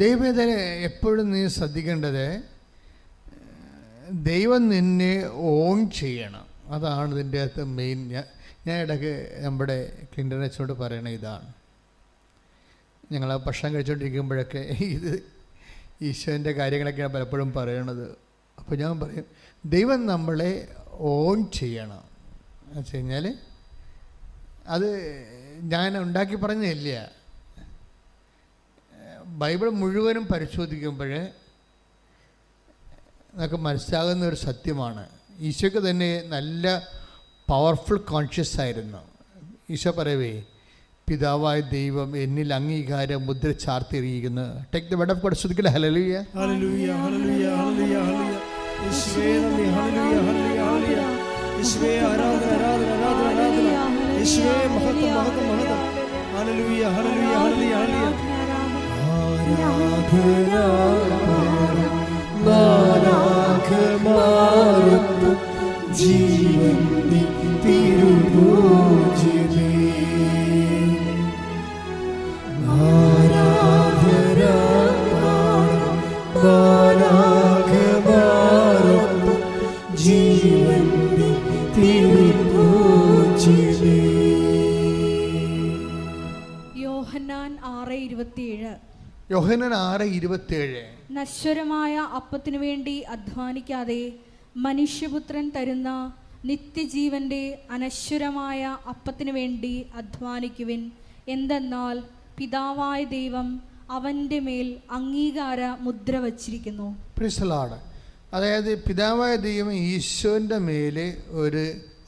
ദൈവവേദന എപ്പോഴും നീ ശ്രദ്ധിക്കേണ്ടത്, ദൈവം നിന്നെ ഓൺ ചെയ്യണം. അതാണ് ഇതിൻ്റെ അകത്ത് മെയിൻ. ഞാൻ ഇടയ്ക്ക് നമ്മുടെ ക്ലിൻ്റൺ അച്ഛനോട് പറയണ ഇതാണ്. ഞങ്ങൾ ആ ഭക്ഷണം കഴിച്ചുകൊണ്ടിരിക്കുമ്പോഴൊക്കെ ഇത് ഈശോൻ്റെ കാര്യങ്ങളൊക്കെയാണ് പലപ്പോഴും പറയണത്. അപ്പോൾ ഞാൻ പറയും, ദൈവം നമ്മളെ ഓൺ ചെയ്യണം എന്ന് വെച്ച് കഴിഞ്ഞാൽ അത് ഞാൻ ഉണ്ടാക്കി പറഞ്ഞില്ല. ബൈബിൾ മുഴുവനും പരിശോധിക്കുമ്പോൾ നമുക്ക് മനസ്സിലാകുന്ന ഒരു സത്യമാണ്. ഈശോയ്ക്ക് തന്നെ നല്ല പവർഫുൾ കോൺഷ്യസ് ആയിരുന്നു. ഈശോ പറയവേ, പിതാവായ ദൈവം എന്നിൽ അംഗീകാര മുദ്ര ചാർത്തിയിരിക്കുന്നു. Take the word of God. ശ്രദ്ധിക്കട്ടെ. ഹല്ലേലൂയ, ഹല്ലേലൂയ, ഹല്ലേലൂയ, ഹല്ലേലൂയ, ഹല്ലേലൂയ. യേശുവേ നന്ദി. ഹല്ലേലൂയ, ഹല്ലേലൂയ, ഹല്ലേലൂയ. യേശുവേ ആരാധന, ആരാധന, ആരാധന, ആരാധന. യേശുവേ മഹത്വം, മഹത്വം, മഹത്വം. ഹല്ലേലൂയ, ഹല്ലേലൂയ, ഹല്ലേലൂയ, ഹല്ലേലൂയ. ആരാധന ജീവന്റെ തിരുഭോജ്യമേ, ആരാധന ജീവന്റെ തിരുഭോജ്യമേ. യോഹന്നാൻ 6:27. യോഹന്നാൻ 6:27. നശ്വരമായ അപ്പത്തിനു വേണ്ടി അധ്വാനിക്കാതെ മനുഷ്യപുത്രൻ തരുന്ന നിത്യജീവന്റെ അനശ്വരമായ അപ്പത്തിനു വേണ്ടി അധ്വാനിക്കുവിൻ. എന്തെന്നാൽ പിതാവായ ദൈവം അവൻ്റെ മേൽ അംഗീകാര മുദ്ര വച്ചിരിക്കുന്നു. Praise the Lord. അതായത് പിതാവായ ദൈവം ഈശോൻ്റെ മേലെ ഒരു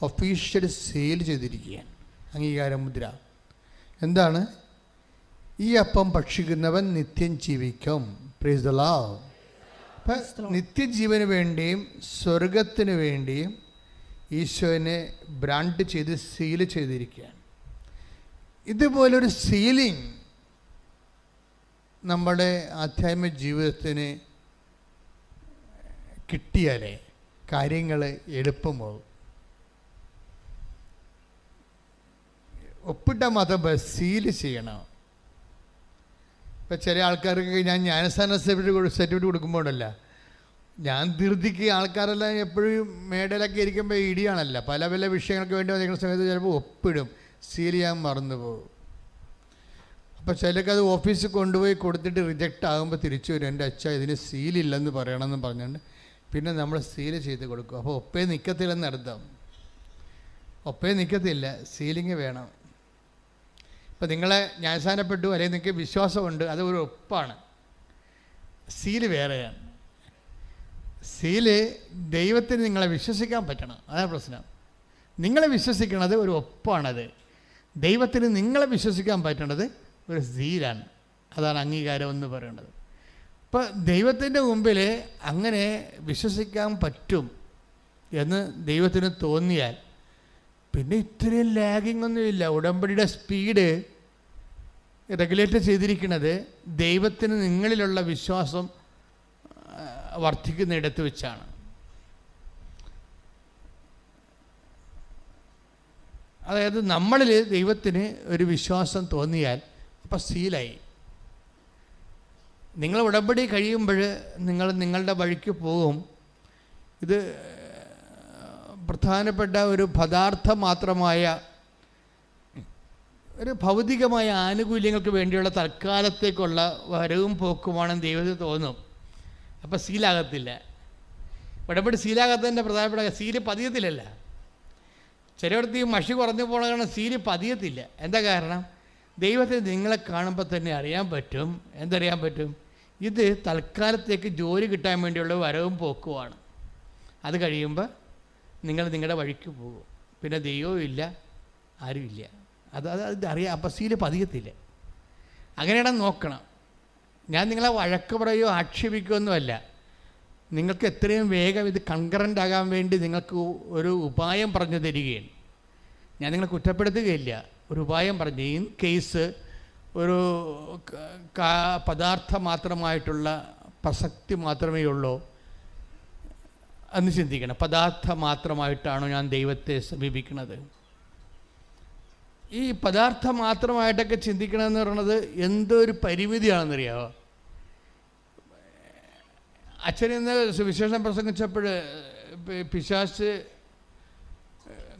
ഒഫീഷ്യൽ സീൽ ചെയ്തിരിക്കുകയാണ്, അംഗീകാര മുദ്ര. എന്താണ്? ഈ അപ്പം ഭക്ഷിക്കുന്നവൻ നിത്യം ജീവിക്കും. Praise the Lord. അപ്പം നിത്യജീവന് വേണ്ടിയും സ്വർഗത്തിന് വേണ്ടിയും ഈശോനെ ബ്രാൻഡ് ചെയ്ത് സീൽ ചെയ്തിരിക്കുകയാണ്. ഇതുപോലൊരു സീലിംഗ് നമ്മുടെ ആധ്യാത്മിക ജീവിതത്തിന് കിട്ടിയാലേ കാര്യങ്ങൾ എളുപ്പമാകും. ഒപ്പിട്ട മതം സീല് ചെയ്യണം. ഇപ്പം ചില ആൾക്കാർക്ക് ഞാൻ ജ്ഞാനസ്ഥാന സർട്ടിഫിക്കറ്റ് കൊടുക്കുമ്പോഴല്ല, ഞാൻ ധൃതിക്ക് ആൾക്കാരെല്ലാം എപ്പോഴും മേടയിലൊക്കെ ഇരിക്കുമ്പോൾ ഇടിയാണല്ല, പല പല വിഷയങ്ങൾക്ക് വേണ്ടി വന്നിരിക്കുന്ന സമയത്ത് ചിലപ്പോൾ ഒപ്പിടും, സീൽ ചെയ്യാൻ മറന്നു പോകും. അപ്പോൾ ചിലർക്ക് അത് ഓഫീസിൽ കൊണ്ടുപോയി കൊടുത്തിട്ട് റിജക്റ്റ് ആകുമ്പോൾ തിരിച്ചു വരും, എൻ്റെ അച്ഛ ഇതിന് സീലില്ലെന്ന് പറയണമെന്ന് പറഞ്ഞുകൊണ്ട് പിന്നെ നമ്മൾ സീല് ചെയ്ത് കൊടുക്കും. അപ്പോൾ ഒപ്പേ നിൽക്കത്തില്ലെന്ന് അർത്ഥം. ഒപ്പേ നിൽക്കത്തില്ല, സീലിങ് വേണം. ഇപ്പം നിങ്ങളെ ന്യായസ്ഥാനപ്പെട്ടു, അല്ലെങ്കിൽ നിങ്ങൾക്ക് വിശ്വാസമുണ്ട്, അത് ഒരു ഒപ്പാണ്. സീല് വേറെയാണ്. സീല് ദൈവത്തിന് നിങ്ങളെ വിശ്വസിക്കാൻ പറ്റണം, അതാണ് പ്രശ്നം. നിങ്ങളെ വിശ്വസിക്കണത് ഒരു ഒപ്പാണത്. ദൈവത്തിന് നിങ്ങളെ വിശ്വസിക്കാൻ പറ്റണത് ഒരു സീലാണ്. അതാണ് അംഗീകാരം എന്ന് പറയുന്നത്. അപ്പോൾ ദൈവത്തിൻ്റെ മുമ്പിൽ അങ്ങനെ വിശ്വസിക്കാൻ പറ്റും എന്ന് ദൈവത്തിന് തോന്നിയാൽ പിന്നെ ഇത്രയും ലാഗിങ് ഒന്നുമില്ല. ഉടമ്പടിയുടെ സ്പീഡ് റെഗുലേറ്റ് ചെയ്തിരിക്കുന്നത് ദൈവത്തിന് നിങ്ങളിലുള്ള വിശ്വാസം വർദ്ധിക്കുന്നിടത്ത് വെച്ചാണ്. അതായത് നമ്മളിൽ ദൈവത്തിന് ഒരു വിശ്വാസം തോന്നിയാൽ അപ്പം സീലായി. നിങ്ങൾ ഉടമ്പടി കഴിയുമ്പോൾ നിങ്ങൾ നിങ്ങളുടെ വഴിക്ക് പോകും. ഇത് പ്രധാനപ്പെട്ട ഒരു പദാർത്ഥം മാത്രമായ ഒരു ഭൗതികമായ ആനുകൂല്യങ്ങൾക്ക് വേണ്ടിയുള്ള തൽക്കാലത്തേക്കുള്ള വരവും പോക്കുമാണെന്ന് ദൈവത്തിന് തോന്നും. അപ്പോൾ സീലാകത്തില്ല. ഉടമ്പടി സീലാകാത്തതിൻ്റെ പ്രധാനപ്പെട്ട സീല് പതിയത്തില്ലല്ല. ചിലയിടത്ത് മഷി കുറഞ്ഞു പോകണ കാരണം സീല് പതിയത്തില്ല. എന്താ കാരണം? ദൈവത്തിന് നിങ്ങളെ കാണുമ്പോൾ തന്നെ അറിയാൻ പറ്റും. എന്തറിയാൻ പറ്റും? ഇത് തൽക്കാലത്തേക്ക് ജോലി കിട്ടാൻ വേണ്ടിയുള്ള വരവും പോക്കുമാണ്. അത് കഴിയുമ്പോൾ നിങ്ങൾ നിങ്ങളുടെ വഴിക്ക് പോകും. പിന്നെ ദൈവവും ഇല്ല, ആരുമില്ല. അത് അറിയാം. അപ്പം സീല് പതിയത്തില്ല. അങ്ങനെയാണ് നോക്കണം. ഞാൻ നിങ്ങളെ വഴക്ക് പറയുകയോ ആക്ഷേപിക്കുകയൊന്നുമല്ല. നിങ്ങൾക്ക് എത്രയും വേഗം ഇത് കൺകറൻ്റ് ആകാൻ വേണ്ടി നിങ്ങൾക്ക് ഒരു ഉപായം പറഞ്ഞു തരികയാണ്. ഞാൻ നിങ്ങളെ കുറ്റപ്പെടുത്തുകയില്ല. ഒരു ഉപായം പറഞ്ഞു, ഇൻ കേസ് ഒരു പദാർത്ഥം മാത്രമായിട്ടുള്ള പ്രസക്തി മാത്രമേ ഉള്ളൂ എന്ന് ചിന്തിക്കണം. പദാർത്ഥം മാത്രമായിട്ടാണോ ഞാൻ ദൈവത്തെ സമീപിക്കുന്നത്? ഈ പദാർത്ഥം മാത്രമായിട്ടൊക്കെ ചിന്തിക്കണമെന്ന് പറയുന്നത് എന്തോ ഒരു പരിമിതിയാണെന്നറിയാമോ? അച്ഛൻ ഇന്ന് സുവിശേഷം പ്രസംഗിച്ചപ്പോൾ പിശാച്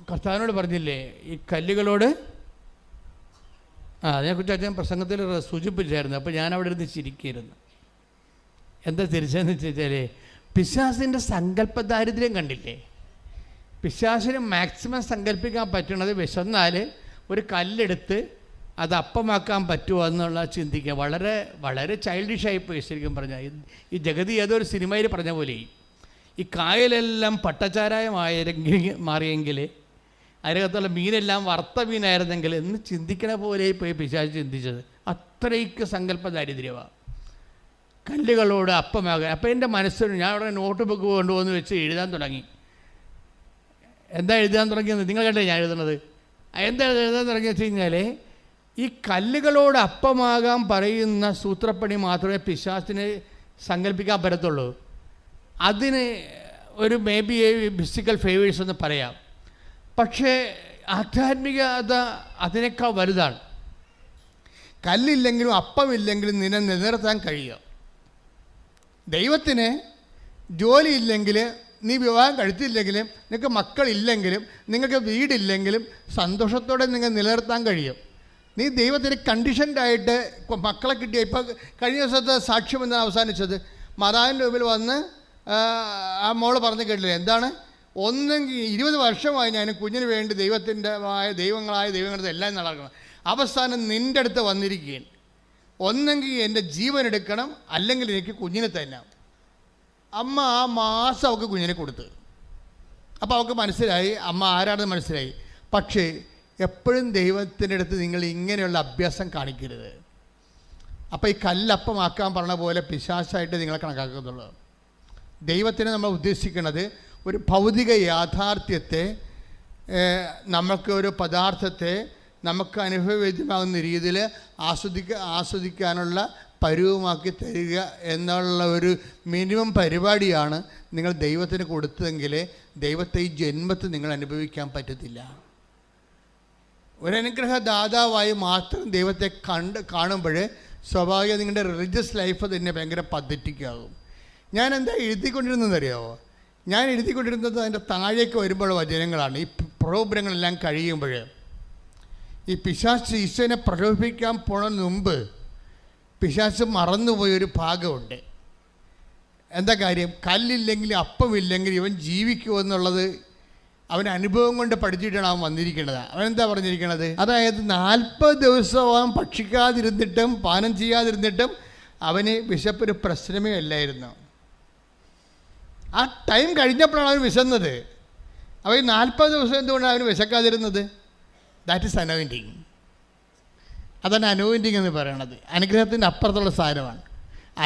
കർത്താവിനോട് പറഞ്ഞില്ലേ ഈ കല്ലുകളോട്, അതിനെക്കുറിച്ച് അച്ഛൻ പ്രസംഗത്തിൽ സൂചിപ്പിച്ചായിരുന്നു. അപ്പോൾ ഞാൻ അവിടെ ഇരുന്ന് ചിരിക്കുകയായിരുന്നു. എന്താ തിരിച്ചെന്ന് വെച്ചാൽ പിശാചിൻ്റെ സങ്കല്പ ദാരിദ്ര്യം കണ്ടില്ലേ? പിശാചിന് മാക്സിമം സങ്കല്പിക്കാൻ പറ്റുന്നത് വിശന്നാൽ ഒരു കല്ലെടുത്ത് അത് അപ്പമാക്കാൻ പറ്റുമോ എന്നുള്ള ചിന്തിക്കുക. വളരെ വളരെ ചൈൽഡിഷായിപ്പോയി ശരിക്കും പറഞ്ഞാൽ. ഈ ജഗതി ഏതൊരു സിനിമയിൽ പറഞ്ഞ പോലെ ഈ കായലെല്ലാം മാറിയെങ്കിൽ അതിനകത്തുള്ള മീനെല്ലാം വറുത്ത മീനായിരുന്നെങ്കിൽ എന്ന് ചിന്തിക്കണ പോലെ പോയി പിശാച് ചിന്തിച്ചത്. അത്രയ്ക്ക് സങ്കല്പ ദാരിദ്ര്യമാണ്. കല്ലുകളോട് അപ്പമാകാൻ. അപ്പോൾ എൻ്റെ മനസ്സിന് ഞാൻ അവിടെ നോട്ട് ബുക്ക് കൊണ്ടുപോകുന്ന വെച്ച് എഴുതാൻ തുടങ്ങി. എന്താ എഴുതാൻ തുടങ്ങിയത് നിങ്ങൾ കണ്ടേ ഞാൻ എഴുതുന്നത്? എന്താ എഴുതാൻ തുടങ്ങിയെന്ന് വെച്ച് കഴിഞ്ഞാൽ ഈ കല്ലുകളോട് അപ്പമാകാൻ പറയുന്ന സൂത്രപ്പണി മാത്രമേ പിശാചിന് സങ്കല്പിക്കാൻ പറ്റത്തുള്ളൂ. അതിന് ഒരു മേ ബി ഫിസിക്കൽ ഫേവേഴ്സ് എന്ന് പറയാം. പക്ഷേ ആധ്യാത്മികത അതിനേക്കാൾ വലുതാണ്. കല്ലില്ലെങ്കിലും അപ്പമില്ലെങ്കിലും നിന്നെ നിലനിർത്താൻ കഴിയുക. ദൈവത്തിന് ജോലിയില്ലെങ്കിൽ, നീ വിവാഹം കഴിച്ചില്ലെങ്കിലും, നിങ്ങൾക്ക് മക്കളില്ലെങ്കിലും, നിങ്ങൾക്ക് വീടില്ലെങ്കിലും സന്തോഷത്തോടെ നിങ്ങൾ നിലനിർത്താൻ കഴിയും. നീ ദൈവത്തിന് കണ്ടീഷൻഡായിട്ട് മക്കളെ കിട്ടിയ. ഇപ്പോൾ കഴിഞ്ഞ ദിവസത്തെ സാക്ഷ്യം എന്നാണ് അവസാനിച്ചത്. മാതാവിൻ്റെ മുമ്പിൽ വന്ന് ആ മോള് പറഞ്ഞു കേട്ടില്ലേ, എന്താണ്, ഒന്നെങ്കിൽ 20 വർഷമായി ഞാൻ കുഞ്ഞിന് വേണ്ടി ദൈവങ്ങളുടെ എല്ലാം നടക്കണം. അവസാനം നിൻ്റെ അടുത്ത് വന്നിരിക്കുകയാണ്. ഒന്നെങ്കിൽ എൻ്റെ ജീവൻ എടുക്കണം, അല്ലെങ്കിൽ എനിക്ക് കുഞ്ഞിനെ തന്നെ. അമ്മ ആ മാസം അവൾക്ക് കുഞ്ഞിനെ കൊടുത്ത്. അപ്പോൾ അവൾക്ക് മനസ്സിലായി അമ്മ ആരാണെന്ന് മനസ്സിലായി. പക്ഷേ എപ്പോഴും ദൈവത്തിൻ്റെ അടുത്ത് നിങ്ങൾ ഇങ്ങനെയുള്ള അഭ്യാസം കാണിക്കരുത്. അപ്പോൾ ഈ കല്ലപ്പമാക്കാൻ പറഞ്ഞ പോലെ പിശാചായിട്ട് നിങ്ങളെ കണക്കാക്കുന്നുള്ളൂ. ദൈവത്തിന് നമ്മൾ ഉദ്ദേശിക്കുന്നത് ഒരു ഭൗതിക യാഥാർത്ഥ്യത്തെ, നമുക്ക് ഒരു പദാർത്ഥത്തെ നമുക്ക് അനുഭവവേദ്യമാകുന്ന രീതിയിൽ ആസ്വദിക്കാനുള്ള പരുവമാക്കി തരിക എന്നുള്ള ഒരു മിനിമം പരിപാടിയാണ് നിങ്ങൾ ദൈവത്തിന് കൊടുത്തതെങ്കിൽ ദൈവത്തെ ഈ ജന്മത്തിൽ നിങ്ങൾ അനുഭവിക്കാൻ പറ്റത്തില്ല. ഒരനുഗ്രഹ ദാതാവായി മാത്രം ദൈവത്തെ കാണുമ്പോൾ സ്വാഭാവികം നിങ്ങളുടെ റിലീജിയസ് ലൈഫ് തന്നെ ഭയങ്കര പദ്ധതിക്കാകും. ഞാൻ എന്താ എഴുതിക്കൊണ്ടിരുന്നതെന്നറിയാമോ? ഞാൻ എഴുതിക്കൊണ്ടിരുന്നത് അതിൻ്റെ താഴേക്ക് വരുമ്പോൾ വചനങ്ങളാണ്. ഈ പ്രോഗ്രാങ്ങളെല്ലാം കഴിയുമ്പോൾ ഈ പിശാച് ഈശോനെ പ്രലോഭിപ്പിക്കാൻ പോണതിന് മുമ്പ് പിശാച് മറന്നുപോയൊരു ഭാഗമുണ്ട്. എന്താ കാര്യം? കല്ലില്ലെങ്കിൽ അപ്പമില്ലെങ്കിൽ ഇവൻ ജീവിക്കുമെന്നുള്ളത് അവൻ അനുഭവം കൊണ്ട് പഠിച്ചിട്ടാണ് അവൻ വന്നിരിക്കുന്നത്. അവനെന്താ പറഞ്ഞിരിക്കുന്നത്? അതായത് 40 ദിവസം അവൻ ഭക്ഷിക്കാതിരുന്നിട്ടും പാനം ചെയ്യാതിരുന്നിട്ടും അവന് വിശപ്പൊരു പ്രശ്നമേ അല്ലായിരുന്നു. ആ ടൈം കഴിഞ്ഞപ്പോഴാണ് അവൻ വിശന്നത്. അവൻ 40 ദിവസം എന്തുകൊണ്ടാണ് അവന് വിശക്കാതിരുന്നത്? That is anointing. അതാണ് അനോയിൻറ്റിങ് എന്ന് പറയണത്. അനുഗ്രഹത്തിൻ്റെ അപ്പുറത്തുള്ള സാധനമാണ്.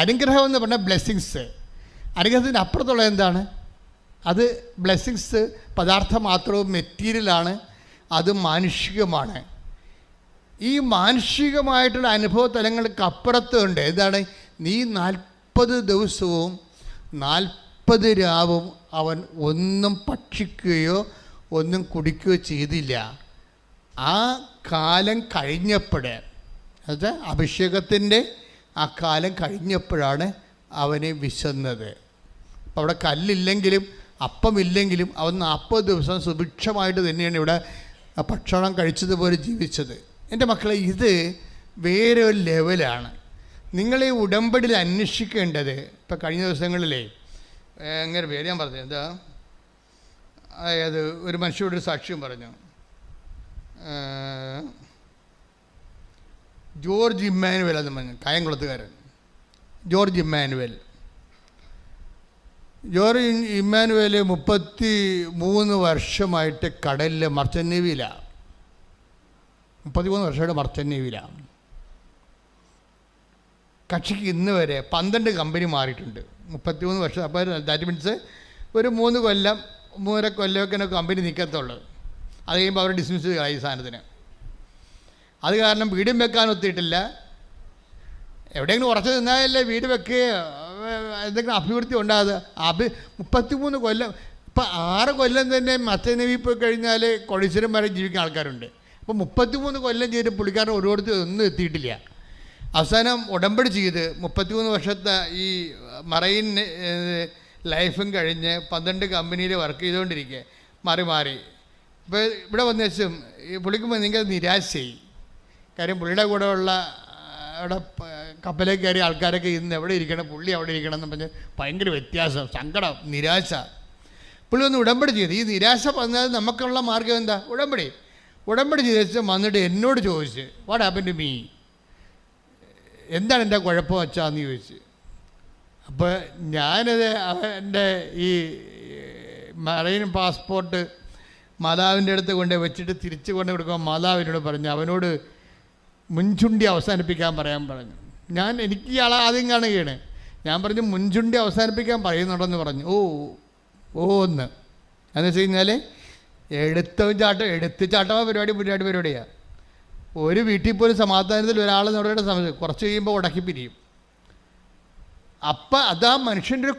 അനുഗ്രഹം എന്ന് പറഞ്ഞാൽ ബ്ലെസ്സിങ്സ്. അനുഗ്രഹത്തിൻ്റെ അപ്പുറത്തുള്ള എന്താണ്? അത് ബ്ലെസ്സിങ്സ് പദാർത്ഥം മാത്രവും മെറ്റീരിയലാണ്. അത് മാനുഷികമാണ്. ഈ മാനുഷികമായിട്ടുള്ള അനുഭവ തലങ്ങൾക്ക് അപ്പുറത്തുണ്ട്. എന്താണ്? നീ 40 ദിവസവും 40 രാവും അവൻ ഒന്നും ഭക്ഷിക്കുകയോ ഒന്നും കുടിക്കുകയോ ചെയ്തില്ല. ആ കാലം കഴിഞ്ഞപ്പോൾ, എന്നുവെച്ചാൽ അഭിഷേകത്തിൻ്റെ ആ കാലം കഴിഞ്ഞപ്പോഴാണ് അവനെ വിശന്നത്. അപ്പോൾ അവിടെ കല്ലില്ലെങ്കിലും അപ്പമില്ലെങ്കിലും അവൻ 40 ദിവസം സുഭിക്ഷമായിട്ട് തന്നെയാണ് ഇവിടെ ഭക്ഷണം കഴിച്ചതുപോലെ ജീവിച്ചത്. എൻ്റെ മക്കളെ, ഇത് വേറെ ഒരു ലെവലാണ്. നിങ്ങളീ ഉടമ്പടിയിൽ അന്വേഷിക്കേണ്ടത്. ഇപ്പം കഴിഞ്ഞ ദിവസങ്ങളിലേ അങ്ങനെ പേര് ഞാൻ പറഞ്ഞു, എന്താ, അതായത് ഒരു മനുഷ്യരോടൊരു സാക്ഷ്യം പറഞ്ഞു. ജോർജ് ഇമ്മാനുവൽ എന്ന് പറഞ്ഞു, കായംകുളത്തുകാരൻ ജോർജ് ഇമ്മാനുവൽ. ജോർജ് ഇമ്മാനുവൽ 33 വർഷമായിട്ട് കടലിൽ മർച്ചൻ്റ് നേവിയിലാണ്. 33 വർഷമായിട്ട് മർച്ചൻ്റ് നേവിയിലാണ്. കക്ഷിക്ക് ഇന്ന് വരെ 12 കമ്പനി മാറിയിട്ടുണ്ട്. 33 വർഷം. അപ്പോൾ ദാറ്റ് മീൻസ് ഒരു 3 കൊല്ലം 3.5 കൊല്ലമൊക്കെ കമ്പനി നിൽക്കത്തുള്ളൂ. അത് കഴിയുമ്പോൾ അവർ ഡിസ്മിസ് ചെയ്യുക ഈ സാധനത്തിന്. അത് കാരണം വീടും വെക്കാൻ ഒത്തിയിട്ടില്ല. എവിടെയെങ്കിലും ഉറച്ചു നിന്നാലല്ലേ വീട് വെക്കുകയോ എന്തെങ്കിലും അഭിവൃദ്ധി ഉണ്ടാകുക. 33 കൊല്ലം. ഇപ്പം 6 കൊല്ലം തന്നെ മർച്ചൻ്റ് നേവി പോയി കഴിഞ്ഞാൽ കൊടീശ്വരം വരെ ജീവിക്കുന്ന ആൾക്കാരുണ്ട്. അപ്പോൾ 33 കൊല്ലം ചെയ്തിട്ട് പുള്ളിക്കാരൻ ഓരോരുത്തർ ഒന്നും എത്തിയിട്ടില്ല. അവസാനം ഉടമ്പടി ചെയ്ത് 33 വർഷത്തെ ഈ മറൈൻ ലൈഫും കഴിഞ്ഞ് 12 കമ്പനിയിൽ വർക്ക് ചെയ്തുകൊണ്ടിരിക്കുക മാറി. ഇപ്പോൾ ഇവിടെ വന്ന ശേഷം ഈ പുള്ളിക്ക് നിങ്ങൾക്ക് നിരാശയായി. കാര്യം പുള്ളിയുടെ കൂടെ ഉള്ള അവിടെ കപ്പലേക്ക് കയറിയ ആൾക്കാരൊക്കെ ഇന്ന് എവിടെ ഇരിക്കണം, പുള്ളി അവിടെ ഇരിക്കണം എന്ന് പറഞ്ഞ് ഭയങ്കര വ്യത്യാസം, സങ്കടം, നിരാശ. പുള്ളി ഒന്ന് ഉടമ്പടി ചെയ്ത്. ഈ നിരാശ പറഞ്ഞാൽ നമുക്കുള്ള മാർഗം എന്താ? ഉടമ്പടി ചെയ്ത് വന്നിട്ട് എന്നോട് ചോദിച്ച് വാട്ട് ഹാപ്പൻ ടു മീ, എന്താണ് എൻ്റെ കുഴപ്പം വെച്ചാന്ന് ചോദിച്ച്. അപ്പോൾ ഞാനത് എൻ്റെ ഈ മറൈൻ പാസ്പോർട്ട് മാതാവിൻ്റെ അടുത്ത് കൊണ്ട് വെച്ചിട്ട് തിരിച്ചു കൊണ്ട് കൊടുക്കുമ്പോൾ മാതാവിനോട് പറഞ്ഞു അവനോട് മുൻചുണ്ടി അവസാനിപ്പിക്കാൻ പറയാൻ പറഞ്ഞു. എനിക്ക് ഇയാളെ ആദ്യം കാണുകയാണ്. ഞാൻ പറഞ്ഞു മുൻചുണ്ടി അവസാനിപ്പിക്കാൻ പറയുന്നുണ്ടെന്ന് പറഞ്ഞു. എന്ന് വെച്ച് കഴിഞ്ഞാൽ എടുത്ത് ചാട്ടമായ പരിപാടിയാണ്. ഒരു വീട്ടിൽ പോലും സമാധാനത്തിൽ ഒരാൾ നമ്മുടെ സമയത്ത് കുറച്ച് കഴിയുമ്പോൾ ഉടക്കി പിരിയും. അപ്പം അത് ആ മനുഷ്യൻ്റെ ഒരു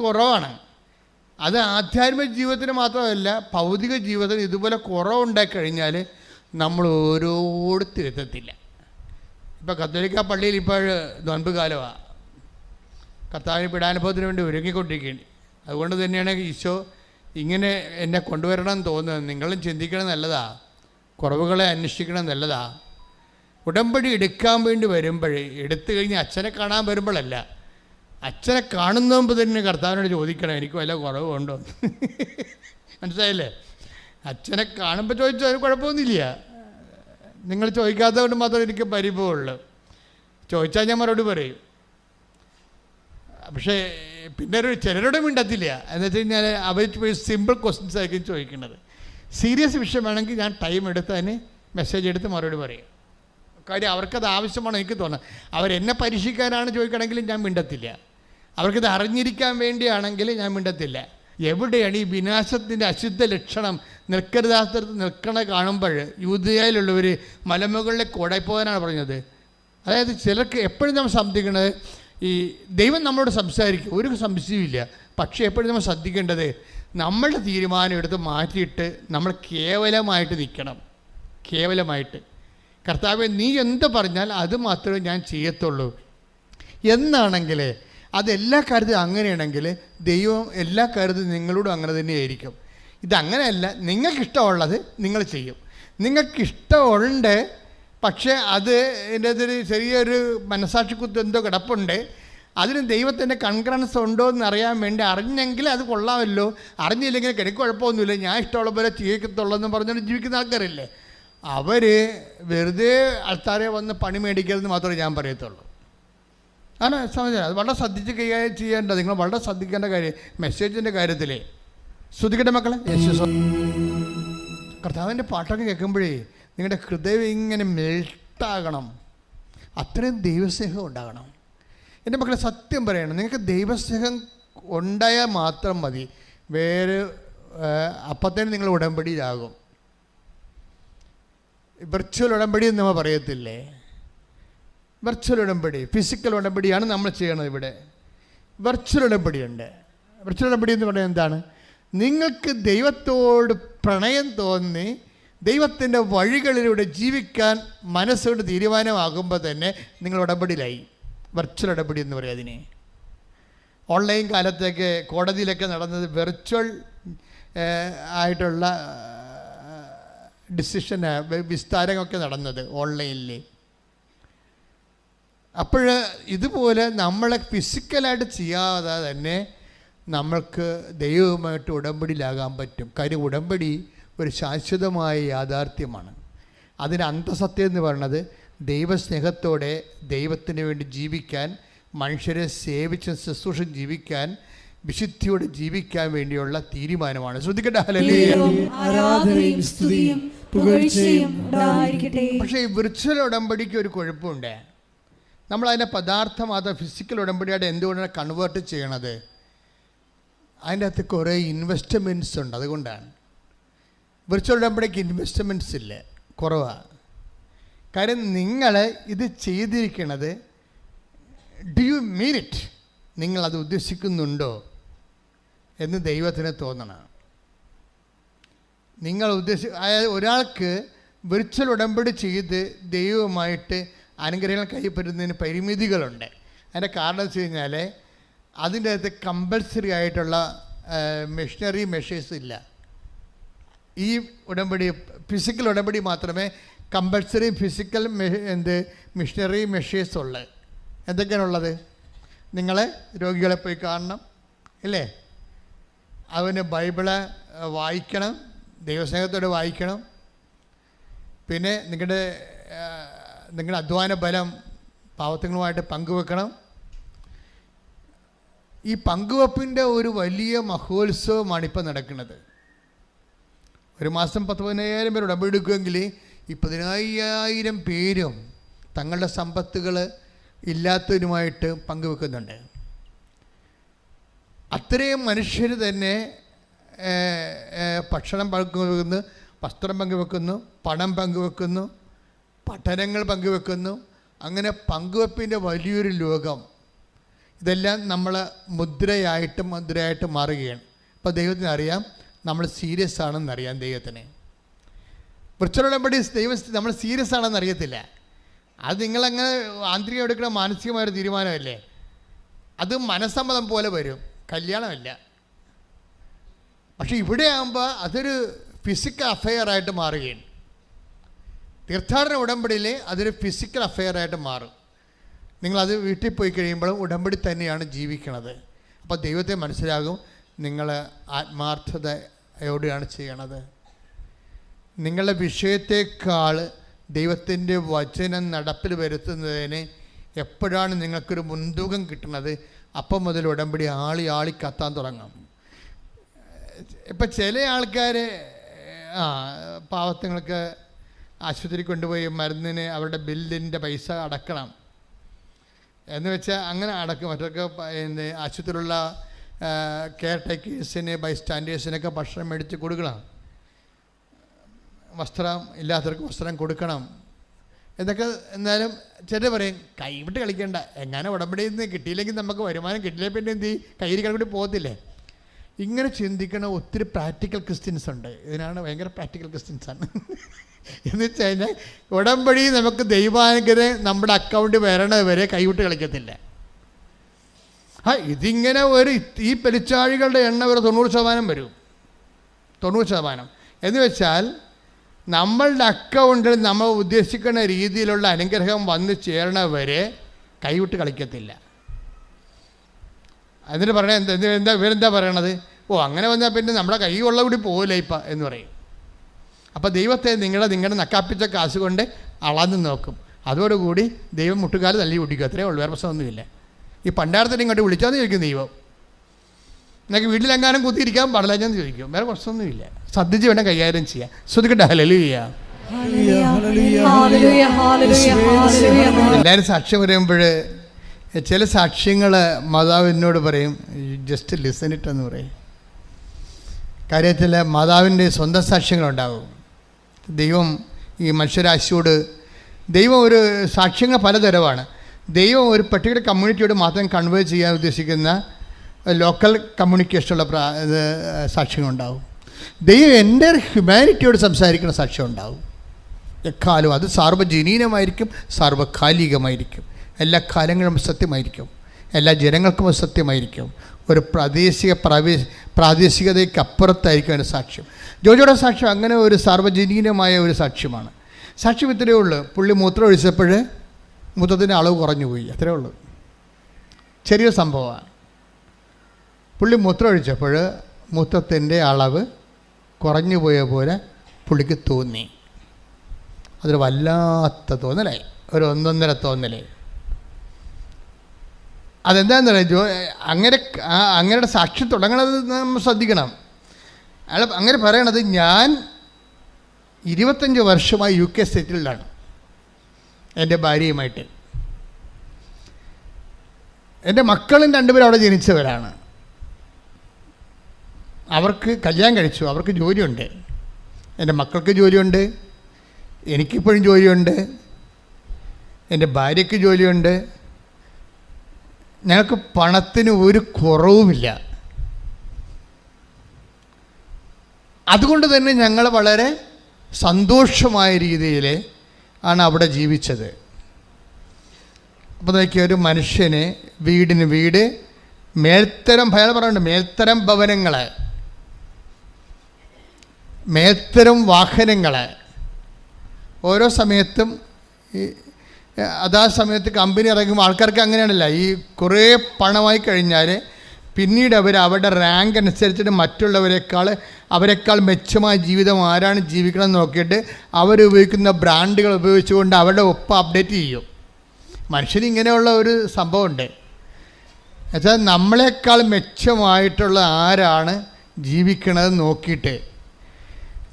കുറവാണ്. അത് ആധ്യാത്മിക ജീവിതത്തിന് മാത്രമല്ല ഭൗതിക ജീവിതത്തിന് ഇതുപോലെ കുറവുണ്ടായിക്കഴിഞ്ഞാൽ നമ്മൾ ഓരോരുത്തരെത്തത്തില്ല. ഇപ്പോൾ കത്തോലിക്ക പള്ളിയിൽ ഇപ്പോൾ നോൻപ് കാലമാണ്. കർത്താവിന് പീഡാനുഭവത്തിന് വേണ്ടി ഒരുങ്ങിക്കൊണ്ടിരിക്കുകയാണ്. അതുകൊണ്ട് തന്നെയാണ് ഈശോ ഇങ്ങനെ എന്നെ കൊണ്ടുവരണം എന്ന് തോന്നുന്നത്. നിങ്ങളും ചിന്തിക്കണം നല്ലതാ, കുറവുകളെ അന്വേഷിക്കണം നല്ലതാ. ഉടമ്പടി എടുക്കാൻ വേണ്ടി വരുമ്പോഴേ എടുത്തു കഴിഞ്ഞ് അച്ഛനെ കാണാൻ വരുമ്പോഴല്ല, അച്ഛനെ കാണുന്ന മുമ്പ് തന്നെ കർത്താവിനോട് ചോദിക്കണം എനിക്ക് വല്ല കുറവുണ്ടോ. മനസ്സിലായില്ലേ? അച്ഛനെ കാണുമ്പോൾ ചോദിച്ചാൽ അതിന് കുഴപ്പമൊന്നുമില്ല. നിങ്ങൾ ചോദിക്കാത്തത് കൊണ്ട് മാത്രമേ എനിക്ക് പരിഭവമുള്ളൂ. ചോദിച്ചാൽ ഞാൻ മറുപടി പറയും. പക്ഷേ പിന്നെ ചിലരോട് മിണ്ടത്തില്ല. എന്ന് വെച്ച് കഴിഞ്ഞാൽ അവർ സിമ്പിൾ ക്വസ്റ്റ്യൻസ് ആയിരിക്കും ചോദിക്കുന്നത്. സീരിയസ് വിഷയമാണെങ്കിൽ ഞാൻ ടൈം എടുത്ത് അതിന് മെസ്സേജ് എടുത്ത് മറുപടി പറയും. കാര്യം അവർക്കത് ആവശ്യമാണ് എനിക്ക് തോന്നുന്നത്. അവരെന്നെ പരീക്ഷിക്കാനാണ് ചോദിക്കണമെങ്കിലും ഞാൻ മിണ്ടത്തില്ല. അവർക്കത് അറിഞ്ഞിരിക്കാൻ വേണ്ടിയാണെങ്കിൽ ഞാൻ മിണ്ടത്തില്ല. എവിടെയാണ് ഈ വിനാശത്തിൻ്റെ അശുദ്ധ ലക്ഷണം നിൽക്കരുതാസ്ഥലത്ത് നിൽക്കണ കാണുമ്പോൾ യൂദയായിലുള്ളവർ മലമുകളിലേക്ക് ഓടായിപ്പോകാനാണ് പറഞ്ഞത്. അതായത് ചിലർക്ക് എപ്പോഴും നമ്മൾ ശ്രദ്ധിക്കുന്നത് ഈ ദൈവം നമ്മളോട് സംസാരിക്കും, ഒരു സംശയമില്ല. പക്ഷേ എപ്പോഴും നമ്മൾ ശ്രദ്ധിക്കേണ്ടത് നമ്മളുടെ തീരുമാനം എടുത്ത് മാറ്റിയിട്ട് നമ്മൾ കേവലമായിട്ട് നിൽക്കണം. കേവലമായിട്ട് കർത്താവേ നീ എന്ത് പറഞ്ഞാൽ അത് മാത്രമേ ഞാൻ ചെയ്യത്തുള്ളൂ എന്നാണെങ്കിൽ, അതെല്ലാ കാര്യത്തിലും അങ്ങനെയാണെങ്കിൽ ദൈവം എല്ലാ കാര്യത്തിലും നിങ്ങളോടും അങ്ങനെ തന്നെയായിരിക്കും. ഇതങ്ങനെയല്ല, നിങ്ങൾക്കിഷ്ടമുള്ളത് നിങ്ങൾ ചെയ്യും. നിങ്ങൾക്കിഷ്ടമുണ്ട്, പക്ഷേ അത് എൻ്റെ അതൊരു ചെറിയൊരു മനസാക്ഷിക്കുത്ത് എന്തോ കിടപ്പുണ്ട്. അതിന് ദൈവത്തിൻ്റെ കൺകറൻസ് ഉണ്ടോ എന്ന് അറിയാൻ വേണ്ടി അറിഞ്ഞെങ്കിൽ അത് കൊള്ളാമല്ലോ, അറിഞ്ഞില്ലെങ്കിൽ എനിക്ക് കുഴപ്പമൊന്നുമില്ല, ഞാൻ ഇഷ്ടമുള്ള പോലെ ചെയ്യത്തുള്ളൂ എന്ന് പറഞ്ഞുകൊണ്ട് ജീവിക്കുന്ന ആൾക്കാരില്ലേ, അവർ വെറുതെ ആൾക്കാരെ വന്ന് പണി മേടിക്കരുതെന്ന് മാത്രമേ ഞാൻ പറയത്തുള്ളൂ. ആണ് സമയം. അത് വളരെ ശ്രദ്ധിച്ച് കൈകാര്യം ചെയ്യേണ്ടത്. നിങ്ങൾ വളരെ ശ്രദ്ധിക്കേണ്ട കാര്യം മെസ്സേജിൻ്റെ കാര്യത്തിലേ. ശ്രദ്ധിക്കട്ടെ മക്കളെ. കർത്താവിൻ്റെ പാട്ടൊക്കെ കേൾക്കുമ്പോഴേ നിങ്ങളുടെ ഹൃദയം ഇങ്ങനെ മെൽട്ടാകണം. അത്രയും ദൈവസ്നേഹം ഉണ്ടാകണം. എൻ്റെ മക്കളെ സത്യം പറയണം, നിങ്ങൾക്ക് ദൈവസ്നേഹം ഉണ്ടായാൽ മാത്രം മതി. വേറെ അപ്പത്തേന് നിങ്ങൾ ഉടമ്പടിയിലാകും. വെർച്വൽ ഉടമ്പടി എന്ന് നമ്മൾ പറയത്തില്ലേ, വെർച്വൽ ഉടമ്പടി, ഫിസിക്കൽ ഉടമ്പടിയാണ് നമ്മൾ ചെയ്യണത്. ഇവിടെ വെർച്വൽ ഉടമ്പടിയുണ്ട്. വെർച്വൽ ഉടമ്പടി എന്ന് പറയുന്നത് എന്താണ്? നിങ്ങൾക്ക് ദൈവത്തോട് പ്രണയം തോന്നി ദൈവത്തിൻ്റെ വഴികളിലൂടെ ജീവിക്കാൻ മനസ്സുകൊണ്ട് തീരുമാനമാകുമ്പോൾ തന്നെ നിങ്ങൾ ഉടമ്പടിയിലായി. വെർച്വൽ ഉടമ്പടി എന്ന് പറയും അതിനെ. ഓൺലൈൻ കാലത്തേക്ക് കോടതിയിലൊക്കെ നടന്നത് വെർച്വൽ ആയിട്ടുള്ള ഡിസിഷൻ വിസ്താരമൊക്കെ നടന്നത് ഓൺലൈനിൽ. അപ്പോൾ ഇതുപോലെ നമ്മളെ ഫിസിക്കലായിട്ട് ചെയ്യാതെ തന്നെ നമ്മൾക്ക് ദൈവവുമായിട്ട് ഉടമ്പടിയിലാകാൻ പറ്റും. കാര്യം ഉടമ്പടി ഒരു ശാശ്വതമായ യാഥാർത്ഥ്യമാണ്. അതിന് അന്തസത്യം എന്ന് പറയുന്നത് ദൈവസ്നേഹത്തോടെ ദൈവത്തിന് വേണ്ടി ജീവിക്കാൻ, മനുഷ്യരെ സേവിച്ച് ശുശ്രൂഷ ജീവിക്കാൻ, വിശുദ്ധിയോടെ ജീവിക്കാൻ വേണ്ടിയുള്ള തീരുമാനമാണ്. ശ്രദ്ധിക്കട്ടെ. പക്ഷേ ഈ വിർച്വൽ ഉടമ്പടിക്ക് ഒരു കുഴപ്പമുണ്ട്. നമ്മളതിനെ പദാർത്ഥമാത ഫിസിക്കൽ ഉടമ്പടിയായിട്ട് എന്തുകൊണ്ടാണ് കൺവേർട്ട് ചെയ്യണത്? അതിൻ്റെ അകത്ത് കുറേ ഇൻവെസ്റ്റ്മെൻറ്റ്സ് ഉണ്ട്. അതുകൊണ്ടാണ് വിർച്വൽ ഉടമ്പടിക്ക് ഇൻവെസ്റ്റ്മെൻറ്റ്സ് ഇല്ല, കുറവാണ്. കാര്യം നിങ്ങൾ ഇത് ചെയ്തിരിക്കണത് ഡു യു മീൻ ഇറ്റ്, നിങ്ങളത് ഉദ്ദേശിക്കുന്നുണ്ടോ എന്ന് ദൈവത്തിന് തോന്നണം. നിങ്ങൾ അതായത് ഒരാൾക്ക് വിർച്വൽ ഉടമ്പടി ചെയ്ത് ദൈവവുമായിട്ട് അനുഗ്രഹങ്ങൾ കൈപ്പറ്റുന്നതിന് പരിമിതികളുണ്ട്. അതിൻ്റെ കാരണം വെച്ച് കഴിഞ്ഞാൽ അതിൻ്റെ അകത്ത് കമ്പൽസറി ആയിട്ടുള്ള മെഷീനറി മെഷേഴ്സ് ഇല്ല. ഈ ഉടമ്പടി ഫിസിക്കൽ ഉടമ്പടി മാത്രമേ കമ്പൽസറി ഫിസിക്കൽ മെഷീനറി മെഷേഴ്സ് ഉള്ളത്. എന്തൊക്കെയാണുള്ളത്? നിങ്ങൾ രോഗികളെ പോയി കാണണം, ഇല്ലേ? അവന് ബൈബിള് വായിക്കണം, ദൈവസ്നേഹത്തോടെ വായിക്കണം. പിന്നെ നിങ്ങളുടെ അധ്വാന ബലം പാവത്തുങ്ങളുമായിട്ട് പങ്കുവെക്കണം. ഈ പങ്കുവെപ്പിൻ്റെ ഒരു വലിയ മഹോത്സവമാണ് ഇപ്പം നടക്കുന്നത്. ഒരു മാസം 10,000-15,000 പേർ ഉടമ്പടി എടുക്കുമെങ്കിൽ ഈ 15,000 പേരും തങ്ങളുടെ സമ്പത്തുകൾ ഇല്ലാത്തവരുമായിട്ട് പങ്കുവെക്കുന്നുണ്ട്. അത്രയും മനുഷ്യർ തന്നെ ഭക്ഷണം പങ്കുവെക്കുന്നു, വസ്ത്രം പങ്കുവെക്കുന്നു, പണം പങ്കുവെക്കുന്നു, പഠനങ്ങൾ പങ്കുവെക്കുന്നു. അങ്ങനെ പങ്കുവെപ്പിൻ്റെ വലിയൊരു ലോകം. ഇതെല്ലാം നമ്മൾ മുദ്രയായിട്ട് മാറുകയാണ്. അപ്പോൾ ദൈവത്തിന് അറിയാം നമ്മൾ സീരിയസ് ആണെന്നറിയാം. ദൈവത്തിന് വിർച്വൽ ഉടമ്പടി ദൈവം നമ്മൾ സീരിയസ് ആണെന്ന് അറിയത്തില്ല. അത് നിങ്ങളങ്ങനെ ആന്തരികം എടുക്കുന്ന മാനസികമായൊരു തീരുമാനമല്ലേ. അത് മനസ്സമ്മതം പോലെ വരും, കല്യാണമല്ല. പക്ഷെ ഇവിടെ ആകുമ്പോൾ അതൊരു ഫിസിക്കൽ അഫെയറായിട്ട് മാറുകയാണ്. തീർത്ഥാടന ഉടമ്പടിയിൽ അതൊരു ഫിസിക്കൽ അഫെയറായിട്ട് മാറും. നിങ്ങളത് വീട്ടിൽ പോയി കഴിയുമ്പോഴും ഉടമ്പടി തന്നെയാണ് ജീവിക്കണത്. അപ്പോൾ ദൈവത്തെ മനസ്സിലാകും നിങ്ങൾ ആത്മാർത്ഥതയോടെയാണ് ചെയ്യണത്. നിങ്ങളുടെ വിഷയത്തെക്കാൾ ദൈവത്തിൻ്റെ വചനം നടപ്പിൽ വരുത്തുന്നതിന് എപ്പോഴാണ് നിങ്ങൾക്കൊരു മുൻതൂക്കം കിട്ടുന്നത്, അപ്പം മുതൽ ഉടമ്പടി ആളി കത്താൻ തുടങ്ങും. ഇപ്പം ചില ആൾക്കാർ പാവത്തുങ്ങൾക്ക് ആശുപത്രി കൊണ്ടുപോയി മരുന്നിന് അവരുടെ ബില്ലിൻ്റെ പൈസ അടക്കണം എന്ന് വെച്ചാൽ അങ്ങനെ അടക്കും. മറ്റൊക്കെ ആശുപത്രിയിലുള്ള കെയർ ടേക്കേഴ്സിന് ബൈസ്റ്റാൻഡേഴ്സിനൊക്കെ ഭക്ഷണം മേടിച്ച് കൊടുക്കണം, വസ്ത്രം ഇല്ലാത്തവർക്ക് വസ്ത്രം കൊടുക്കണം എന്നൊക്കെ. എന്നാലും ചിലർ പറയും കൈവിട്ട് കളിക്കേണ്ട, എങ്ങനെ ഉടമ്പടിയിൽ നിന്ന് കിട്ടിയില്ലെങ്കിൽ നമുക്ക് വരുമാനം കിട്ടിയില്ലേ പിന്നെ എന്ത് കയ്യിരിക്കാൻ കൂടി പോകത്തില്ലേ. ഇങ്ങനെ ചിന്തിക്കണ ഒത്തിരി പ്രാക്ടിക്കൽ ക്രിസ്ത്യൻസ് ഉണ്ട്. ഇതിനാണ് ഭയങ്കര പ്രാക്ടിക്കൽ ക്രിസ്ത്യൻസാണ്. എന്ന് വെച്ച് കഴിഞ്ഞാൽ ഉടമ്പടി നമുക്ക് ദൈവാനുഗ്രഹം നമ്മുടെ അക്കൗണ്ടിൽ വരണത് വരെ കൈവിട്ട് കളിക്കത്തില്ല. ഇതിങ്ങനെ ഈ പെരിച്ചാഴികളുടെ എണ്ണം ഒരു 90% വരും. 90% എന്ന് വെച്ചാൽ നമ്മളുടെ അക്കൗണ്ടിൽ നമ്മൾ ഉദ്ദേശിക്കുന്ന രീതിയിലുള്ള അനുഗ്രഹം വന്ന് ചേരണവരെ കൈവിട്ട് കളിക്കത്തില്ല. എന്നിട്ട് പറയണ ഇവരെന്താ പറയണത്? അങ്ങനെ വന്നാൽ പിന്നെ നമ്മുടെ കൈ ഉള്ള കൂടി പോകില്ല ഇപ്പം എന്ന് പറയും. അപ്പോൾ ദൈവത്തെ നിങ്ങളുടെ നക്കാപ്പിച്ച കാശ് കൊണ്ട് അളന്ന് നോക്കും. അതോടുകൂടി ദൈവം മുട്ടുകാല് തല്ലി കുടിക്കും. അത്രേ ഉള്ളൂ, വേറെ പ്രശ്നമൊന്നുമില്ല. ഈ പണ്ടാരത്തിന് ഇങ്ങോട്ട് വിളിച്ചാന്ന് ചോദിക്കും ദൈവം. നിങ്ങൾക്ക് വീട്ടിലെങ്ങാനും കുത്തിയിരിക്കാൻ പാടില്ലെന്ന് ചോദിക്കും. വേറെ പ്രശ്നമൊന്നുമില്ല. ശ്രദ്ധിച്ച് വേണം കൈകാര്യം ചെയ്യാൻ. ശ്രദ്ധിക്കട്ടെ. ഹല്ലേലൂയ. എല്ലാവരും സാക്ഷ്യം പറയുമ്പോൾ ചില സാക്ഷ്യങ്ങൾ മാതാവ് എന്നോട് പറയും ജസ്റ്റ് ലിസൺ ഇറ്റ് എന്ന് പറയും. കാര്യത്തിൽ മാതാവിൻ്റെ സ്വന്തം സാക്ഷ്യങ്ങളുണ്ടാകും. ദൈവം ഈ മനുഷ്യരാശിയോട് ദൈവം ഒരു സാക്ഷ്യങ്ങൾ പലതരമാണ്. ദൈവം ഒരു പർട്ടിക്കുലർ കമ്മ്യൂണിറ്റിയോട് മാത്രം കൺവേ ചെയ്യാൻ ഉദ്ദേശിക്കുന്ന ലോക്കൽ കമ്മ്യൂണിക്കേഷനുള്ള സാക്ഷ്യങ്ങളുണ്ടാവും. ദൈവം എൻ്റെ ഹ്യൂമാനിറ്റിയോട് സംസാരിക്കുന്ന സാക്ഷ്യം ഉണ്ടാവും. എക്കാലവും അത് സാർവജനീനമായിരിക്കും, സാർവകാലികമായിരിക്കും. എല്ലാ കാലങ്ങളും സത്യമായിരിക്കും, എല്ലാ ജനങ്ങൾക്കും അത് സത്യമായിരിക്കും. ഒരു പ്രാദേശികതയ്ക്ക് അപ്പുറത്തായിരിക്കും അതിൻ്റെ സാക്ഷ്യം. ജോജോയുടെ സാക്ഷ്യം അങ്ങനെ ഒരു സാർവജനീനമായ ഒരു സാക്ഷ്യമാണ്. സാക്ഷ്യം ഇത്രയേ ഉള്ളൂ. പുള്ളി മൂത്രം ഒഴിച്ചപ്പോൾ മൂത്രത്തിൻ്റെ അളവ് കുറഞ്ഞു പോയി, അത്രയേ ഉള്ളൂ. ചെറിയൊരു സംഭവമാണ്. പുള്ളി മൂത്രം ഒഴിച്ചപ്പോൾ മൂത്രത്തിൻ്റെ അളവ് കുറഞ്ഞു പോയ പോലെ പുള്ളിക്ക് തോന്നി. അതൊരു വല്ലാത്ത തോന്നലായി, ഒരു 1.5 തോന്നലായി. അതെന്താണെന്ന് പറയുക, അങ്ങനെയുടെ സാക്ഷ്യം തുടങ്ങണത് നമ്മൾ ശ്രദ്ധിക്കണം. അയാൾ അങ്ങനെ പറയണത്, ഞാൻ 25 വർഷമായി UK സെറ്റിൽഡാണ് എൻ്റെ ഭാര്യയുമായിട്ട്. എൻ്റെ മക്കളും 2 പേരും അവിടെ ജനിച്ചവരാണ്. അവർക്ക് കല്യാണം കഴിച്ചു, അവർക്ക് ജോലിയുണ്ട്. എൻ്റെ മക്കൾക്ക് ജോലിയുണ്ട്, എനിക്കിപ്പോഴും ജോലിയുണ്ട്, എൻ്റെ ഭാര്യയ്ക്ക് ജോലിയുണ്ട്. ഞങ്ങൾക്ക് പണത്തിന് ഒരു കുറവുമില്ല. അതുകൊണ്ട് തന്നെ ഞങ്ങൾ വളരെ സന്തോഷമായ രീതിയിൽ ആണ് അവിടെ ജീവിച്ചത്. അപ്പോൾ നോക്കിയ ഒരു മനുഷ്യന് വീടിന് വീട്, മേൽത്തരം ഭയം പറയുന്നുണ്ട്, മേൽത്തരം ഭവനങ്ങൾ, മേൽത്തരം വാഹനങ്ങൾ. ഓരോ സമയത്തും അതാ സമയത്ത് കമ്പനി ഇറങ്ങുമ്പോൾ ആൾക്കാർക്ക് അങ്ങനെയാണല്ല, ഈ കുറേ പണമായി കഴിഞ്ഞാൽ പിന്നീട് അവർ അവരുടെ റാങ്ക് അനുസരിച്ചിട്ട് അവരെക്കാൾ മെച്ചമായ ജീവിതം ആരാണ് ജീവിക്കണം എന്ന് നോക്കിയിട്ട് അവരുപയോഗിക്കുന്ന ബ്രാൻഡുകൾ ഉപയോഗിച്ചുകൊണ്ട് അവരുടെ ഒപ്പം അപ്ഡേറ്റ് ചെയ്യും. മനുഷ്യന് ഇങ്ങനെയുള്ള ഒരു സംഭവമുണ്ട്. എന്നുവെച്ചാൽ നമ്മളെക്കാൾ മെച്ചമായിട്ടുള്ള ആരാണ് ജീവിക്കണത് നോക്കിയിട്ട്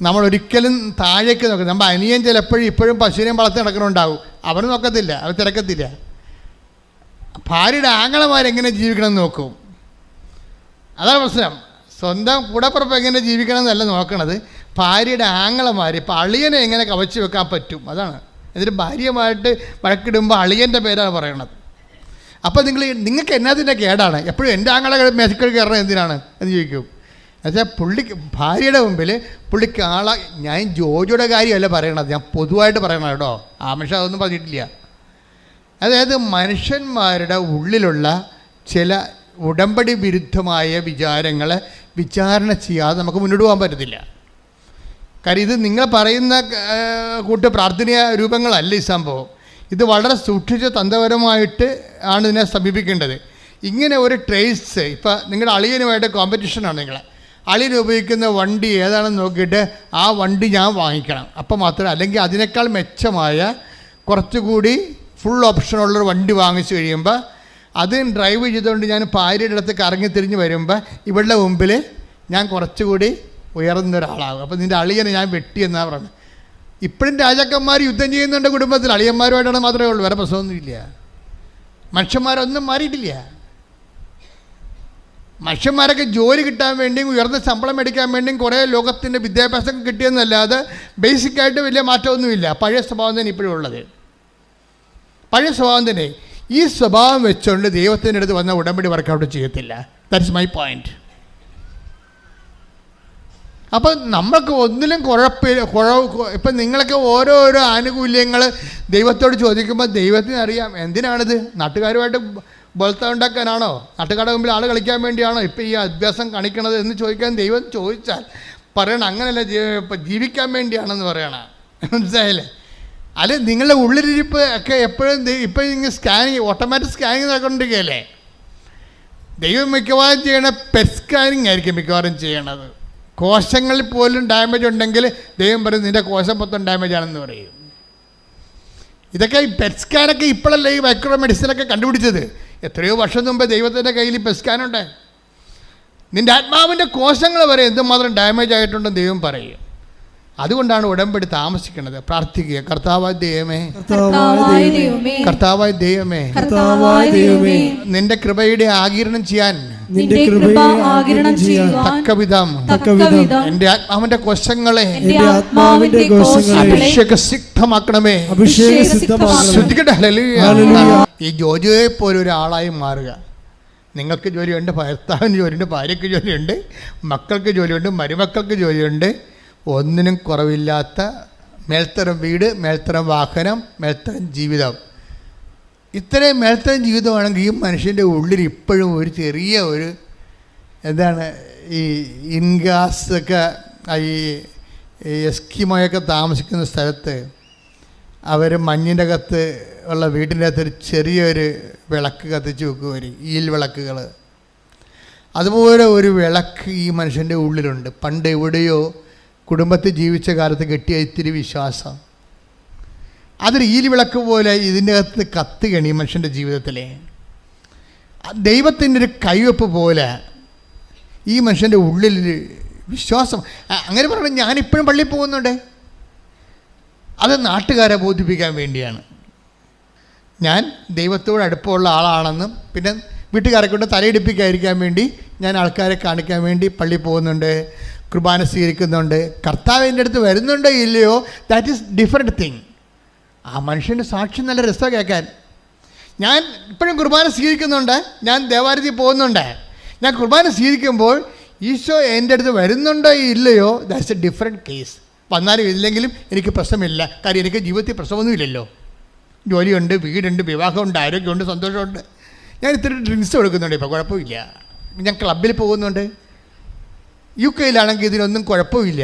നമ്മളൊരിക്കലും താഴേക്ക് നോക്കും. നമ്മൾ അനിയൻ ചിലപ്പോഴും ഇപ്പോഴും പശുവിനെയും വളർത്തി നടക്കണുണ്ടാവും, അവർ നോക്കത്തില്ല, അവർ തിരക്കത്തില്ല. ഭാര്യയുടെ ആങ്ങളമാരെങ്ങനെ ജീവിക്കണമെന്ന് നോക്കും. അതാണ് പ്രശ്നം. സ്വന്തം കൂടപ്പുറപ്പ് എങ്ങനെ ജീവിക്കണം എന്നല്ല നോക്കണത്, ഭാര്യയുടെ ആങ്ങളമാർ. ഇപ്പോൾ അളിയനെ എങ്ങനെ കവച്ച് വെക്കാൻ പറ്റും, അതാണ്. എന്നിട്ട് ഭാര്യയുമായിട്ട് വഴക്കിടുമ്പോൾ അളിയൻ്റെ പേരാണ് പറയണത്. അപ്പോൾ നിങ്ങൾക്ക് എന്നതിൻ്റെ കേടാണ്, എപ്പോഴും എൻ്റെ ആങ്ങളെ മേശക്കൾ കയറണം എന്തിനാണ് എന്ന് ചോദിക്കും. എന്നുവെച്ചാൽ ഭാര്യയുടെ മുമ്പിൽ പുള്ളിക്ക് ഞാൻ ജോജിയുടെ കാര്യമല്ല പറയണത്, ഞാൻ പൊതുവായിട്ട് പറയണം കേട്ടോ, ആമഷ അതൊന്നും പറഞ്ഞിട്ടില്ല. അതായത് മനുഷ്യന്മാരുടെ ഉള്ളിലുള്ള ചില ഉടമ്പടി വിരുദ്ധമായ വിചാരങ്ങളെ വിചാരണ ചെയ്യാതെ നമുക്ക് മുന്നോട്ട് പോകാൻ പറ്റത്തില്ല. കാര്യം ഇത് നിങ്ങൾ പറയുന്ന കൂട്ട് പ്രാർത്ഥനീയ രൂപങ്ങളല്ല ഈ സംഭവം. ഇത് വളരെ സൂക്ഷിച്ച് തന്ത്രപരമായിട്ട് ആണ് ഇതിനെ സമീപിക്കേണ്ടത്. ഇങ്ങനെ ഒരു ട്രേസ്, ഇപ്പം നിങ്ങളുടെ അളിയനുമായിട്ട് കോമ്പറ്റീഷനാണ്, അളിയൻ ഉപയോഗിക്കുന്ന വണ്ടി ഏതാണെന്ന് നോക്കിയിട്ട് ആ വണ്ടി ഞാൻ വാങ്ങിക്കണം, അപ്പം മാത്രമേ, അല്ലെങ്കിൽ അതിനേക്കാൾ മെച്ചമായ കുറച്ചുകൂടി ഫുൾ ഓപ്ഷനുള്ളൊരു വണ്ടി വാങ്ങിച്ചു കഴിയുമ്പോൾ അത് ഡ്രൈവ് ചെയ്തുകൊണ്ട് ഞാൻ ഭാര്യയുടെ അടുത്ത് കറങ്ങി തിരിഞ്ഞ് വരുമ്പോൾ ഇവളുടെ മുമ്പിൽ ഞാൻ കുറച്ചുകൂടി ഉയർന്നൊരാളാകും. അപ്പോൾ നിൻ്റെ അളിയനെ ഞാൻ വെട്ടി എന്നാണ് പറയുന്നത്. ഇപ്പോഴും രാജാക്കന്മാർ യുദ്ധം ചെയ്യുന്നുണ്ട് കുടുംബത്തിൽ, അളിയന്മാരുമായിട്ടാണ് മാത്രമേ ഉള്ളൂ, വേറെ പ്രശ്നമൊന്നുമില്ല. മനുഷ്യന്മാരൊന്നും മാറിയിട്ടില്ല. മനുഷ്യന്മാരൊക്കെ ജോലി കിട്ടാൻ വേണ്ടിയും ഉയർന്ന ശമ്പളം മേടിക്കാൻ വേണ്ടിയും കുറേ ലോകത്തിൻ്റെ വിദ്യാഭ്യാസം കിട്ടിയെന്നല്ലാതെ ബേസിക്കായിട്ട് വലിയ മാറ്റമൊന്നുമില്ല. പഴയ സ്വഭാവം തന്നെ ഇപ്പോഴും ഉള്ളത്, പഴയ സ്വഭാവം തന്നെ. ഈ സ്വഭാവം വെച്ചുകൊണ്ട് ദൈവത്തിൻ്റെ അടുത്ത് വന്ന ഉടമ്പടി വർക്കൗട്ട് ചെയ്യത്തില്ല. That's my point. അപ്പോൾ നമുക്ക് ഒന്നിലും ഇപ്പം നിങ്ങളൊക്കെ ഓരോരോ ആനുകൂല്യങ്ങൾ ദൈവത്തോട് ചോദിക്കുമ്പോൾ ദൈവത്തിന് അറിയാം എന്തിനാണിത്. നാട്ടുകാരുമായിട്ട് ബോൾത്ത ഉണ്ടാക്കാനാണോ, നാട്ടുകാരുടെ മുമ്പിൽ ആൾ കളിക്കാൻ വേണ്ടിയാണോ ഇപ്പം ഈ അഭ്യാസം കാണിക്കണത് എന്ന് ചോദിക്കാൻ ദൈവം ചോദിച്ചാൽ പറയണം അങ്ങനെയല്ല, ഇപ്പം ജീവിക്കാൻ വേണ്ടിയാണെന്ന് പറയണം. മനസ്സിലായില്ലേ? അല്ലെ നിങ്ങളുടെ ഉള്ളിലിരിപ്പ് ഒക്കെ എപ്പോഴും ഇപ്പം ഇങ്ങനെ സ്കാനിങ്, ഓട്ടോമാറ്റിക് സ്കാനിങ് നടക്കൊണ്ടിരിക്കുകയല്ലേ. ദൈവം മിക്കവാറും ചെയ്യണ പെറ്റ് സ്കാനിങ് ആയിരിക്കും മിക്കവാറും ചെയ്യണത്. കോശങ്ങളിൽ പോലും ഡാമേജ് ഉണ്ടെങ്കിൽ ദൈവം പറയും നിൻ്റെ കോശം മൊത്തം ഡാമേജ് ആണെന്ന് പറയും. ഇതൊക്കെ ഈ പെറ്റ് സ്കാനൊക്കെ ഇപ്പോഴല്ലേ ഈ മൈക്രോ മെഡിസിനൊക്കെ കണ്ടുപിടിച്ചത്. എത്രയോ വർഷം മുമ്പ് ദൈവത്തിൻ്റെ കയ്യിൽ ഈ പെറ്റ് സ്കാനുണ്ട്. നിൻ്റെ ആത്മാവിൻ്റെ കോശങ്ങൾ വരെ എന്തുമാത്രം ഡാമേജ് ആയിട്ടുണ്ടെന്ന് ദൈവം പറയും. അതുകൊണ്ടാണ് ഉടമ്പടി താമസിക്കുന്നത്. പ്രാർത്ഥിക്കുക, കർത്താവായ ദൈവമേ, കർത്താവായ ദൈവമേ, നിന്റെ കൃപയുടെ ആഗിരണം ചെയ്യാൻ തക്കവിധം എന്റെ ആത്മാവിന്റെ കോശങ്ങളെ അഭിഷേകസിദ്ധമാക്കണമേ. ഈ ജോലിയെ പോലെ ഒരാളായി മാറുക. നിങ്ങൾക്ക് ജോലിയുണ്ട്, ഭർത്താവിന് ജോലിയുണ്ട്, ഭാര്യയ്ക്ക് ജോലിയുണ്ട്, മക്കൾക്ക് ജോലിയുണ്ട്, മരുമക്കൾക്ക് ജോലിയുണ്ട്. ഒന്നിനും കുറവില്ലാത്ത മേൽത്തരം വീട്, മേൽത്തരം വാഹനം, മേൽത്തരം ജീവിതം. ഇത്രയും മേൽത്തരം ജീവിതമാണെങ്കിൽ ഈ മനുഷ്യൻ്റെ ഉള്ളിൽ ഇപ്പോഴും ഒരു ചെറിയ ഒരു എന്താണ് ഈ ഇൻഗാസൊക്കെ, ഈ എസ്കിമോയൊക്കെ താമസിക്കുന്ന സ്ഥലത്ത് അവർ മഞ്ഞിൻ്റെ അകത്ത് ഉള്ള വീട്ടിൻ്റെ അകത്തൊരു ചെറിയൊരു വിളക്ക് കത്തിച്ച് വെക്കും, ഈൽ വിളക്കുകൾ. അതുപോലെ ഒരു വിളക്ക് ഈ മനുഷ്യൻ്റെ ഉള്ളിലുണ്ട്. പണ്ട് എവിടെയോ കുടുംബത്തിൽ ജീവിച്ച കാലത്ത് കിട്ടിയ ഇത്തിരി വിശ്വാസം, അതൊരു ഈലി വിളക്ക് പോലെ ഇതിൻ്റെ അകത്ത് കത്തുകയാണ് ഈ മനുഷ്യൻ്റെ ജീവിതത്തിലെ. ദൈവത്തിൻ്റെ ഒരു കൈവെപ്പ് പോലെ ഈ മനുഷ്യൻ്റെ ഉള്ളിൽ വിശ്വാസം. അങ്ങനെ പറഞ്ഞാൽ ഞാനിപ്പോഴും പള്ളിയിൽ പോകുന്നുണ്ട്, അത് നാട്ടുകാരെ ബോധിപ്പിക്കാൻ വേണ്ടിയാണ്. ഞാൻ ദൈവത്തോട് അടുപ്പമുള്ള ആളാണെന്നും പിന്നെ വീട്ടുകാരെ കൊണ്ട് തലയിടിപ്പിക്കാതിരിക്കാൻ വേണ്ടി ഞാൻ ആൾക്കാരെ കാണിക്കാൻ വേണ്ടി പള്ളിയിൽ പോകുന്നുണ്ട്, കുർബാന സ്വീകരിക്കുന്നുണ്ട്. കർത്താവ് എൻ്റെ അടുത്ത് വരുന്നുണ്ടോ ഇല്ലയോ, ദാറ്റ് ഈസ് ഡിഫറെൻറ്റ് തിങ്. ആ മനുഷ്യൻ്റെ സാക്ഷ്യം നല്ല രസമാണ് കേൾക്കാൻ. ഞാൻ ഇപ്പോഴും കുർബാന സ്വീകരിക്കുന്നുണ്ട്, ഞാൻ ദേവാലയത്തിൽ പോകുന്നുണ്ട്. ഞാൻ കുർബാന സ്വീകരിക്കുമ്പോൾ ഈശോ എൻ്റെ അടുത്ത് വരുന്നുണ്ടോ ഇല്ലയോ, ദാറ്റ്സ് എ ഡിഫറെൻറ്റ് കേസ്. വന്നാലും ഇല്ലെങ്കിലും എനിക്ക് പ്രശ്നമില്ല. കാര്യം എനിക്ക് ജീവിതത്തിൽ പ്രശ്നമൊന്നുമില്ലല്ലോ. ജോലിയുണ്ട്, വീടുണ്ട്, വിവാഹമുണ്ട്, ആരോഗ്യമുണ്ട്, സന്തോഷമുണ്ട്. ഞാൻ ഇത്തിരി ഡ്രിങ്ക്സ് കൊടുക്കുന്നുണ്ട്, ഇപ്പോൾ കുഴപ്പമില്ല. ഞാൻ ക്ലബ്ബിൽ പോകുന്നുണ്ട്. UK ഇതിനൊന്നും കുഴപ്പമില്ല.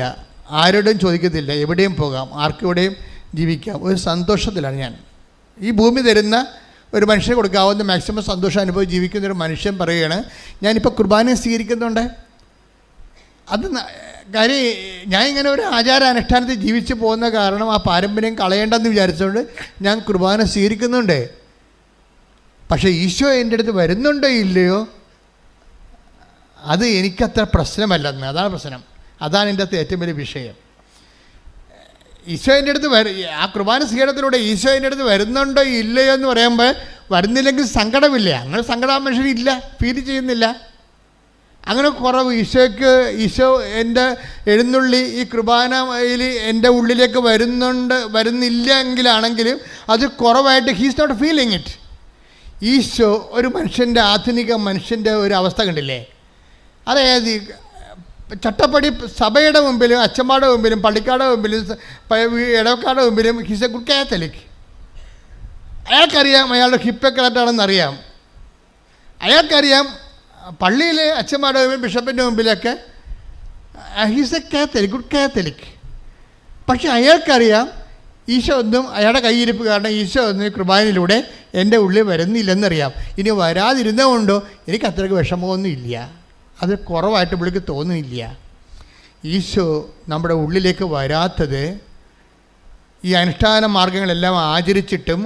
ആരോടും ചോദിക്കത്തില്ല, എവിടെയും പോകാം, ആർക്കെവിടെയും ജീവിക്കാം. ഒരു സന്തോഷത്തിലാണ് ഞാൻ. ഈ ഭൂമി തരുന്ന ഒരു മനുഷ്യന് കൊടുക്കാവുന്ന മാക്സിമം സന്തോഷം അനുഭവിച്ച് ജീവിക്കുന്നൊരു മനുഷ്യൻ പറയുകയാണ്, ഞാനിപ്പോൾ കുർബാന സ്വീകരിക്കുന്നുണ്ട്. അത് കാര്യം ഞാൻ ഇങ്ങനെ ഒരു ആചാരാനുഷ്ഠാനത്തിൽ ജീവിച്ച് പോകുന്ന കാരണം ആ പാരമ്പര്യം കളയേണ്ടെന്ന് വിചാരിച്ചുകൊണ്ട് ഞാൻ കുർബാന സ്വീകരിക്കുന്നുണ്ട്. പക്ഷേ ഈശോ എൻ്റെ അടുത്ത് വരുന്നുണ്ടോ ഇല്ലയോ, അത് എനിക്കത്ര പ്രശ്നമല്ലെന്ന്. അതാണ് പ്രശ്നം. അതാണ് എൻ്റെ അകത്ത് ഏറ്റവും വലിയ വിഷയം. ഈശോ എൻ്റെ അടുത്ത് ആ കുർബാന സ്വീകരണത്തിലൂടെ ഈശോ എൻ്റെ അടുത്ത് വരുന്നുണ്ടോ ഇല്ലയോ എന്ന് പറയുമ്പോൾ വരുന്നില്ലെങ്കിൽ സങ്കടമില്ല. അങ്ങനെ സങ്കടം മനുഷ്യരില്ല, ഫീൽ ചെയ്യുന്നില്ല. അങ്ങനെ കുറവ് ഈശോ എൻ്റെ എഴുന്നള്ളി ഈ കുർബാനയിൽ എൻ്റെ ഉള്ളിലേക്ക് വരുന്നില്ല എങ്കിലാണെങ്കിലും അത് കുറവായിട്ട് he's not feeling it. Isho ഒരു മനുഷ്യൻ്റെ ആധുനിക മനുഷ്യൻ്റെ ഒരു അവസ്ഥ കണ്ടില്ലേ? അതായത് ചട്ടപ്പടി സഭയുടെ മുമ്പിലും അച്ഛന്മാരുടെ മുമ്പിലും പള്ളിക്കാരുടെ മുമ്പിലും ഇടവക്കാരുടെ മുമ്പിലും ഹീസ് എ ഗുഡ് കാത്തലിക്. അയാൾക്കറിയാം അയാളുടെ ഹിപ്പൊക്കെ കറക്റ്റാണെന്നറിയാം. അയാൾക്കറിയാം പള്ളിയിലെ അച്ഛന്മാരുടെ മുമ്പിൽ ബിഷപ്പിൻ്റെ മുമ്പിലൊക്കെ he's a Catholic, good Catholic. പക്ഷെ അയാൾക്കറിയാം ഈശോ ഒന്നും അയാളുടെ കയ്യിരിപ്പ് കാരണം ഈശോ ഒന്നും കുർബാനയിലൂടെ എൻ്റെ ഉള്ളിൽ വരുന്നില്ലെന്നറിയാം. ഇനി വരാതിരുന്നതുകൊണ്ടോ എനിക്ക് അത്രയ്ക്ക് വിഷമമൊന്നും ഇല്ല, അത് കുറവായിട്ട് പുള്ളിക്ക് തോന്നുന്നില്ല. ഈശോ നമ്മുടെ ഉള്ളിലേക്ക് വരാത്തത്, ഈ അനുഷ്ഠാന മാർഗങ്ങളെല്ലാം ആചരിച്ചിട്ടും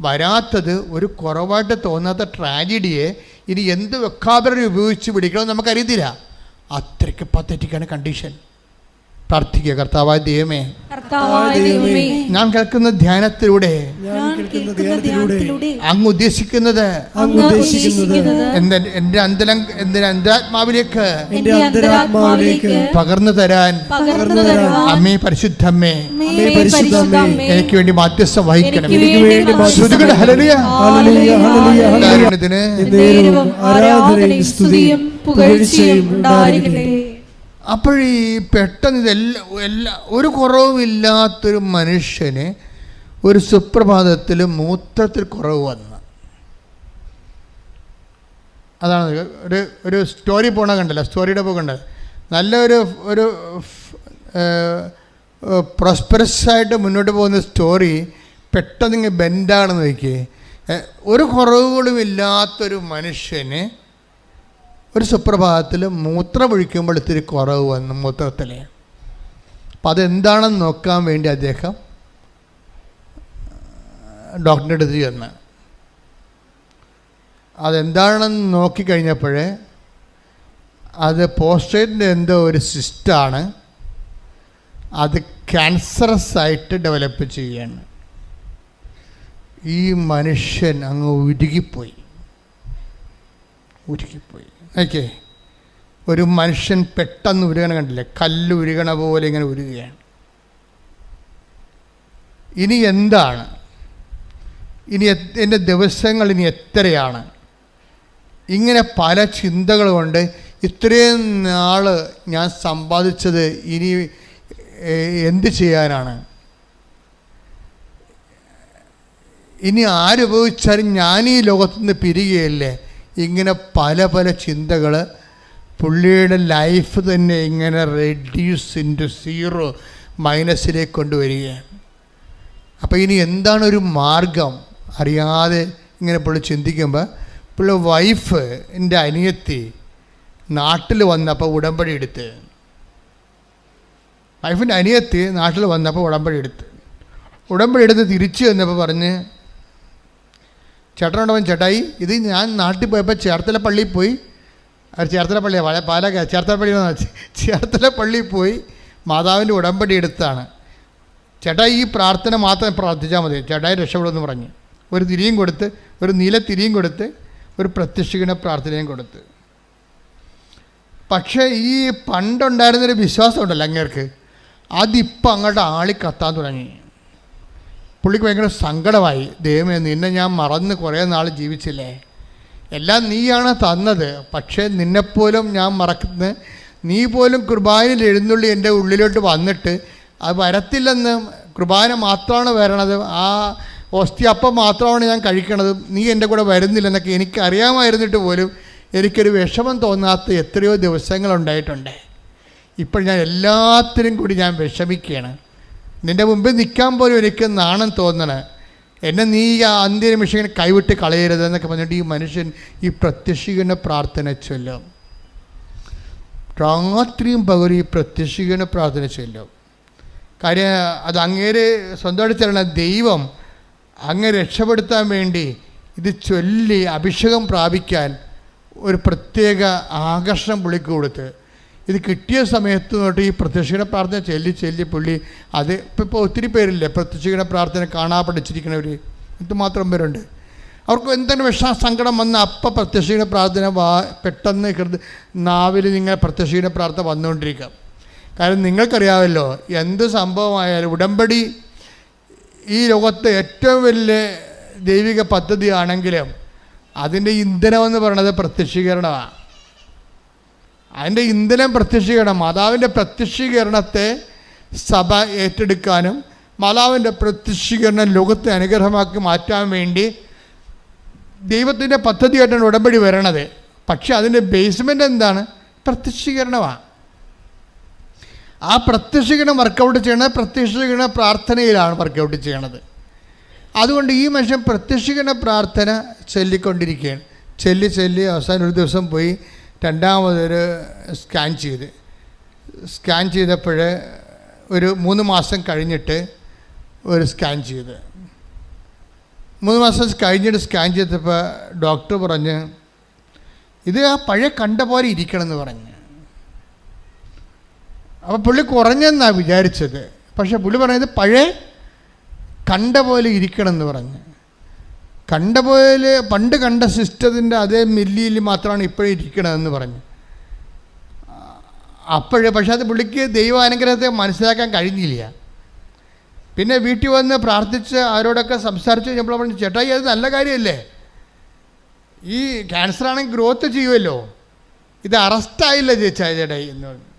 വരാത്തത് ഒരു കുറവായിട്ട് തോന്നാത്ത ട്രാജഡിയെ ഇനി എന്ത് വെക്കാബററി ഉപയോഗിച്ച് പിടിക്കണമെന്ന് നമുക്കറിയത്തില്ല. അത്രയ്ക്ക് പത്തറ്റിക്കാണ് കണ്ടീഷൻ. പ്രാർത്ഥിക്കുക. കർത്താവായ ദൈവമേ, നാം കേൾക്കുന്ന ധ്യാനത്തിലൂടെ അങ്ങ് ഉദ്ദേശിക്കുന്നത് എൻ്റെ അന്തരാത്മാവിലേക്ക് പകർന്നു തരാൻ അമ്മേ, പരിശുദ്ധമ്മേ, എനിക്ക് വേണ്ടി മാധ്യസ്ഥം വഹിക്കണം. അപ്പോഴീ പെട്ടെന്ന് ഇതെല്ലാം ഒരു കുറവുമില്ലാത്തൊരു മനുഷ്യന് ഒരു സുപ്രഭാതത്തിൽ മൂത്രത്തിൽ കുറവ് വന്നു. അതാണ് ഒരു സ്റ്റോറി പോണ കണ്ടല്ലോ, സ്റ്റോറിയുടെ പോകണ്ടത്. നല്ലൊരു പ്രോസ്പെറസായിട്ട് മുന്നോട്ട് പോകുന്ന സ്റ്റോറി പെട്ടെന്ന് ഇങ്ങനെ ബെൻഡാണെന്ന് നോക്കിയേ. ഒരു കുറവുകളും ഇല്ലാത്തൊരു മനുഷ്യന് ഒരു സുപ്രഭാതത്തിൽ മൂത്രമൊഴിക്കുമ്പോൾ ഇത്തിരി കുറവ് വന്നു മൂത്രത്തിൽ. അപ്പം അതെന്താണെന്ന് നോക്കാൻ വേണ്ടി അദ്ദേഹം ഡോക്ടറിൻ്റെ അടുത്ത് ചെന്ന് അതെന്താണെന്ന് നോക്കിക്കഴിഞ്ഞപ്പോൾ അത് പോസ്റ്റേറ്റിൻ്റെ എന്തോ ഒരു സിസ്റ്റാണ്, അത് ക്യാൻസറസ് ആയിട്ട് ഡെവലപ്പ് ചെയ്യുകയാണ്. ഈ മനുഷ്യൻ അങ്ങ് ഉരുകിപ്പോയി. ഓക്കെ, ഒരു മനുഷ്യൻ പെട്ടെന്ന് ഉരുകണ കണ്ടില്ലേ, കല്ല് ഉരുകണ പോലെ ഇങ്ങനെ ഉരുകയാണ്. ഇനി എന്താണ്, ഇനി എൻ്റെ ദിവസങ്ങൾ ഇനി എത്രയാണ്? ഇങ്ങനെ പല ചിന്തകൾ കൊണ്ട് ഇത്രയും നാൾ ഞാൻ സമ്പാദിച്ചത് ഇനി എന്ത് ചെയ്യാനാണ്? ഇനി ആരുപയോഗിച്ചാലും ഞാൻ ഈ ലോകത്തുനിന്ന് പിരിയുകയല്ലേ? ഇങ്ങനെ പല പല ചിന്തകൾ പുള്ളിയുടെ ലൈഫ് തന്നെ ഇങ്ങനെ റെഡ്യൂസ് ഇൻറ്റു സീറോ, മൈനസിലേക്ക് കൊണ്ടുവരികയാണ്. അപ്പോൾ ഇനി എന്താണ് ഒരു മാർഗം അറിയാതെ ഇങ്ങനെ പുള്ളി ചിന്തിക്കുമ്പോൾ പുള്ളി വൈഫ് എൻ്റെ അനിയത്തി നാട്ടിൽ വന്നപ്പോൾ ഉടമ്പടി എടുത്ത്, വൈഫിൻ്റെ അനിയത്തി നാട്ടിൽ വന്നപ്പോൾ ഉടമ്പടി എടുത്ത് തിരിച്ചു വന്നപ്പോൾ പറഞ്ഞ്, ചേട്ടനോടവൻ ചേട്ടായി ഇത് ഞാൻ നാട്ടിൽ പോയപ്പോൾ ചേർത്തല പള്ളിയിൽ പോയി, ചേർത്തല പള്ളിയാണ് ചേർത്തല പള്ളിയിൽ പോയി മാതാവിൻ്റെ ഉടമ്പടി എടുത്താണ്. ചേട്ടായി ഈ പ്രാർത്ഥന മാത്രം പ്രാർത്ഥിച്ചാൽ മതി, ചേട്ടായി രക്ഷപ്പെടുമെന്ന് പറഞ്ഞ് ഒരു തിരിയും കൊടുത്ത്, ഒരു നീല തിരിയും കൊടുത്ത്, ഒരു പ്രത്യക്ഷീണ പ്രാർത്ഥനയും കൊടുത്ത്. പക്ഷേ ഈ പണ്ടുണ്ടായിരുന്നൊരു വിശ്വാസം ഉണ്ടല്ലോ അങ്ങേർക്ക്, അതിപ്പോൾ അങ്ങോട്ട് ആളിക്കത്താൻ തുടങ്ങി. പുള്ളിക്ക് ഭയങ്കര സങ്കടമായി. ദൈവമേ, നിന്നെ ഞാൻ മറന്ന് കുറേ നാൾ ജീവിച്ചില്ലേ, എല്ലാം നീയാണ് തന്നത്, പക്ഷേ നിന്നെപ്പോലും ഞാൻ മറക്കുന്നത്, നീ പോലും കുർബാനയിൽ എഴുന്നള്ളി എൻ്റെ ഉള്ളിലോട്ട് വന്നിട്ട് അത് വരത്തില്ലെന്ന്, കുർബാന മാത്രമാണ് വരണത്, ആ ഓസ്തിയപ്പം മാത്രമാണ് ഞാൻ കഴിക്കണത്, നീ എൻ്റെ കൂടെ വരുന്നില്ലെന്നൊക്കെ എനിക്കറിയാമായിരുന്നിട്ട് പോലും എനിക്കൊരു വിഷമം തോന്നാത്ത എത്രയോ ദിവസങ്ങളുണ്ടായിട്ടുണ്ട്. ഇപ്പോൾ ഞാൻ എല്ലാത്തിനും കൂടി ഞാൻ വിഷമിക്കുകയാണ്. നിൻ്റെ മുമ്പിൽ നിൽക്കാൻ പോലും എനിക്ക് നാണം തോന്നണേ, എന്നെ നീ ആ അന്ത്യനിമിഷം കൈവിട്ട് കളയരുതെന്നൊക്കെ പറഞ്ഞിട്ട് ഈ മനുഷ്യൻ ഈ പ്രത്യക്ഷീകരണ പ്രാർത്ഥന ചൊല്ലും. രാത്രിയും പകരും ഈ പ്രത്യക്ഷീകരണ പ്രാർത്ഥന ചൊല്ലും. കാര്യം അത് അങ്ങേര് സ്വന്തമായിട്ട് ചെല്ലണ ദൈവം അങ്ങ് രക്ഷപ്പെടുത്താൻ വേണ്ടി ഇത് ചൊല്ലി അഭിഷേകം പ്രാപിക്കാൻ ഒരു പ്രത്യേക ആകർഷണം പുള്ളിക്ക് കൊടുത്ത് ഇത് കിട്ടിയ സമയത്ത് തൊട്ട് ഈ പ്രത്യക്ഷീകരണ പ്രാർത്ഥന ചൊല്ലി പുള്ളി അത് ഇപ്പോൾ ഒത്തിരി പേരില്ലേ പ്രത്യക്ഷീകരണ പ്രാർത്ഥന കാണാൻ പഠിച്ചിരിക്കുന്നവർ, എന്തുമാത്രം പേരുണ്ട്. അവർക്ക് എന്തെങ്കിലും സങ്കടം വന്ന അപ്പം പ്രത്യക്ഷീകരണ പ്രാർത്ഥന പെട്ടെന്ന് നാവിൽ നിങ്ങൾ പ്രത്യക്ഷീകരണ പ്രാർത്ഥന വന്നുകൊണ്ടിരിക്കാം. കാരണം നിങ്ങൾക്കറിയാമല്ലോ, എന്ത് സംഭവമായാലും ഉടമ്പടി ഈ ലോകത്തെ ഏറ്റവും വലിയ ദൈവിക പദ്ധതിയാണെങ്കിലും അതിൻ്റെ ഇന്ധനമെന്ന് പറയുന്നത് പ്രത്യക്ഷീകരണമാണ്. അതിൻ്റെ ഇന്ധനം പ്രത്യക്ഷീകരണം. മാതാവിൻ്റെ പ്രത്യക്ഷീകരണത്തെ സഭ ഏറ്റെടുക്കാനും മാതാവിൻ്റെ പ്രത്യക്ഷീകരണം ലോകത്തെ അനുഗ്രഹമാക്കി മാറ്റാൻ വേണ്ടി ദൈവത്തിൻ്റെ പദ്ധതിയായിട്ടാണ് ഉടമ്പടി വരണത്. പക്ഷെ അതിൻ്റെ ബേസ്മെൻ്റ് എന്താണ്? പ്രത്യക്ഷീകരണമാണ്. ആ പ്രത്യക്ഷീകരണം വർക്കൗട്ട് ചെയ്യണത് പ്രത്യക്ഷീകരണ പ്രാർത്ഥനയിലാണ് വർക്കൗട്ട് ചെയ്യണത്. അതുകൊണ്ട് ഈ മനുഷ്യൻ പ്രത്യക്ഷീകരണ പ്രാർത്ഥന ചൊല്ലിക്കൊണ്ടിരിക്കുകയാണ്. ചൊല്ലി അവസാനം ഒരു ദിവസം പോയി രണ്ടാമതൊരു സ്കാൻ ചെയ്തപ്പോൾ ഒരു 3 മാസം കഴിഞ്ഞിട്ട് ഒരു സ്കാൻ ചെയ്ത് 3 മാസം കഴിഞ്ഞിട്ട് സ്കാൻ ചെയ്തപ്പോൾ ഡോക്ടർ പറഞ്ഞ് ഇത് ആ പഴയ കണ്ട പോലെ ഇരിക്കണമെന്ന് പറഞ്ഞ്. അപ്പോൾ പുള്ളി കുറഞ്ഞെന്നാണ് വിചാരിച്ചത്. പക്ഷെ പുള്ളി പറഞ്ഞത് പഴയ കണ്ട പോലെ ഇരിക്കണമെന്ന് പറഞ്ഞ്. കണ്ട പോലെ പണ്ട് കണ്ട സിസ്റ്റത്തിൻ്റെ അതേ മില്ലിയിൽ മാത്രമാണ് ഇപ്പോഴും ഇരിക്കണമെന്ന് പറഞ്ഞു. പക്ഷെ അത് പുള്ളിക്ക് ദൈവാനുഗ്രഹത്തെ മനസ്സിലാക്കാൻ കഴിഞ്ഞില്ല. പിന്നെ വീട്ടിൽ വന്ന് പ്രാർത്ഥിച്ച് അവരോടൊക്കെ സംസാരിച്ച് കഴിഞ്ഞപ്പോൾ പറഞ്ഞു, ചേട്ടായി അത് നല്ല കാര്യമല്ലേ, ഈ ക്യാൻസറാണെങ്കിൽ ഗ്രോത്ത് ചെയ്യുമല്ലോ, ഇത് അറസ്റ്റായില്ല ചേട്ടായി എന്ന് പറഞ്ഞു.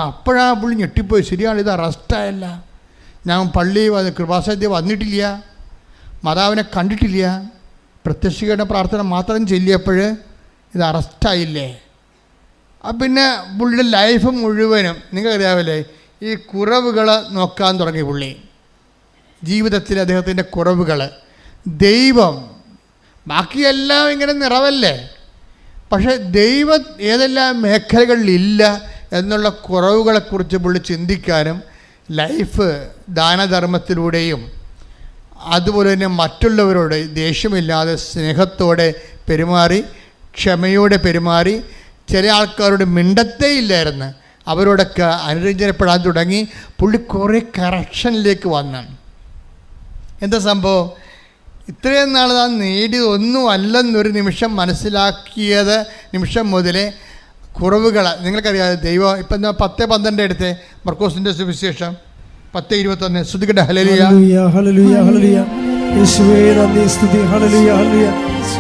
അപ്പോഴാണ് പുള്ളി ഞെട്ടിപ്പോയി. ശരിയാണ്, ഇത് അറസ്റ്റായല്ല, ഞാൻ പള്ളി കൃപാസന്ധ്യ വന്നിട്ടില്ല, മാതാവിനെ കണ്ടിട്ടില്ല, പ്രത്യക്ഷീകരണ പ്രാർത്ഥന മാത്രം ചൊല്ലിയപ്പോൾ ഇത് അറസ്റ്റായില്ലേ. പിന്നെ പുള്ളിയുടെ ലൈഫ് മുഴുവനും നിങ്ങൾക്കറിയാമല്ലേ ഈ കുറവുകൾ നോക്കാൻ തുടങ്ങി പുള്ളി. ജീവിതത്തിൽ അദ്ദേഹത്തിൻ്റെ കുറവുകൾ, ദൈവം ബാക്കിയെല്ലാം ഇങ്ങനെ നിറവല്ലേ, പക്ഷേ ദൈവം ഏതെല്ലാം മേഖലകളിലില്ല എന്നുള്ള കുറവുകളെക്കുറിച്ച് പുള്ളി ചിന്തിക്കാനും ലൈഫ് ദാനധർമ്മത്തിലൂടെയും അതുപോലെ തന്നെ മറ്റുള്ളവരോട് ദേഷ്യമില്ലാതെ സ്നേഹത്തോടെ പെരുമാറി, ക്ഷമയോടെ പെരുമാറി, ചില ആൾക്കാരോട് മിണ്ടത്തേ ഇല്ലായിരുന്നു, അവരോടൊക്കെ അനുരഞ്ജനപ്പെടാൻ തുടങ്ങി. പുള്ളി കുറേ കറക്ഷനിലേക്ക് വന്നു. എന്താ സംഭവം? ഇത്രയും നാൾ താൻ നേടിയതൊന്നും അല്ലെന്നൊരു നിമിഷം മനസ്സിലാക്കിയത് നിമിഷം മുതലേ കുറവുകൾ നിങ്ങൾക്കറിയാതെ ദൈവം ഇപ്പം എന്താ 10:12 എടുത്ത് മർക്കോസിൻ്റെ സുവിശേഷം 10:21 ശ്രുതികട്ടെ. ഹല്ലേലൂയ ഹല്ലേലൂയ ഹല്ലേലൂയ യേശുവേ നന്ദി സ്തുതി ഹല്ലേലൂയ ഹല്ലേലൂയ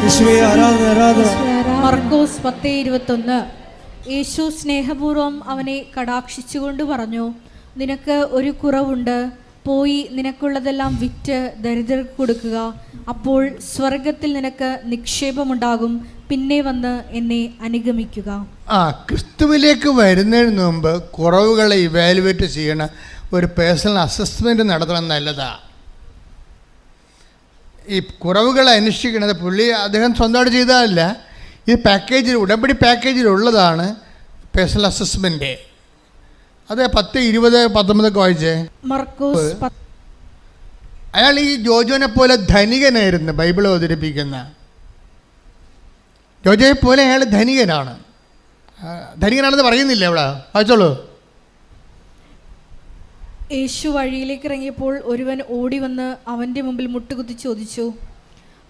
യേശുവേ ആരാധന ആരാധന. മർക്കോസ് 10:21 യേശു സ്നേഹപൂർവ്വം അവനെ കടാക്ഷിച്ചുകൊണ്ട് പറഞ്ഞു, നിനക്ക് ഒരു കുറവുണ്ട്, പോയി നിനക്കുള്ളതെല്ലാം വിറ്റ് ദരിദ്രർക്ക് കൊടുക്കുക, അപ്പോൾ സ്വർഗത്തിൽ നിനക്ക് നിക്ഷേപമുണ്ടാകും, പിന്നെ വന്ന് എന്നെ അനുഗമിക്കുക. ക്രിസ്തുവിലേക്ക് വരുന്നതിന് മുമ്പ് കുറവുകളെ ഇവാലുവേറ്റ് ചെയ്യണ ഒരു പേഴ്സണൽ അസസ്മെൻറ്റ് നടത്തണം നല്ലതാണ്. ഈ കുറവുകളെ അന്വേഷിക്കണത് അദ്ദേഹം സ്വന്തമായിട്ട് ചെയ്തതല്ല, ഈ പാക്കേജിൽ ഉടമ്പടി പാക്കേജിലുള്ളതാണ് പേഴ്സണൽ അസസ്മെൻറ്റ്. അത് 10:20-19 വായിച്ചേ. മർക്കോസ് അയാൾ ഈ ജോജോനെ പോലെ ധനികനായിരുന്നു. ബൈബിൾ അവതരിപ്പിക്കുന്ന ജോജോയെ പോലെ അയാൾ ധനികനാണെന്ന് പറയുന്നില്ല ഇവിടെ, വായിച്ചോളൂ. യേശു വഴിയിലേക്ക് ഇറങ്ങിയപ്പോൾ ഒരുവൻ ഓടി വന്ന് അവൻ്റെ മുമ്പിൽ മുട്ടുകുത്തി ചോദിച്ചു,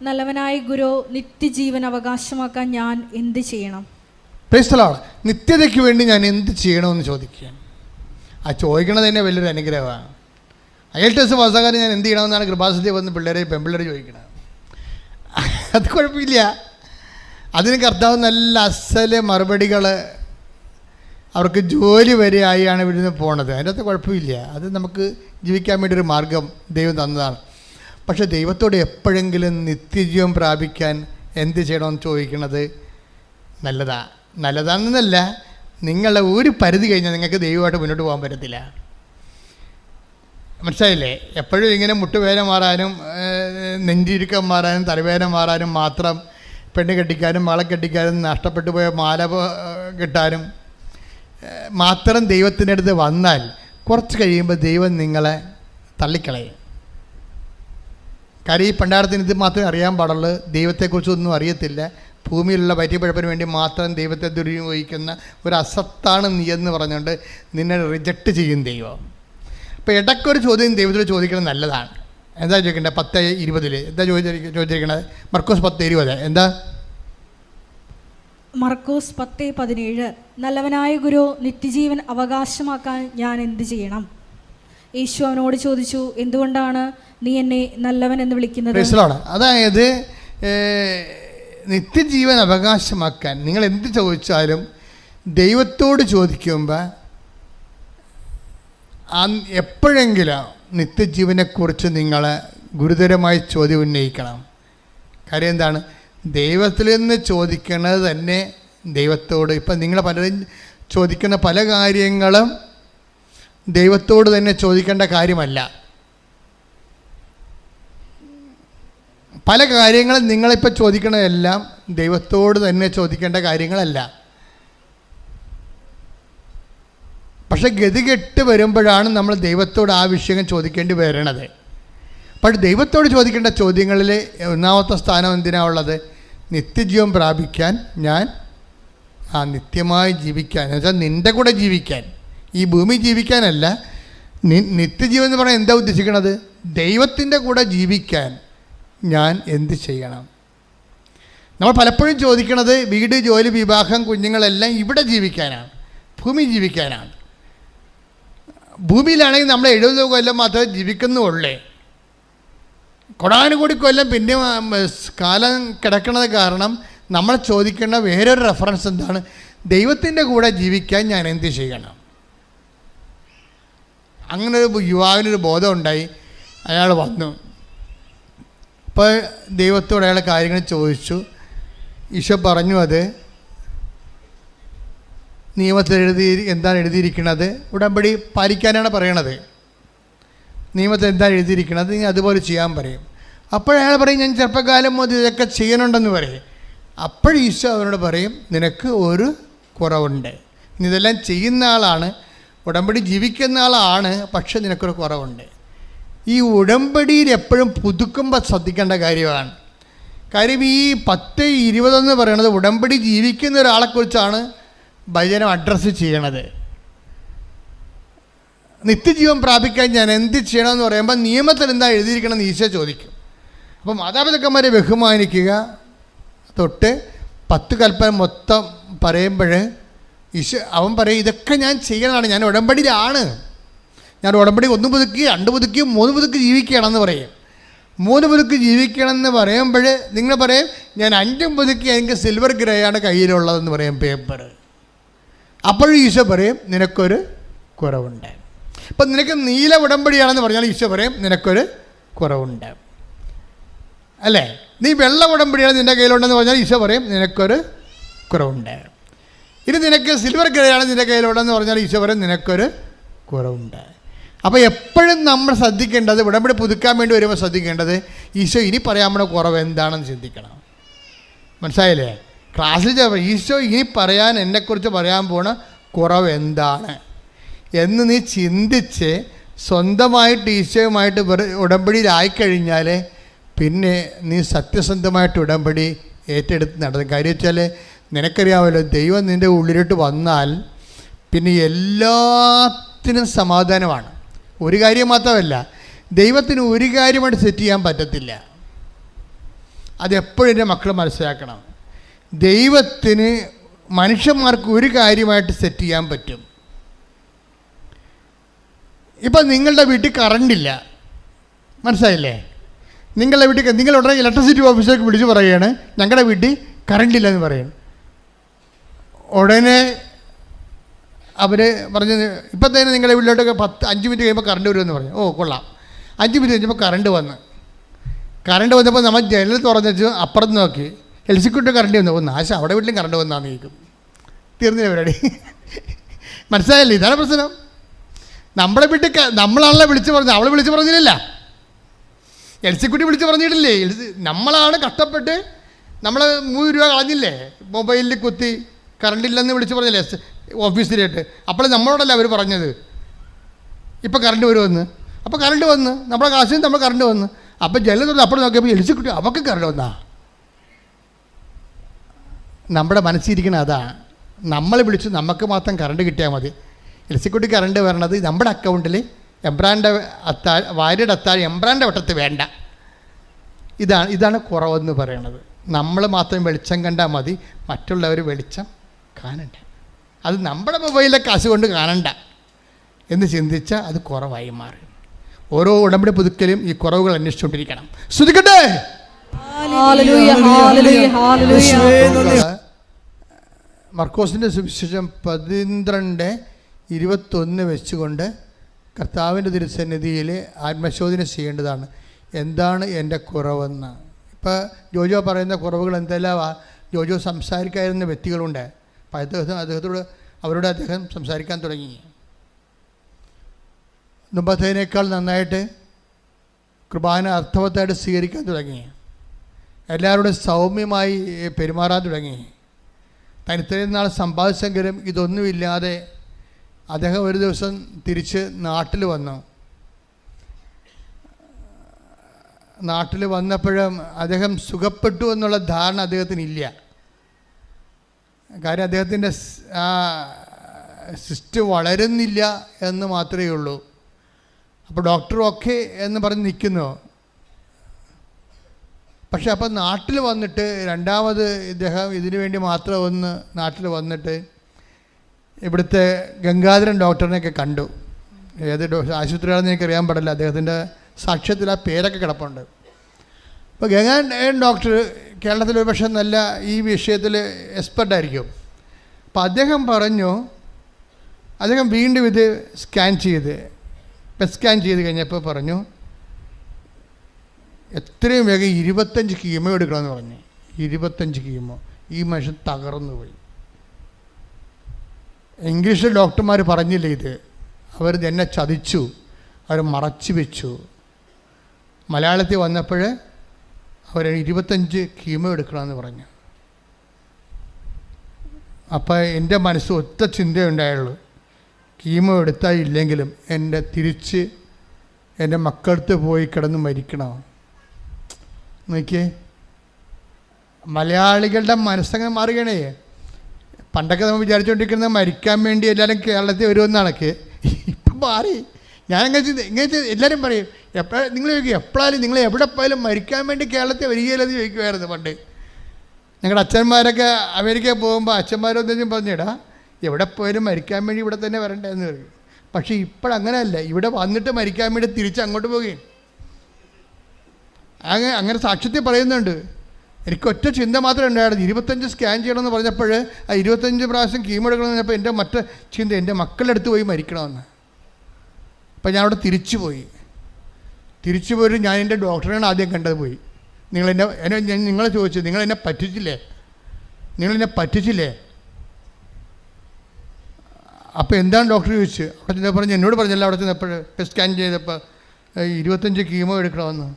നല്ലവനായ ഗുരു, നിത്യജീവൻ അവകാശമാക്കാൻ ഞാൻ എന്ത് ചെയ്യണം? Praise the Lord. നിത്യതയ്ക്ക് വേണ്ടി ഞാൻ എന്ത് ചെയ്യണമെന്ന് ചോദിക്കുകയാണ്. ആ ചോദിക്കണത് തന്നെ വലിയൊരു അനുഗ്രഹമാണ്. IELTS പാസ്സാകാൻ ഞാൻ എന്ത് ചെയ്യണമെന്നാണ് കൃപാസന്ധ്യ വന്ന് പെൺപിള്ളേർ ചോദിക്കണത്. അത് കുഴപ്പമില്ല, അതിന് കർത്താവ് നല്ല അസല് മറുപടികൾ അവർക്ക് ജോലി വരെ ആയാണ് ഇവിടുന്ന് പോണത്. അതിൻ്റെ അകത്ത് കുഴപ്പമില്ല, അത് നമുക്ക് ജീവിക്കാൻ വേണ്ടി ഒരു മാർഗം ദൈവം തന്നതാണ്. പക്ഷേ ദൈവത്തോട് എപ്പോഴെങ്കിലും നിത്യജീവൻ പ്രാപിക്കാൻ എന്ത് ചെയ്യണമെന്ന് ചോദിക്കുന്നത് നല്ലതാണെന്നല്ല, നിങ്ങളുടെ ഒരു പരിധി കഴിഞ്ഞാൽ നിങ്ങൾക്ക് ദൈവമായിട്ട് മുന്നോട്ട് പോകാൻ പറ്റത്തില്ല. മനസ്സിലായില്ലേ? എപ്പോഴും ഇങ്ങനെ മുട്ടുവേദന മാറാനും നെഞ്ചിരുക്കം മാറാനും തലവേദന മാറാനും മാത്രം, പെണ്ണ് കെട്ടിക്കാനും മകളെ കെട്ടിക്കാനും നഷ്ടപ്പെട്ടു പോയ മാല കിട്ടാനും മാത്രം ദൈവത്തിൻ്റെ അടുത്ത് വന്നാൽ കുറച്ച് കഴിയുമ്പോൾ ദൈവം നിങ്ങളെ തള്ളിക്കളയും. കാര്യം ഈ പണ്ടാരത്തിന് ഇത് മാത്രമേ അറിയാൻ പാടുള്ളൂ, ദൈവത്തെക്കുറിച്ചൊന്നും അറിയത്തില്ല. ഭൂമിയിലുള്ള പറ്റിപ്പഴപ്പിന് വേണ്ടി മാത്രം ദൈവത്തെ ദുരുപയോഗിക്കുന്ന ഒരു അസത്താണ് നീ എന്ന് പറഞ്ഞുകൊണ്ട് നിന്നെ റിജക്റ്റ് ചെയ്യും ദൈവം. അപ്പോൾ ഇടയ്ക്കൊരു ചോദ്യം ദൈവത്തോട് ചോദിക്കുന്നത് നല്ലതാണ്. എന്താ ചോദിക്കേണ്ടത്? 10:20 എന്താ ചോദിച്ചിരിക്കണത്? മർക്കോസ് 10:20 എന്താ? മർക്കോസ് 10:17 നല്ലവനായ ഗുരു, നിത്യജീവൻ അവകാശമാക്കാൻ ഞാൻ എന്ത് ചെയ്യണം? യേശു അവനോട് ചോദിച്ചു, എന്തുകൊണ്ടാണ് നീ എന്നെ നല്ലവൻ എന്ന് വിളിക്കുന്നത്? അതായത് നിത്യജീവൻ അവകാശമാക്കാൻ നിങ്ങൾ എന്ത് ചോദിച്ചാലും ദൈവത്തോട് ചോദിക്കുമ്പോൾ എപ്പോഴെങ്കിലും നിത്യജീവനെക്കുറിച്ച് നിങ്ങൾ ഗുരുതരമായി ചോദ്യം ഉന്നയിക്കണം. കാര്യം എന്താണ്? ദൈവത്തിൽ നിന്ന് ചോദിക്കുന്നത് തന്നെ ദൈവത്തോട്. ഇപ്പം നിങ്ങൾ പലരും ചോദിക്കുന്ന പല കാര്യങ്ങളും ദൈവത്തോട് തന്നെ ചോദിക്കേണ്ട കാര്യമല്ല. പല കാര്യങ്ങളും നിങ്ങളിപ്പോൾ ചോദിക്കണതെല്ലാം ദൈവത്തോട് തന്നെ ചോദിക്കേണ്ട കാര്യങ്ങളല്ല. പക്ഷെ ഗതികെട്ട് വരുമ്പോഴാണ് നമ്മൾ ദൈവത്തോട് ആ വിഷയം ചോദിക്കേണ്ടി വരണത്. പക്ഷെ ദൈവത്തോട് ചോദിക്കേണ്ട ചോദ്യങ്ങളിൽ ഒന്നാമത്തെ സ്ഥാനം എന്തിനാണ് ഉള്ളത്? നിത്യജീവൻ പ്രാപിക്കാൻ, ഞാൻ നിത്യമായി ജീവിക്കാൻ, എന്ന് വെച്ചാൽ നിൻ്റെ കൂടെ ജീവിക്കാൻ, ഈ ഭൂമി ജീവിക്കാനല്ല. നിത്യജീവൻ എന്ന് പറഞ്ഞാൽ എന്താ ഉദ്ദേശിക്കണത്? ദൈവത്തിൻ്റെ കൂടെ ജീവിക്കാൻ ഞാൻ എന്ത് ചെയ്യണം? നമ്മൾ പലപ്പോഴും ചോദിക്കണത് വീട്, ജോലി, വിവാഹം, കുഞ്ഞുങ്ങളെല്ലാം ഇവിടെ ജീവിക്കാനാണ്, ഭൂമി ജീവിക്കാനാണ്. ഭൂമിയിലാണെങ്കിൽ നമ്മൾ 70 കൊല്ലം മാത്രമേ ജീവിക്കുന്നുള്ളേ. കൊടാനുകൂടി കൊല്ലം പിന്നെ കാലം കിടക്കുന്നത് കാരണം നമ്മൾ ചോദിക്കേണ്ട വേറൊരു റെഫറൻസ് എന്താണ്? ദൈവത്തിൻ്റെ കൂടെ ജീവിക്കാൻ ഞാൻ എന്ത് ചെയ്യണം? അങ്ങനെ ഒരു യുവാവിനൊരു ബോധം ഉണ്ടായി. അയാൾ വന്നു. അപ്പോൾ ദൈവത്തോട് അയാൾ കാര്യങ്ങൾ ചോദിച്ചു. ഈശോ പറഞ്ഞു, അത് നിയമത്തിൽ എന്താണ് എഴുതിയിരിക്കുന്നത്? ഉടമ്പടി പാലിക്കാനാണ് പറയണത്. നിയമത്തിൽ എന്താണ് എഴുതിയിരിക്കുന്നത്? നീ അതുപോലെ ചെയ്യാൻ പറയും. അപ്പോഴയാൾ പറയും, ഞാൻ ചെറുപ്പകാലം മുതൽ ഇതൊക്കെ ചെയ്യണുണ്ടെന്ന് പറയും. അപ്പോൾ ഈശോ അവനോട് പറയും, നിനക്ക് ഒരു കുറവുണ്ട്. നീ ഇതെല്ലാം ചെയ്യുന്ന ആളാണ്, ഉടമ്പടി ജീവിക്കുന്ന ആളാണ്, പക്ഷെ നിനക്കൊരു കുറവുണ്ട്. ഈ ഉടമ്പടിയിൽ എപ്പോഴും പുതുക്കുമ്പോൾ ശ്രദ്ധിക്കേണ്ട കാര്യമാണ്. കാര്യം ഈ 10:20 എന്ന് പറയുന്നത് ഉടമ്പടി ജീവിക്കുന്ന ഒരാളെക്കുറിച്ചാണ് ഭജനം അഡ്രസ്സ് ചെയ്യണത്. നിത്യജീവൻ പ്രാപിക്കാൻ ഞാൻ എന്ത് ചെയ്യണമെന്ന് പറയുമ്പോൾ നിയമത്തിൽ എന്താ എഴുതിയിരിക്കണമെന്ന് ഈശോ ചോദിക്കും. അപ്പോൾ മാതാപിതാക്കന്മാരെ ബഹുമാനിക്കുക തൊട്ട് 10 കൽപ്പന മൊത്തം പറയുമ്പോൾ ഈശോ അവൻ പറയും, ഇതൊക്കെ ഞാൻ ചെയ്യണതാണ്, ഞാൻ ഉടമ്പടിയിലാണ്, ഞാൻ ഉടമ്പടി 1 പുതുക്കി 2 പുതുക്കി 3 പുതുക്കി ജീവിക്കുകയാണെന്ന് പറയും. 3 പുതുക്കി ജീവിക്കണമെന്ന് പറയുമ്പോൾ നിങ്ങൾ പറയും, ഞാൻ 5 പുതുക്കി എനിക്ക് സിൽവർ ഗ്രേയാണ് കയ്യിലുള്ളതെന്ന് പറയും, പേപ്പർ. അപ്പോഴും ഈശോ പറയും, നിനക്കൊരു കുറവുണ്ട്. ഇപ്പം നിനക്ക് നീല ഉടമ്പടിയാണെന്ന് പറഞ്ഞാൽ ഈശോ പറയും, നിനക്കൊരു കുറവുണ്ട്. അല്ലേ? നീ വെള്ള ഉടമ്പടിയാണ് നിൻ്റെ കയ്യിലുണ്ടെന്ന് പറഞ്ഞാൽ ഈശോ പറയും, നിനക്കൊരു കുറവുണ്ട്. ഇനി നിനക്ക് സിൽവർ ഗ്രേയാണ് നിൻ്റെ കയ്യിലുണ്ടെന്ന് പറഞ്ഞാൽ ഈശോ പറയും, നിനക്കൊരു കുറവുണ്ട്. അപ്പോൾ എപ്പോഴും നമ്മൾ ശ്രദ്ധിക്കേണ്ടത്, ഉടമ്പടി പുതുക്കാൻ വേണ്ടി വരുമ്പോൾ ശ്രദ്ധിക്കേണ്ടത്, ഈശോ ഇനി പറയാൻ കുറവ് എന്താണെന്ന് ചിന്തിക്കണം. മനസ്സിലായില്ലേ? ക്ലാസ്സിൽ ഈശോ ഇനി പറയാൻ എന്നെക്കുറിച്ച് പറയാൻ പോണ കുറവ് എന്താണ് എന്ന് നീ ചിന്തിച്ച് സ്വന്തമായിട്ട് ഈശോയുമായിട്ട് ഉടമ്പടിയിലായിക്കഴിഞ്ഞാൽ പിന്നെ നീ സത്യസന്ധമായിട്ട് ഉടമ്പടി ഏറ്റെടുത്ത് നടത്തും. കാര്യം വെച്ചാൽ നിനക്കറിയാമല്ലോ, ദൈവം നിൻ്റെ ഉള്ളിലോട്ട് വന്നാൽ പിന്നെ എല്ലാത്തിനും സമാധാനമാണ്. ഒരു കാര്യം മാത്രമല്ല, ദൈവത്തിന് ഒരു കാര്യമായിട്ട് സെറ്റ് ചെയ്യാൻ പറ്റത്തില്ല. അതെപ്പോഴും എൻ്റെ മക്കൾ മനസ്സിലാക്കണം. ദൈവത്തിന് മനുഷ്യന്മാർക്ക് ഒരു കാര്യമായിട്ട് സെറ്റ് ചെയ്യാൻ പറ്റും. ഇപ്പം നിങ്ങളുടെ വീട്ടിൽ കറണ്ടില്ല, മനസ്സിലായില്ലേ? നിങ്ങളുടെ വീട്ടിൽ നിങ്ങൾ ഉടനെ ഇലക്ട്രിസിറ്റി ഓഫീസിലേക്ക് വിളിച്ച് പറയുകയാണ്, ഞങ്ങളുടെ വീട്ടിൽ കറണ്ടില്ല എന്ന് പറയും. ഉടനെ അവർ പറഞ്ഞത് ഇപ്പം തന്നെ നിങ്ങളുടെ വീട്ടിലോട്ടൊക്കെ 5 മിനിറ്റ് കഴിയുമ്പോൾ കറണ്ട് വരുമെന്ന് പറഞ്ഞു. ഓ കൊള്ളാം. 5 മിനിറ്റ് കഴിഞ്ഞപ്പോൾ കറണ്ട് വന്നപ്പോൾ നമ്മൾ ജനൽ തുറന്നു വെച്ച് അപ്പുറത്ത് നോക്കി എൽസിക്കുട്ടി കറണ്ട് വന്നു. നാശം അവിടെ വീട്ടിലും കറണ്ട് വന്നാന്ന് ചോദിക്കും. തീർന്നില്ല പരിപാടി. മനസ്സിലായല്ലേ? ഇതാണ് പ്രശ്നം. നമ്മളെ വീട്ടിൽ നമ്മളാണല്ലോ വിളിച്ച് പറഞ്ഞത്, അവളെ വിളിച്ച് പറഞ്ഞില്ല. എൽസിക്കുട്ടി വിളിച്ച് പറഞ്ഞിട്ടില്ലേ? നമ്മളാണ് കഷ്ടപ്പെട്ട് നമ്മൾ 3 രൂപ കളഞ്ഞില്ലേ, മൊബൈലിൽ കുത്തി കറണ്ടില്ലെന്ന് വിളിച്ച് പറഞ്ഞില്ലേ ഓഫീസിലായിട്ട്. അപ്പോൾ നമ്മളോടല്ല അവർ പറഞ്ഞത് ഇപ്പം കറണ്ട് വരുമെന്ന്. അപ്പോൾ കറണ്ട് വന്ന് നമ്മുടെ കാശിൽ നമ്മൾ കറണ്ട് വന്ന്. അപ്പോൾ ജനൽ തുറന്ന് അപ്പോൾ നോക്കിയപ്പോൾ എൽസിക്കുട്ടി അവർക്ക് കറണ്ട് വന്നാ. നമ്മുടെ മനസ്സിരിക്കണ അതാണ്. നമ്മൾ വിളിച്ച് നമുക്ക് മാത്രം കറണ്ട് കിട്ടിയാൽ മതി. എൽസിക്കുട്ടി കറണ്ട് വരണത് നമ്മുടെ അക്കൗണ്ടിൽ എംബ്രാൻ്റെ ഭാര്യയുടെ അത്താഴം എംബ്രാൻ്റെ വട്ടത്ത് വേണ്ട. ഇതാണ് കുറവെന്ന് പറയണത്. നമ്മൾ മാത്രം വെളിച്ചം കണ്ടാൽ മതി, മറ്റുള്ളവർ വെളിച്ചം കാണണ്ട. അത് നമ്മുടെ മൊബൈലിലെ കാശ് കൊണ്ട് കാണണ്ട എന്ന് ചിന്തിച്ചാൽ അത് കുറവായി മാറി. ഓരോ ഉടമ്പടി പുതുക്കലും ഈ കുറവുകൾ അന്വേഷിച്ചുകൊണ്ടിരിക്കണം. ശ്രദ്ധിക്കട്ടെ. മർക്കോസിൻ്റെ സുവിശേഷം 12:21 വെച്ചുകൊണ്ട് കർത്താവിൻ്റെ തിരുസന്നിധിയിൽ ആത്മശോധന ചെയ്യേണ്ടതാണ്. എന്താണ് എൻ്റെ കുറവെന്ന്. ഇപ്പോൾ ജോജോ പറയുന്ന കുറവുകൾ എന്തെല്ലാമാ? ജോജോ സംസാരിക്കാതിരുന്ന വ്യക്തികളുണ്ട്. അപ്പം അവരോട് അദ്ദേഹം സംസാരിക്കാൻ തുടങ്ങി. മുമ്പത്തേനേക്കാൾ നന്നായിട്ട് കുർബാന അർത്ഥവത്തായിട്ട് സ്വീകരിക്കാൻ തുടങ്ങി. എല്ലാവരോടും സൗമ്യമായി പെരുമാറാൻ തുടങ്ങി. താൻ ഇത്രയും നാൾ സമ്പാദിച്ചെങ്കിലും ഇതൊന്നുമില്ലാതെ അദ്ദേഹം ഒരു ദിവസം തിരിച്ച് നാട്ടിൽ വന്നു. നാട്ടിൽ വന്നപ്പോഴും അദ്ദേഹം സുഖപ്പെട്ടു എന്നുള്ള ധാരണ അദ്ദേഹത്തിനില്ല. കാര്യം അദ്ദേഹത്തിൻ്റെ ആ സിസ്റ്റം വളരുന്നില്ല എന്ന് മാത്രമേ ഉള്ളൂ. അപ്പോൾ ഡോക്ടർ ഓക്കെ എന്ന് പറഞ്ഞ് നിൽക്കുന്നു. പക്ഷെ അപ്പം നാട്ടിൽ വന്നിട്ട് രണ്ടാമത് ഇദ്ദേഹം ഇതിനു വേണ്ടി മാത്രം ഒന്ന് നാട്ടിൽ വന്നിട്ട് ഇവിടുത്തെ ഗംഗാധരൻ ഡോക്ടറിനെയൊക്കെ കണ്ടു. ഏത് ആശുപത്രിയാണെന്ന് എനിക്കറിയാൻ പാടില്ല. അദ്ദേഹത്തിൻ്റെ സാക്ഷ്യത്തിൽ ആ പേരൊക്കെ കിടപ്പുണ്ട്. അപ്പോൾ ഗംഗാധരൻ ഡോക്ടർ കേരളത്തിൽ ഒരു പക്ഷേ നല്ല ഈ വിഷയത്തിൽ എക്സ്പെർട്ടായിരിക്കും. അപ്പോൾ അദ്ദേഹം പറഞ്ഞു, അദ്ദേഹം വീണ്ടും ഇത് സ്കാൻ ചെയ്ത് കഴിഞ്ഞപ്പോൾ പറഞ്ഞു എത്രയും വേഗം 25 കീമോ എടുക്കണമെന്ന് പറഞ്ഞു. 25 കീമോ. ഈ മനുഷ്യൻ തകർന്നു പോയി. ഇംഗ്ലീഷിൽ ഡോക്ടർമാർ പറഞ്ഞില്ല ഇത്. അവർ എന്നെ ചതിച്ചു, അവർ മറച്ചു വെച്ചു. മലയാളത്തിൽ വന്നപ്പോൾ അവർ 25 കീമോ എടുക്കണമെന്ന് പറഞ്ഞു. അപ്പോൾ എൻ്റെ മനസ്സ് ഒറ്റ ചിന്തയുണ്ടായുള്ളൂ, കീമോ എടുത്താൽ ഇല്ലെങ്കിലും തിരിച്ച് എൻ്റെ മക്കളടുത്ത് പോയി കിടന്ന് മരിക്കണം. നോക്കിയേ, മലയാളികളുടെ മനസ്സങ്ങനെ മാറുകയാണേ. പണ്ടൊക്കെ നമ്മൾ വിചാരിച്ചുകൊണ്ടിരിക്കുന്നത് മരിക്കാൻ വേണ്ടി എല്ലാവരും കേരളത്തിൽ വരുമെന്നാണൊക്കെ. ഇപ്പം മാറി. ഇങ്ങനെ എല്ലാവരും പറയും, നിങ്ങൾ ചോദിക്കും എപ്പോഴാലും നിങ്ങൾ എവിടെ പോയാലും മരിക്കാൻ വേണ്ടി കേരളത്തിൽ വരികയില്ലെന്ന് ചോദിക്കുമായിരുന്നു പണ്ട്. ഞങ്ങളുടെ അച്ഛന്മാരൊക്കെ അമേരിക്കയിൽ പോകുമ്പോൾ അച്ഛന്മാരൊന്നും പറഞ്ഞിടാ എവിടെ പോയാലും മരിക്കാൻ വേണ്ടി ഇവിടെ തന്നെ വരണ്ടേന്ന് പറയും. പക്ഷേ ഇപ്പോഴങ്ങനെയല്ല, ഇവിടെ വന്നിട്ട് മരിക്കാൻ വേണ്ടി തിരിച്ച് അങ്ങോട്ട് പോവുകയും. അങ്ങനെ സാക്ഷ്യത്തിൽ പറയുന്നുണ്ട്. എനിക്ക് ഒറ്റ ചിന്ത മാത്രമേ ഉണ്ടായിരുന്നു, 25 സ്കാൻ ചെയ്യണമെന്ന് പറഞ്ഞപ്പോൾ ആ 25 പ്രാവശ്യം കീമോ എടുക്കണമെന്ന് പറഞ്ഞപ്പോൾ എൻ്റെ മറ്റേ ചിന്ത എൻ്റെ മക്കളുടെ അടുത്ത് പോയി മരിക്കണമെന്ന്. അപ്പം ഞാൻ അവിടെ തിരിച്ചു പോയിട്ട് ഞാൻ എൻ്റെ ഡോക്ടറെയാണ് ആദ്യം കണ്ടത്. പോയി നിങ്ങളെ ചോദിച്ചു, നിങ്ങളെന്നെ പറ്റിച്ചില്ലേ? അപ്പോൾ എന്താണ് ഡോക്ടർ ചോദിച്ചു. അവിടെ ചെന്നപ്പോൾ പറഞ്ഞു, എന്നോട് പറഞ്ഞല്ലോ അവിടെ ചെന്നപ്പോൾ സ്കാൻ ചെയ്തപ്പോൾ 25 കീമോ എടുക്കണമെന്ന്.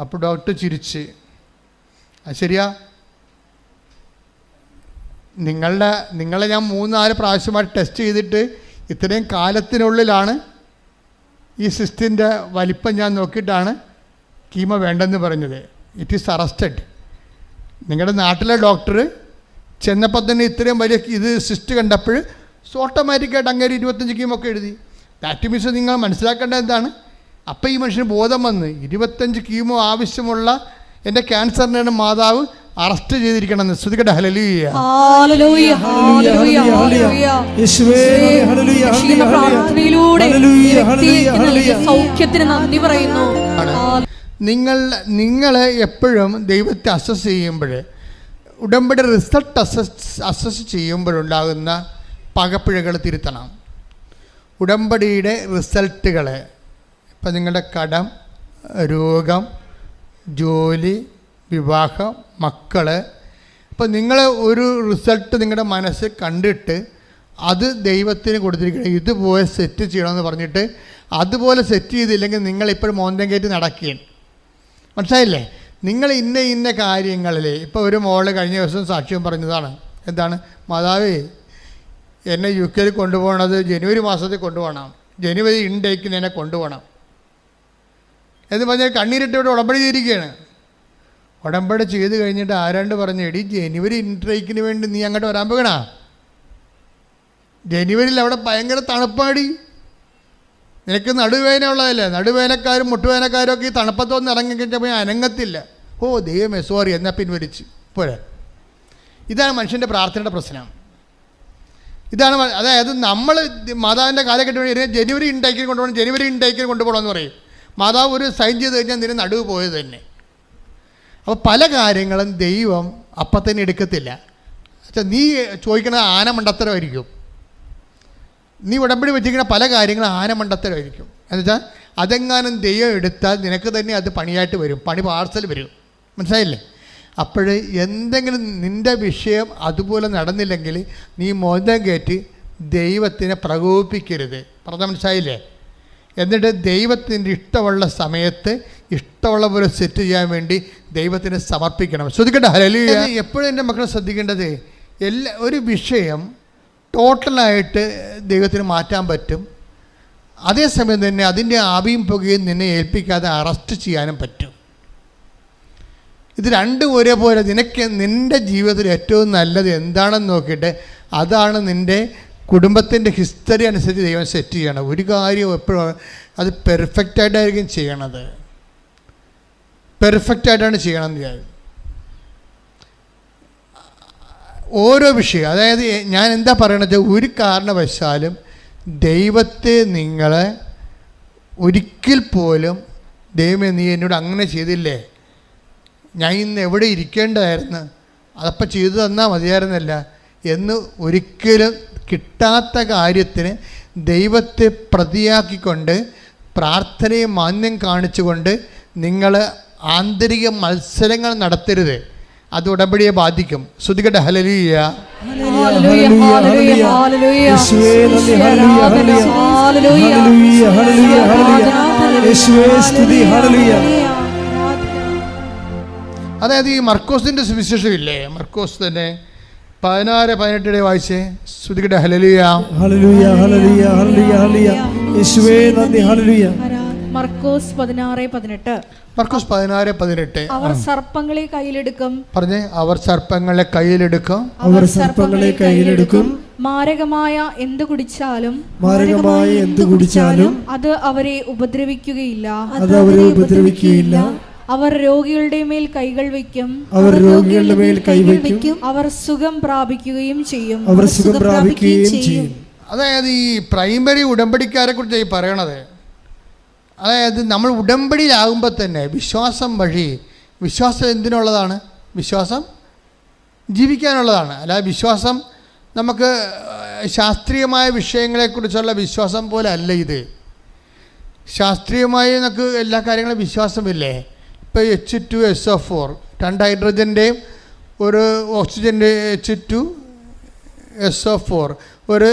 അപ്പോൾ ഡോക്ടർ ചിരിച്ച്, അത് ശരിയാ, നിങ്ങളെ ഞാൻ 3-4 പ്രാവശ്യമായിട്ട് ടെസ്റ്റ് ചെയ്തിട്ട് ഇത്രയും കാലത്തിനുള്ളിലാണ് ഈ സിസ്റ്റിൻ്റെ വലിപ്പം ഞാൻ നോക്കിയിട്ടാണ് കീമോ വേണ്ടെന്ന് പറഞ്ഞത്. It is arrested. നിങ്ങളുടെ നാട്ടിലെ ഡോക്ടർ ചെന്നപ്പോൾ തന്നെ ഇത്രയും വലിയ സിസ്റ്റ് കണ്ടപ്പോൾ ഓട്ടോമാറ്റിക്കായിട്ട് അങ്ങനെ 25 കീമോ ഒക്കെ എഴുതി. ദാറ്റ് മീൻസ് നിങ്ങൾ മനസ്സിലാക്കേണ്ടത് എന്താണ്? അപ്പം ഈ മനുഷ്യന് ബോധം വന്ന് 25 കീമോ ആവശ്യമുള്ള എൻ്റെ ക്യാൻസറിനാണ് മാതാവ് അറസ്റ്റ് ചെയ്തിരിക്കണമെന്ന്. ശ്രദ്ധിക്കട്ടെ. ഹല്ലേലൂയ. നിങ്ങൾ എപ്പോഴും ദൈവത്തെ അസസ് ചെയ്യുമ്പോൾ, ഉടമ്പടി റിസൾട്ട് അസസ് ചെയ്യുമ്പോഴുണ്ടാകുന്ന പാകപ്പിഴകൾ തിരുത്തണം. ഉടമ്പടിയുടെ റിസൾട്ടുകൾ, ഇപ്പം നിങ്ങളുടെ കടം, രോഗം, ജോലി, വിവാഹം, മക്കൾ, ഇപ്പം നിങ്ങൾ ഒരു റിസൾട്ട് നിങ്ങളുടെ മനസ്സ് കണ്ടിട്ട് അത് ദൈവത്തിന് കൊടുത്തിരിക്കണം, ഇതുപോലെ സെറ്റ് ചെയ്യണമെന്ന് പറഞ്ഞിട്ട് അതുപോലെ സെറ്റ് ചെയ്തില്ലെങ്കിൽ നിങ്ങളിപ്പോഴും മോന്തം കയറ്റി നടക്കുകയാണ്. മനസ്സിലായില്ലേ? നിങ്ങൾ ഇന്ന കാര്യങ്ങളിൽ, ഇപ്പോൾ ഒരു മോള് കഴിഞ്ഞ ദിവസം സാക്ഷ്യം പറഞ്ഞതാണ്. എന്താണ്? മാതാവേ, എന്നെ UK കൊണ്ടുപോകണത് ജനുവരി മാസത്തിൽ കൊണ്ടുപോകണം, ജനുവരി ഇൻടേക്കിന് എന്നെ കൊണ്ടുപോകണം എന്ന് പറഞ്ഞാൽ കണ്ണീരിട്ട് ഇവിടെ ഉടമ്പടി ചെയ്തിരിക്കുകയാണ്. ഉടമ്പടി ചെയ്ത് കഴിഞ്ഞിട്ട് ആരാണ്ട് പറഞ്ഞു, എടി ജനുവരി ഇൻടേക്കിന് വേണ്ടി നീ അങ്ങോട്ട് വരാൻ പോകണ, ജനുവരിയിൽ അവിടെ ഭയങ്കര തണുപ്പാടി, നിനക്ക് നടുവേദന ഉള്ളതല്ലേ, നടുവേദനക്കാരും മുട്ടുവേദനക്കാരും ഒക്കെ ഈ തണുപ്പത്തൊന്നും ഇറങ്ങിക്കഴിഞ്ഞപ്പോൾ അനങ്ങത്തില്ല. ഓ ദൈവമേ സോറി, എന്നാൽ പിൻവലിച്ച് പോരെ. ഇതാണ് മനുഷ്യൻ്റെ പ്രാർത്ഥനയുടെ പ്രശ്നം. ഇതാണ്, അതായത് നമ്മൾ മാതാവിൻ്റെ കാലഘട്ടം ജനുവരി ഇൻടേക്കിന് കൊണ്ടുപോകണം, ജനുവരി ഇൻടേക്കിന് കൊണ്ടുപോകണമെന്ന് പറയും. മാതാവ് ഒരു സൈൻ ചെയ്ത് കഴിഞ്ഞാൽ നിന്നെ നടുവ് പോയത് തന്നെ. അപ്പോൾ പല കാര്യങ്ങളും ദൈവം അപ്പം തന്നെ എടുക്കത്തില്ല. നീ ചോദിക്കണത് ആനമണ്ടത്തരമായിരിക്കും, നീ ഉടമ്പടി വെച്ചിരിക്കുന്ന പല കാര്യങ്ങളും ആനമണ്ടത്തരമായിരിക്കും. എന്നുവെച്ചാൽ അതെങ്ങാനും ദൈവം എടുത്താൽ നിനക്ക് തന്നെ അത് പണിയായിട്ട് വരും, പണി പാർസൽ വരും. മനസ്സിലായില്ലേ? അപ്പോൾ എന്തെങ്കിലും നിൻ്റെ വിഷയം അതുപോലെ നടന്നില്ലെങ്കിൽ നീ മോന്തം കയറ്റി ദൈവത്തിനെ പ്രകോപിപ്പിക്കരുത്. പറഞ്ഞാൽ മനസ്സിലായില്ലേ? എന്നിട്ട് ദൈവത്തിൻ്റെ ഇഷ്ടമുള്ള സമയത്ത് ഇഷ്ടമുള്ള പോലെ സെറ്റ് ചെയ്യാൻ വേണ്ടി ദൈവത്തിന് സമർപ്പിക്കണം. ശ്രദ്ധിക്കട്ടെ, ഹല്ലേലൂയ. എപ്പോഴും എൻ്റെ മക്കളെ ശ്രദ്ധിക്കേണ്ടത്, ഒരു വിഷയം ടോട്ടലായിട്ട് ദൈവത്തിന് മാറ്റാൻ പറ്റും, അതേസമയം തന്നെ അതിൻ്റെ ആവിയും പുകയും നിന്നെ ഏൽപ്പിക്കാതെ അറസ്റ്റ് ചെയ്യാനും പറ്റും. ഇത് രണ്ടും ഒരേപോലെ. നിൻ്റെ ജീവിതത്തിൽ ഏറ്റവും നല്ലത് എന്താണെന്ന് നോക്കിയിട്ട് അതാണ് നിൻ്റെ കുടുംബത്തിൻ്റെ ഹിസ്റ്ററി അനുസരിച്ച് ദൈവം സെറ്റ് ചെയ്യണം. ഒരു കാര്യം എപ്പോഴും അത് പെർഫെക്റ്റായിട്ടായിരിക്കും ചെയ്യണത്, പെർഫെക്റ്റായിട്ടാണ് ചെയ്യണമെന്ന് വിചാരിക്കും. ഓരോ വിഷയം, അതായത് ഞാൻ എന്താ പറയണത്, ഒരു കാരണവശാലും ദൈവത്തെ നിങ്ങളെ ഒരിക്കൽ പോലും ദൈവമേ നീ എന്നോട് അങ്ങനെ ചെയ്തില്ലേ, ഞാൻ ഇന്ന് എവിടെ ഇരിക്കേണ്ടതായിരുന്നു, അതപ്പം ചെയ്തു തന്നാൽ മതിയായിരുന്നല്ല എന്ന് ഒരിക്കലും കിട്ടാത്ത കാര്യത്തിന് ദൈവത്തെ പ്രതിയാക്കിക്കൊണ്ട് പ്രാർത്ഥനയെ മാന്യം കാണിച്ചുകൊണ്ട് നിങ്ങൾ ആന്തരിക മത്സരങ്ങൾ നടത്തരുത്. അത് ഉടമ്പടിയെ ബാധിക്കും. ശ്രദ്ധിക്കട്ടെ, ഹല്ലേലൂയ. അതായത് ഈ മർക്കോസിൻ്റെ സുവിശേഷം ഇല്ലേ, മർക്കോസ് തന്നെ 16-18 വായിച്ചേ. ശ്രദ്ധിക്കട്ടെ, ഹല്ലേലൂയ. മർക്കോസ് 16:18. മർക്കോസ് 16:18. അവർ സർപ്പങ്ങളെ കയ്യിലെടുക്കും. പറഞ്ഞേ, അവർ സർപ്പങ്ങളെ കയ്യിലെടുക്കും. അവർ സർപ്പങ്ങളെ കയ്യിലെടുക്കും. മാരകമായ എന്ത് കുടിച്ചാലും അത് അവരെ ഉപദ്രവിക്കുകയില്ല. അവർ രോഗികളുടെ മേൽ കൈകൾ വയ്ക്കും. അവർ സുഖം പ്രാപിക്കുകയും ചെയ്യും. അതായത് ഈ പ്രൈമറി ഉടമ്പടിക്കാരെ കുറിച്ച് ഈ പറയണത്, അതായത് നമ്മൾ ഉടമ്പടിയിലാകുമ്പോൾ തന്നെ വിശ്വാസം വഴി, വിശ്വാസം എന്തിനുള്ളതാണ്? വിശ്വാസം ജീവിക്കാനുള്ളതാണ്. അല്ലാതെ വിശ്വാസം നമുക്ക് ശാസ്ത്രീയമായ വിഷയങ്ങളെക്കുറിച്ചുള്ള വിശ്വാസം പോലെ അല്ല ഇത്. ശാസ്ത്രീയമായി നമുക്ക് എല്ലാ കാര്യങ്ങളും വിശ്വാസമില്ലേ. ഇപ്പോൾ H2SO4, 2 ഹൈഡ്രജൻ്റെയും ഒരു ഓക്സിജൻ്റെ H2SO4, ഒരു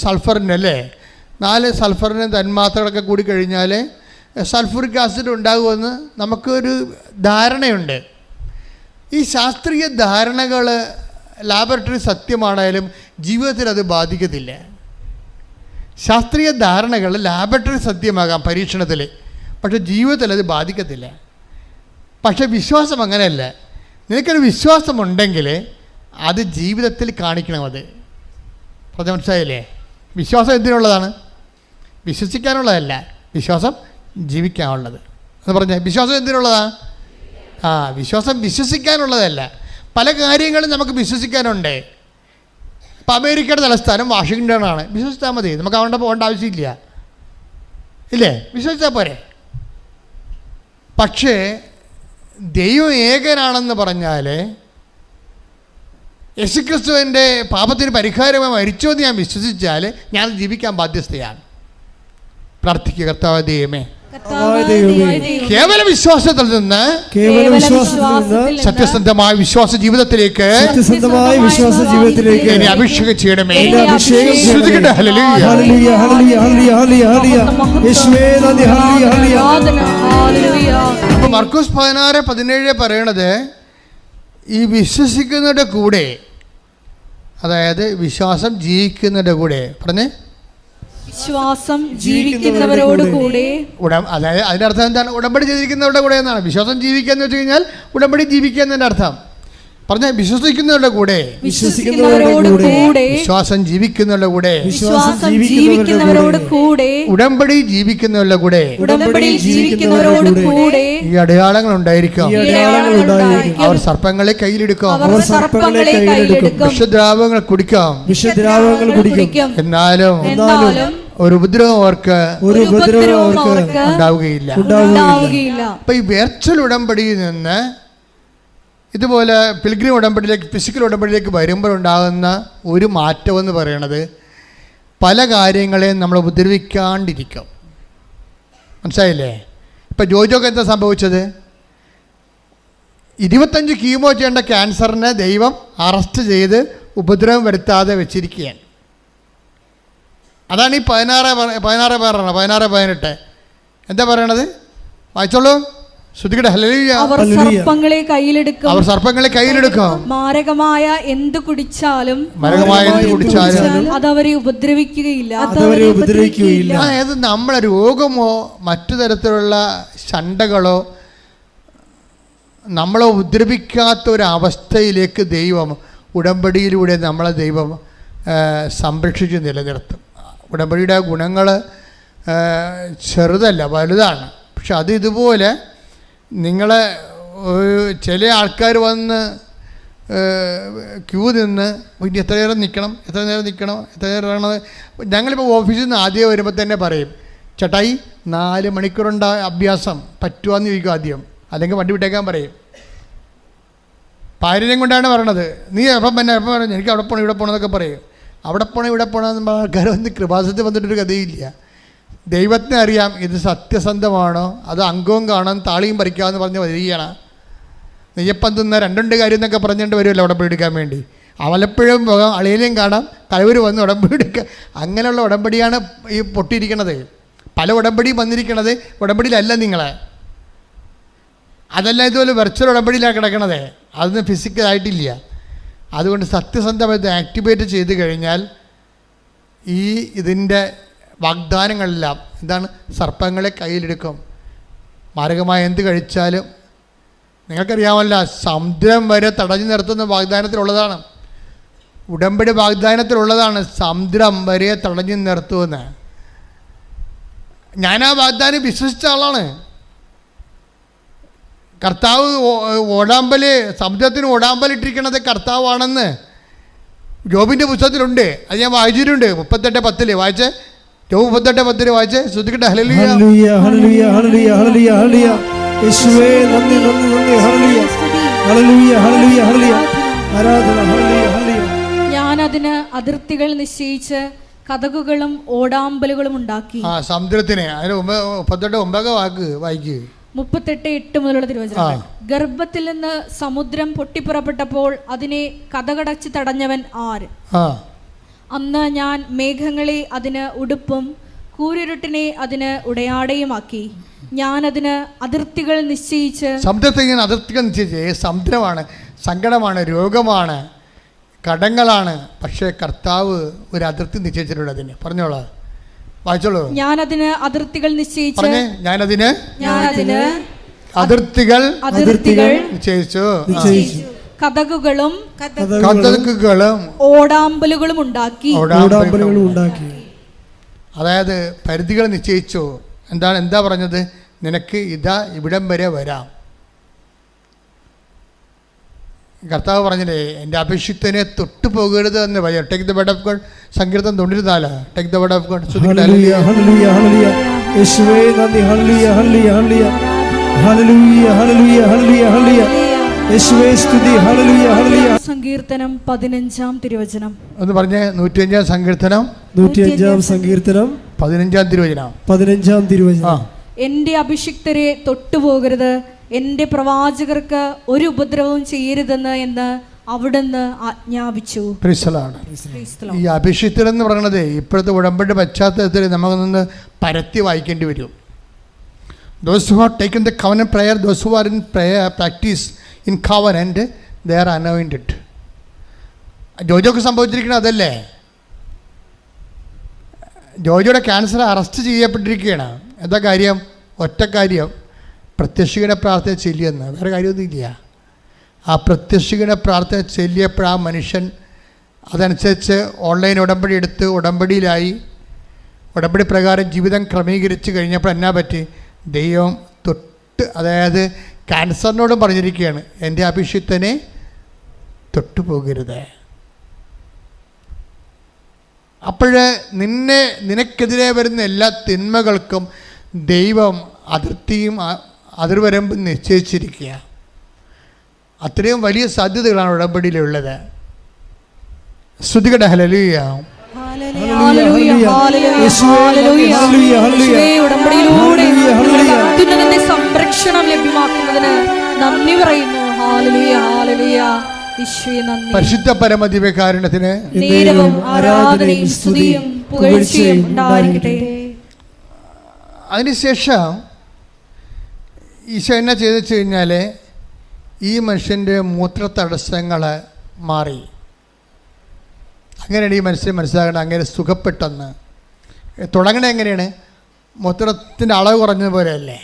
സൾഫറിൻ്റെ അല്ലേ, 4 സൾഫറിൻ്റെ തന്മാത്രകളൊക്കെ കൂടി കഴിഞ്ഞാൽ സൾഫറിക് ആസിഡ് ഉണ്ടാകുമെന്ന് നമുക്കൊരു ധാരണയുണ്ട്. ഈ ശാസ്ത്രീയ ധാരണകൾ ലാബറട്ടറി സത്യമാണേലും ജീവിതത്തിൽ അത് ബാധിക്കത്തില്ല. ശാസ്ത്രീയ ധാരണകൾ ലാബറട്ടറി സത്യമാകാം പരീക്ഷണത്തിൽ, പക്ഷെ ജീവിതത്തിൽ അത് ബാധിക്കത്തില്ല. പക്ഷെ വിശ്വാസം അങ്ങനെയല്ല. നിനക്കൊരു വിശ്വാസമുണ്ടെങ്കിൽ അത് ജീവിതത്തിൽ കാണിക്കണം. അത് മനസ്സിലായില്ലേ? വിശ്വാസം എന്തിനുള്ളതാണ്? വിശ്വസിക്കാനുള്ളതല്ല, വിശ്വാസം ജീവിക്കാനുള്ളത്. എന്ന് പറഞ്ഞാൽ വിശ്വാസം എന്തിനുള്ളതാണ്? വിശ്വാസം വിശ്വസിക്കാനുള്ളതല്ല. പല കാര്യങ്ങളും നമുക്ക് വിശ്വസിക്കാനുണ്ട്. ഇപ്പം അമേരിക്കയുടെ തലസ്ഥാനം വാഷിങ്ടണാണ്, വിശ്വസിച്ചാൽ മതി, നമുക്ക് അവിടെ പോകേണ്ട ആവശ്യമില്ല, ഇല്ലേ? വിശ്വസിച്ചാൽ പോരെ. പക്ഷേ ദൈവം ഏകനാണെന്ന് പറഞ്ഞാൽ യേശുക്രിസ്തുവിൻ്റെ പാപത്തിന് പരിഹാരമായി മരിച്ചു എന്ന് ഞാൻ വിശ്വസിച്ചാൽ ഞാൻ ജീവിക്കാൻ ബാധ്യസ്ഥയാണ്. പ്രാർത്ഥിക്കുക, കർത്താവേ ദൈവമേ, കേവല വിശ്വാസത്തിൽ നിന്ന് സത്യസന്ധമായ വിശ്വാസ ജീവിതത്തിലേക്ക് എന്നെ അഭിഷേകം ചെയ്യണമേ. അപ്പൊ മർക്കോസ് 16:17 പറയണത് ഈ വിശ്വസിക്കുന്നവരുടെ കൂടെ, അതായത് വിശ്വാസം ജീവിക്കുന്നവരുടെ കൂടെ, പറഞ്ഞേ വിശ്വാസം ജീവിക്കുന്നവരോട് കൂടെ, അതായത് അതിന്റെ അർത്ഥം എന്താണ്? ഉടമ്പടി ചെയ്തിരിക്കുന്നവരുടെ കൂടെ എന്നാണ്. വിശ്വാസം ജീവിക്കുക എന്ന് വെച്ച് കഴിഞ്ഞാൽ ഉടമ്പടി ജീവിക്കുക എന്നതിന്റെ അർത്ഥം. പറഞ്ഞ വിശ്വസിക്കുന്നവരുടെ കൂടെ, വിശ്വാസം ജീവിക്കുന്നവരുടെ കൂടെ, ഉടമ്പടി ജീവിക്കുന്നവരുടെ കൂടെ ഈ അടയാളങ്ങൾ ഉണ്ടായിരിക്കും. അവർ സർപ്പങ്ങളെ കയ്യിലെടുക്കും, വിഷദ്രാവങ്ങൾ കുടിക്കാം, എന്നാലും ഒരു ഉപദ്രവം അവർക്ക് ഉണ്ടാവുകയില്ല. അപ്പൊ ഈ വെർച്വൽ ഉടമ്പടിയിൽ നിന്ന് ഇതുപോലെ പിൽഗ്രിം ഉടമ്പടിയിലേക്ക്, ഫിസിക്കൽ ഉടമ്പടിയിലേക്ക് വരുമ്പോഴുണ്ടാകുന്ന ഒരു മാറ്റമെന്ന് പറയണത് പല കാര്യങ്ങളെയും നമ്മൾ ഉപദ്രവിക്കാണ്ടിരിക്കും. മനസ്സിലായില്ലേ? ഇപ്പം ജോജോക്ക് എന്താ സംഭവിച്ചത്? 25 കീമോ ചെയ്യേണ്ട ക്യാൻസറിനെ ദൈവം അറസ്റ്റ് ചെയ്ത് ഉപദ്രവം വരുത്താതെ വെച്ചിരിക്കുകയാണ്. അതാണ് ഈ 16:18 എന്താ പറയണത്? വായിച്ചോളൂ, ശ്രദ്ധിക്കട്ടെ. ഹല്ലേലൂയ. അവർ സർപ്പങ്ങളെ കയ്യിലെടുക്കും, മാരകമായ എന്ത് കുടിച്ചാലും അതവരെ ഉപദ്രവിക്കുകയില്ല. അതായത് നമ്മളെ രോഗമോ മറ്റു തരത്തിലുള്ള ശണ്ഠകളോ നമ്മളെ ഉപദ്രവിക്കാത്ത ഒരവസ്ഥയിലേക്ക് ദൈവം ഉടമ്പടിയിലൂടെ നമ്മളെ ദൈവം സംരക്ഷിച്ച് നിലനിർത്തും. ഉടമ്പടിയുടെ ഗുണങ്ങൾ ചെറുതല്ല, വലുതാണ്. പക്ഷെ അത് ഇതുപോലെ നിങ്ങളെ ചില ആൾക്കാർ വന്ന് ക്യൂ നിന്ന് പിന്നെ എത്ര നേരം നിൽക്കണം. ഞങ്ങളിപ്പോൾ ഓഫീസിൽ നിന്ന് ആദ്യം വരുമ്പോൾ തന്നെ പറയും, ചേട്ടായി 4 മണിക്കൂറുണ്ട് അഭ്യാസം പറ്റുവാന്ന് ചോദിക്കും ആദ്യം, അല്ലെങ്കിൽ വണ്ടി വിട്ടേക്കാൻ പറയും. പാരര്യം കൊണ്ടാണ് പറയണത്. നീ എപ്പം പറഞ്ഞു എനിക്ക് അവിടെ പോകണം ഇവിടെ പോകണം എന്നൊക്കെ പറയും. അവിടെ പോകണം ഇവിടെ പോകണം എന്ന് ആൾക്കാർ വന്ന് കൃപാസനത്തിൽ വന്നിട്ടൊരു കഥയില്ല. ദൈവത്തിന് അറിയാം ഇത് സത്യസന്ധമാണോ, അത് അംഗവും കാണാൻ താളിയും പറിക്കാമെന്ന് പറഞ്ഞ് വരികയാണ്. നെയ്യപ്പം തിന്ന 2 കാര്യം എന്നൊക്കെ പറഞ്ഞുകൊണ്ട് വരുമല്ലോ ഉടമ്പടി എടുക്കാൻ വേണ്ടി. അവലപ്പുഴയും പോകാം, അളിയിലേയും കാണാം, കലവർ വന്ന് ഉടമ്പടി എടുക്കുക. അങ്ങനെയുള്ള ഉടമ്പടിയാണ് ഈ പൊട്ടിയിരിക്കണത്. പല ഉടമ്പടിയും വന്നിരിക്കണത് ഉടമ്പടിയിലല്ല നിങ്ങളെ. അതല്ല ഇതുപോലെ വെർച്വൽ ഉടമ്പടിയിലാണ് കിടക്കണത്. അതൊന്നും ഫിസിക്കലായിട്ടില്ല. അതുകൊണ്ട് സത്യസന്ധമായിട്ട് ആക്ടിവേറ്റ് ചെയ്ത് കഴിഞ്ഞാൽ ഇതിൻ്റെ വാഗ്ദാനങ്ങളെല്ലാം എന്താണ്? സർപ്പങ്ങളെ കയ്യിലെടുക്കും, മാരകമായ എന്ത് കഴിച്ചാലും. നിങ്ങൾക്കറിയാമല്ല, സമുദ്രം വരെ തടഞ്ഞു നിർത്തുന്ന വാഗ്ദാനത്തിലുള്ളതാണ്. ഉടമ്പടി വാഗ്ദാനത്തിലുള്ളതാണ്, സമുദ്രം വരെ തടഞ്ഞു നിർത്തുമെന്ന്. ഞാൻ ആ വാഗ്ദാനം വിശ്വസിച്ച ആളാണ്. കർത്താവ് സമുദ്രത്തിന് ഓടാമ്പലിട്ടിരിക്കണത് കർത്താവാണെന്ന് ജോബിൻ്റെ പുസ്തകത്തിലുണ്ട്. അത് ഞാൻ വായിച്ചിട്ടുണ്ട്. 38:10 വായിച്ചേ. ജോബ് 38:10 വായിച്ചേ. ശ്രദ്ധിക്കട്ടെ. ഹല്ലേലൂയ, ഹല്ലേലൂയ, ഹല്ലേലൂയ, ഹല്ലേലൂയ, ഹല്ലേലൂയ, ഹല്ലേലൂയ. യേശുവേ നന്ദി, നന്ദി, നന്ദി. ഹല്ലേലൂയ, ഹല്ലേലൂയ, ഹല്ലേലൂയ, ഹല്ലേലൂയ. ആരാധന. ഹല്ലേലൂയ, ഹല്ലേലൂയ. ഞാൻ അതിന് അതിർത്തികൾ നിശ്ചയിച്ച് കതകുകളും ഓടാമ്പലുകളും ഉണ്ടാക്കി. സമുദ്രത്തിന് അതിന് 38:9 വാക്ക് വായിക്കുക. 38:8 മുതലുള്ള തിരുവചനം. ഗർഭത്തിൽ നിന്ന് സമുദ്രം പൊട്ടിപ്പുറപ്പെട്ടപ്പോൾ അതിനെ കതകടച്ച് തടഞ്ഞവൻ ആര്? അന്ന് ഞാൻ മേഘങ്ങളെ അതിന് ഉടുപ്പും കൂരിരുട്ടിനെ അതിന് ഉടയാടയുമാക്കി. ഞാൻ അതിന് അതിർത്തികൾ നിശ്ചയിച്ച്. സമുദ്രത്തിന് അതിർത്തികൾ നിശ്ചയിച്ച്. സമുദ്രമാണ്, സങ്കടമാണ്, രോഗമാണ്, കടങ്ങളാണ്. പക്ഷേ കർത്താവ് ഒരു അതിർത്തി നിശ്ചയിച്ചിട്ടുണ്ട് അതിന്. പറഞ്ഞോളൂ, വായിച്ചോളൂ. ഞാനതിന് അതിർത്തികൾ നിശ്ചയിച്ച്. ഞാനതിന് അതിർത്തികൾ നിശ്ചയിച്ചു. കതകുകളും ഓടാമ്പലുകളും ഉണ്ടാക്കി. അതായത് പരിധികൾ നിശ്ചയിച്ചു. എന്താ പറഞ്ഞത്? നിനക്ക് ഇതാ ഇവിടം വരെ വരാം. കർത്താവ് പറഞ്ഞില്ലേ, എൻ്റെ അഭിഷിക്തനെ തൊട്ടു പോകരുത് എന്ന് പറയാം. Take the bed of God, സങ്കീർത്തനം 94. Take the bed of God. Hallelujah, ഹല്ലേലൂയ, ഹല്ലേലൂയ. യേശുവേ നന്ദി. ഹല്ലേലൂയ, ഹല്ലേലൂയ, ഹല്ലേലൂയ, ഹല്ലേലൂയ, ഹല്ലേലൂയ, ഹല്ലേലൂയ, ഹല്ലേലൂയ. യേശുവേ സ്തുതി. Hallelujah hallelujah. സങ്കീർത്തനം 15-ാം തിരുവചനം. ഒന്ന് പറഞ്ഞേ. 105-ാം സങ്കീർത്തനം 105-ാം സങ്കീർത്തനം 15-ാം തിരുവചനം. 15-ാം തിരുവചനം. എൻ്റെ അഭിഷിക്തരെ തൊട്ടുപോകരുത്, എൻ്റെ പ്രവാചകർക്ക് ഒരു ഉപദ്രവവും ചെയ്യരുതെന്ന് എന്ന് അവിടുന്ന് ആജ്ഞാപിച്ചു. ഈ അഭിഷിക്തർ എന്ന് പറയുന്നത് ഇപ്പോഴത്തെ ഉടമ്പടി പശ്ചാത്തലത്തിൽ നമുക്കൊന്ന് പരത്തി വായിക്കേണ്ടി വരും. Those who have taken the covenant prayer, those who are in prayer practice in covenant, they are anointed. ജോജോക്ക് സംഭവിച്ചിരിക്കുന്നത് അതല്ലേ? ജോജോയുടെ ക്യാൻസർ അറസ്റ്റ് ചെയ്യപ്പെട്ടിരിക്കുകയാണ്. എന്താ കാര്യം? ഒറ്റ കാര്യം, പ്രത്യക്ഷീകരണ പ്രാർത്ഥന ചൊല്ലിയെന്ന്. വേറെ കാര്യമൊന്നുമില്ല. ആ പ്രത്യക്ഷീകരണ പ്രാർത്ഥന ചൊല്ലിയപ്പോൾ ആ മനുഷ്യൻ അതനുസരിച്ച് ഓൺലൈൻ ഉടമ്പടി എടുത്ത് ഉടമ്പടിയിലായി. ഉടമ്പടി പ്രകാരം ജീവിതം ക്രമീകരിച്ച് കഴിഞ്ഞപ്പോൾ എന്നാ പറ്റി? ദൈവം തൊട്ട്, അതായത് ക്യാൻസറിനോടും പറഞ്ഞിരിക്കുകയാണ്, എൻ്റെ അഭിഷിക്തനെ തൊട്ടുപോകരുത്. അപ്പോഴ് നിനക്കെതിരെ വരുന്ന എല്ലാ തിന്മകൾക്കും ദൈവം അതിർവരമ്പ് നിശ്ചയിച്ചിരിക്കുക. അത്രയും വലിയ സാധ്യതകളാണ് ഉടമ്പടിയിലുള്ളത്. സ്തുതിക്കട്ടെ. ഹല്ലേലൂയ. സംരക്ഷണം ലഭ്യമാക്കുന്നതിന് നന്ദി പറയുന്നു. പരിശുദ്ധ പരമദിവ്യകാരുണ്യത്തിന് ആരാധനയും സ്തുതിയും പുകഴ്ചയും ഉണ്ടായിരിക്കട്ടെ. അതിനുശേഷം ഈശോ എന്നാ ചെയ്തെന്ന് വെച്ച് കഴിഞ്ഞാൽ ഈ മനുഷ്യൻ്റെ മൂത്ര തടസ്സങ്ങൾ മാറി. അങ്ങനെയാണ് ഈ മനുഷ്യൻ മനസ്സിലാക്കണം അങ്ങനെ സുഖപ്പെട്ടെന്ന്. തുടങ്ങണത് എങ്ങനെയാണ്? മൂത്രത്തിൻ്റെ അളവ് കുറഞ്ഞതുപോലെയല്ലേ.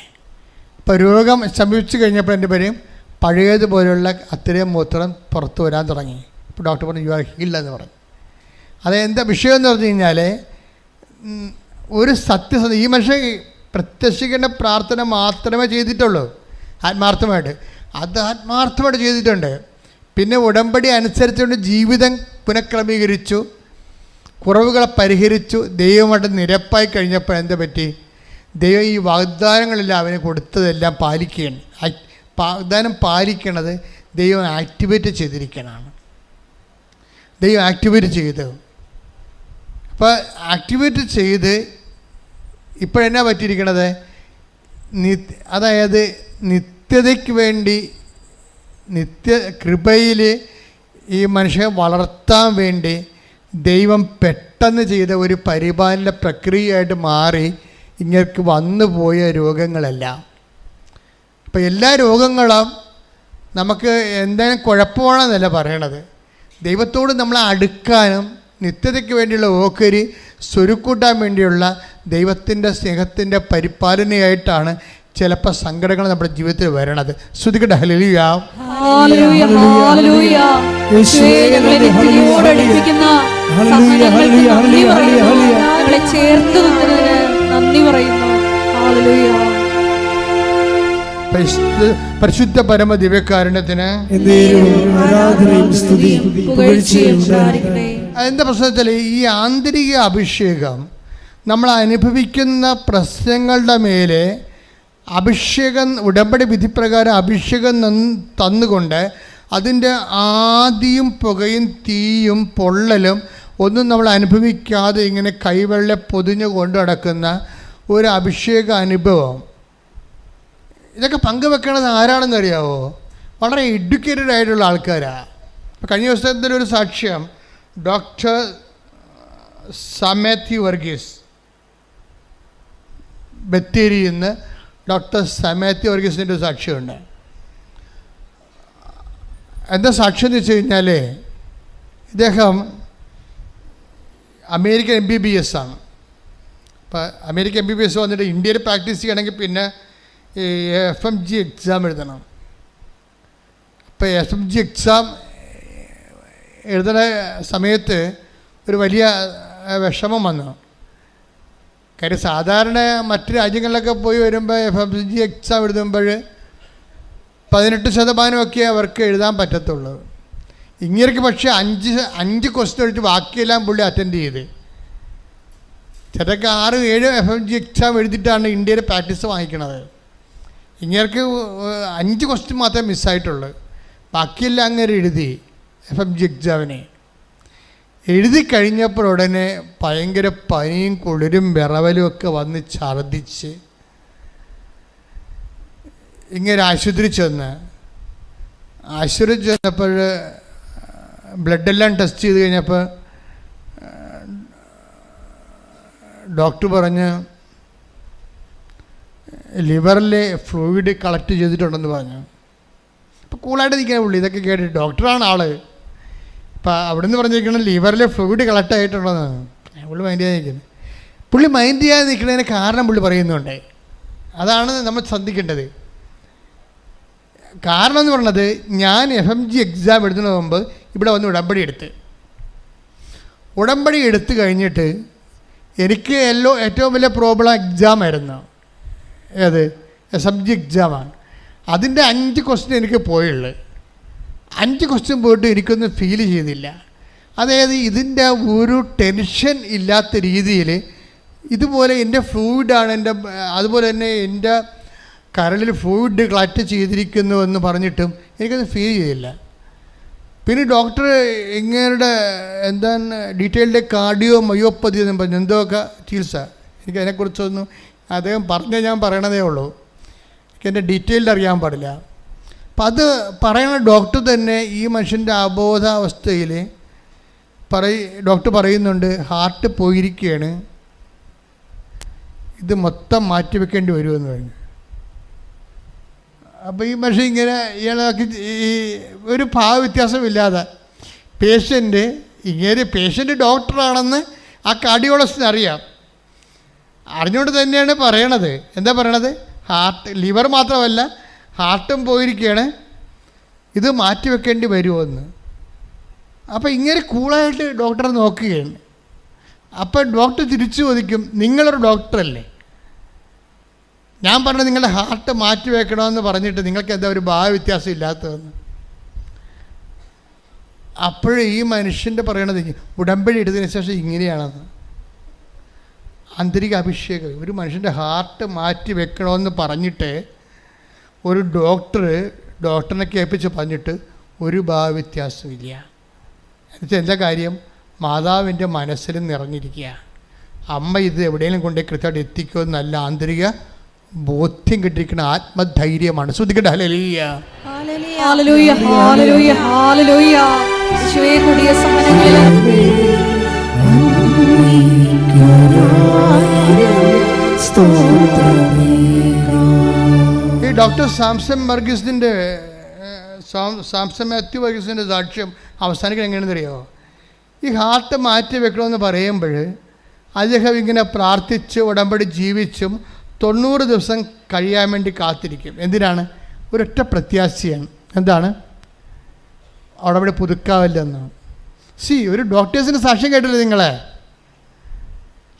ഇപ്പോൾ രോഗം ശമിച്ചു കഴിഞ്ഞപ്പോൾ എൻ്റെ പേരും പഴയതുപോലെയുള്ള അത്രയും മൂത്രം പുറത്ത് വരാൻ തുടങ്ങി. ഇപ്പോൾ ഡോക്ടർ പറഞ്ഞു യു ആർ ഹീൽഡ് എന്ന് പറഞ്ഞു. അതെന്താ വിഷയം എന്ന് പറഞ്ഞു കഴിഞ്ഞാൽ ഒരു സത്യസന്ധ ഈ മനുഷ്യൻ പ്രത്യക്ഷീകരണ പ്രാർത്ഥന മാത്രമേ ചെയ്തിട്ടുള്ളൂ ആത്മാർത്ഥമായിട്ട്. അത് ആത്മാർത്ഥമായിട്ട് ചെയ്തിട്ടുണ്ട്. പിന്നെ ഉടമ്പടി അനുസരിച്ചുകൊണ്ട് ജീവിതം പുനഃക്രമീകരിച്ചു, കുറവുകളെ പരിഹരിച്ചു, ദൈവമായിട്ട് നിരപ്പായി കഴിഞ്ഞപ്പോൾ എന്താ പറ്റി? ദൈവം ഈ വാഗ്ദാനങ്ങളെല്ലാം അവന് കൊടുത്തതെല്ലാം പാലിക്കുകയാണ്. വാഗ്ദാനം പാലിക്കണത് ദൈവം ആക്ടിവേറ്റ് ചെയ്തിരിക്കണതാണ്. ദൈവം ആക്ടിവേറ്റ് ചെയ്തു. അപ്പോൾ ആക്ടിവേറ്റ് ചെയ്ത് ഇപ്പോഴെന്നാ പറ്റിയിരിക്കണത്? അതായത് നിത്യതയ്ക്ക് വേണ്ടി കൃപയിൽ ഈ മനുഷ്യനെ വളർത്താൻ വേണ്ടി ദൈവം പെട്ടെന്ന് ചെയ്ത ഒരു പരിപാലന പ്രക്രിയയായിട്ട് മാറി ഇങ്ങർക്ക് വന്നു പോയ രോഗങ്ങളെല്ലാം. അപ്പോൾ എല്ലാ രോഗങ്ങളും നമുക്ക് എന്തെങ്കിലും കുഴപ്പമാണെന്നല്ല പറയണത്. ദൈവത്തോട് നമ്മളെ അടുക്കാനും നിത്യതയ്ക്ക് വേണ്ടിയുള്ള ഓഹരി സ്വരുക്കൂട്ടാൻ വേണ്ടിയുള്ള ദൈവത്തിൻ്റെ സ്നേഹത്തിൻ്റെ പരിപാലനയായിട്ടാണ് ചിലപ്പോൾ സങ്കടങ്ങൾ നമ്മുടെ ജീവിതത്തിൽ വരണത്. ശ്രുതിക്കട്ടെ. ഹല്ലേലൂയ. പരിശുദ്ധ പരമ ദിവ്യകാരുണ്യത്തിന് അതെന്താ പ്രശ്നം വെച്ചാൽ ഈ ആന്തരിക അഭിഷേകം നമ്മൾ അനുഭവിക്കുന്ന പ്രശ്നങ്ങളുടെ മേലെ അഭിഷേകം ഉടമ്പടി വിധിപ്രകാരം അഭിഷേകം തന്നുകൊണ്ട് അതിൻ്റെ ആദിയും പുകയും തീയും പൊള്ളലും ഒന്നും നമ്മൾ അനുഭവിക്കാതെ ഇങ്ങനെ കൈവെള്ള പൊതിഞ്ഞു കൊണ്ടു നടക്കുന്ന ഒരു അഭിഷേക അനുഭവം. ഇതൊക്കെ പങ്കുവെക്കണത് ആരാണെന്ന് അറിയാവോ? വളരെ എഡ്യൂക്കേറ്റഡ് ആയിട്ടുള്ള ആൾക്കാരാണ്. കഴിഞ്ഞ ദിവസത്തിൻ്റെ ഒരു സാക്ഷ്യം ഡോക്ടർ സമേത്തി വർഗീസ്, ബത്തേരിയിൽ നിന്ന് ഡോക്ടർ സമേത്തി വർഗീസിൻ്റെ ഒരു സാക്ഷ്യമുണ്ട്. എന്താ സാക്ഷ്യം എന്ന് വെച്ച് കഴിഞ്ഞാൽ ഇദ്ദേഹം അമേരിക്കൻ MBBS ആണ്. അപ്പോൾ അമേരിക്കൻ MBBS വന്നിട്ട് ഇന്ത്യയിൽ പ്രാക്ടീസ് ചെയ്യണമെങ്കിൽ പിന്നെ ഈ FMG എക്സാം എഴുതണം. അപ്പോൾ FMG എക്സാം എഴുതുന്ന സമയത്ത് ഒരു വലിയ വിഷമം വന്നു. കാര്യം സാധാരണ മറ്റ് രാജ്യങ്ങളിലൊക്കെ പോയി വരുമ്പോൾ FMG എക്സാം എഴുതുമ്പോൾ 18% അവർക്ക് എഴുതാൻ പറ്റത്തുള്ളൂ. ഇങ്ങനെയൊക്കെ പക്ഷേ 5 ക്വസ്റ്റ്യൻ ഒഴിച്ച് ബാക്കിയെല്ലാം പുള്ളി അറ്റൻഡ് ചെയ്ത്. ചിലർക്ക് 6-7 FMG എക്സാം എഴുതിയിട്ടാണ് ഇന്ത്യയിൽ പ്രാക്ടീസ് വാങ്ങിക്കണത്. ഇങ്ങനെയൊക്കെ 5 ക്വസ്റ്റ്യൻ മാത്രമേ മിസ്സായിട്ടുള്ളൂ. ബാക്കിയെല്ലാം അങ്ങനെ എഴുതി FMG എക്സാമിന്. എഴുതി കഴിഞ്ഞപ്പോൾ ഉടനെ ഭയങ്കര പനിയും കുളിരും വിറവലും ഒക്കെ വന്ന് ഛർദ്ദിച്ച് ഇങ്ങനെ ആശുപത്രി ചെന്നപ്പോൾ ബ്ലഡെല്ലാം ടെസ്റ്റ് ചെയ്ത് കഴിഞ്ഞപ്പോൾ ഡോക്ടർ പറഞ്ഞ് ലിവറിലെ ഫ്ലൂയിഡ് കളക്ട് ചെയ്തിട്ടുണ്ടെന്ന് പറഞ്ഞു. അപ്പോൾ കൂളായിട്ട് നിൽക്കാൻ പുള്ളി ഇതൊക്കെ കേട്ടിട്ട്, ഡോക്ടറാണ് ആള്. ഇപ്പം അവിടെ നിന്ന് പറഞ്ഞിരിക്കുന്നത് ലിവറിലെ ഫ്ലൂയിഡ് കളക്ട് ആയിട്ടുള്ളതാണ്. പുള്ളി മൈൻഡ് ചെയ്യാതെ നിൽക്കുന്നത്. പുള്ളി മൈൻഡ് ചെയ്യാതെ നിൽക്കുന്നതിന് കാരണം പുള്ളി പറയുന്നുണ്ട്. അതാണ് നമ്മൾ ശ്രദ്ധിക്കേണ്ടത്. കാരണം എന്ന് പറഞ്ഞത്, ഞാൻ FMG എക്സാം എഴുതുന്നതിന് മുമ്പ് ഇവിടെ വന്ന് ഉടമ്പടി എടുത്ത് കഴിഞ്ഞിട്ട് എനിക്ക് ഏറ്റവും വലിയ പ്രോബ്ലം എക്സാമായിരുന്നു. ഏത്? SMG എക്സാമാണ്. അതിൻ്റെ 5 ക്വസ്റ്റ്യൻ എനിക്ക് പോയുള്ളൂ. 5 ക്വസ്റ്റ്യൻ പോയിട്ട് എനിക്കൊന്നും ഫീൽ ചെയ്തില്ല. അതായത് ഇതിൻ്റെ ഒരു ടെൻഷൻ ഇല്ലാത്ത രീതിയിൽ ഇതുപോലെ എൻ്റെ ഫ്ലൂയിഡാണ് അതുപോലെ തന്നെ എൻ്റെ കരളിൽ ഫ്ലൂയിഡ് കളക്ട് ചെയ്തിരിക്കുന്നു എന്ന് പറഞ്ഞിട്ടും എനിക്കത് ഫീൽ ചെയ്തില്ല. പിന്നെ ഡോക്ടർ ഇങ്ങനെയുടെ എന്താണ് ഡീറ്റെയിൽഡ് കാർഡിയോ മയോപ്പതി എന്നും പറഞ്ഞു എന്തൊക്കെ ചികിത്സ, എനിക്ക് അതിനെക്കുറിച്ചൊന്നും അദ്ദേഹം ഞാൻ പറയണതേ ഉള്ളൂ. എനിക്ക് എൻ്റെ ഡീറ്റെയിൽഡ് അറിയാൻ പാടില്ല. അപ്പം അത് പറയുന്ന ഡോക്ടർ തന്നെ ഈ മനുഷ്യൻ്റെ അബോധാവസ്ഥയിൽ ഡോക്ടർ പറയുന്നുണ്ട്, ഹാർട്ട് പോയിരിക്കുകയാണ്, ഇത് മൊത്തം മാറ്റിവെക്കേണ്ടി വരുമെന്ന് പറഞ്ഞു. അപ്പോൾ ഈ മനുഷ്യൻ ഇങ്ങനെ ഇയാളാക്കി ഈ ഒരു ഭാവവ്യത്യാസമില്ലാതെ പേഷ്യൻ്റ് ഡോക്ടറാണെന്ന് ആ കാർഡിയോളജിസ്റ്റിന് അറിയാം. അറിഞ്ഞുകൊണ്ട് തന്നെയാണ് പറയണത്. എന്താ പറയണത്? ലിവർ മാത്രമല്ല ഹാർട്ടും പോയിരിക്കുകയാണ്, ഇത് മാറ്റിവെക്കേണ്ടി വരുമെന്ന്. അപ്പോൾ ഇങ്ങനെ കൂളായിട്ട് ഡോക്ടറെ നോക്കുകയാണ്. അപ്പം ഡോക്ടർ തിരിച്ചു ചോദിക്കും, നിങ്ങളൊരു ഡോക്ടറല്ലേ, ഞാൻ പറഞ്ഞത് നിങ്ങളുടെ ഹാർട്ട് മാറ്റി വെക്കണമെന്ന് പറഞ്ഞിട്ട് നിങ്ങൾക്ക് എന്താ ഒരു ഭാവവ്യത്യാസം ഇല്ലാത്തതെന്ന്. അപ്പോഴേ ഈ മനുഷ്യൻ്റെ പറയണത് ഉടമ്പടി എടുത്തതിന് ശേഷം ഇങ്ങനെയാണെന്ന്. ആന്തരിക അഭിഷേകം. ഒരു മനുഷ്യൻ്റെ ഹാർട്ട് മാറ്റി വെക്കണമെന്ന് പറഞ്ഞിട്ട് ഒരു ഡോക്ടറിനെ കേൾപ്പിച്ച് പറഞ്ഞിട്ട് ഒരു ഭാവവ്യത്യാസമില്ല. എന്നുവെച്ചാൽ എന്താ കാര്യം? മാതാവിൻ്റെ മനസ്സിൽ നിറഞ്ഞിരിക്കുക. അമ്മ ഇത് എവിടെയെങ്കിലും കൊണ്ടുപോയി കൃത്യമായിട്ട് എത്തിക്കുമെന്നല്ല, ആന്തരിക ബോധ്യം കിട്ടിയിരിക്കുന്ന ആത്മധൈര്യമാണ്. ശ്രദ്ധിക്കട്ടെ. ഹല്ലേലൂയ, ഹല്ലേലൂയ, ഹല്ലേലൂയ, ഹല്ലേലൂയ. യേശുവേ, കൊടിയ സഹനങ്ങളിൽ ഈ ഡോക്ടർ സാംസൺ മാത്യു വർഗീസിൻ്റെ സാക്ഷ്യം അവസാനിക്കാൻ എങ്ങനെയാണെന്ന് അറിയാമോ? ഈ ഹാർട്ട് മാറ്റി വെക്കണമെന്ന് പറയുമ്പോൾ അദ്ദേഹം ഇങ്ങനെ പ്രാർത്ഥിച്ച് ഉടമ്പടി ജീവിച്ചും 90 ദിവസം കഴിയാൻ വേണ്ടി കാത്തിരിക്കും. എന്തിനാണ്? ഒരൊറ്റ പ്രത്യാശയാണ്. എന്താണ്? ഉടമ്പടി പുതുക്കാവില്ലെന്ന്. ഒരു ഡോക്ടേഴ്സിൻ്റെ സാക്ഷ്യം കേട്ടില്ലേ നിങ്ങളെ?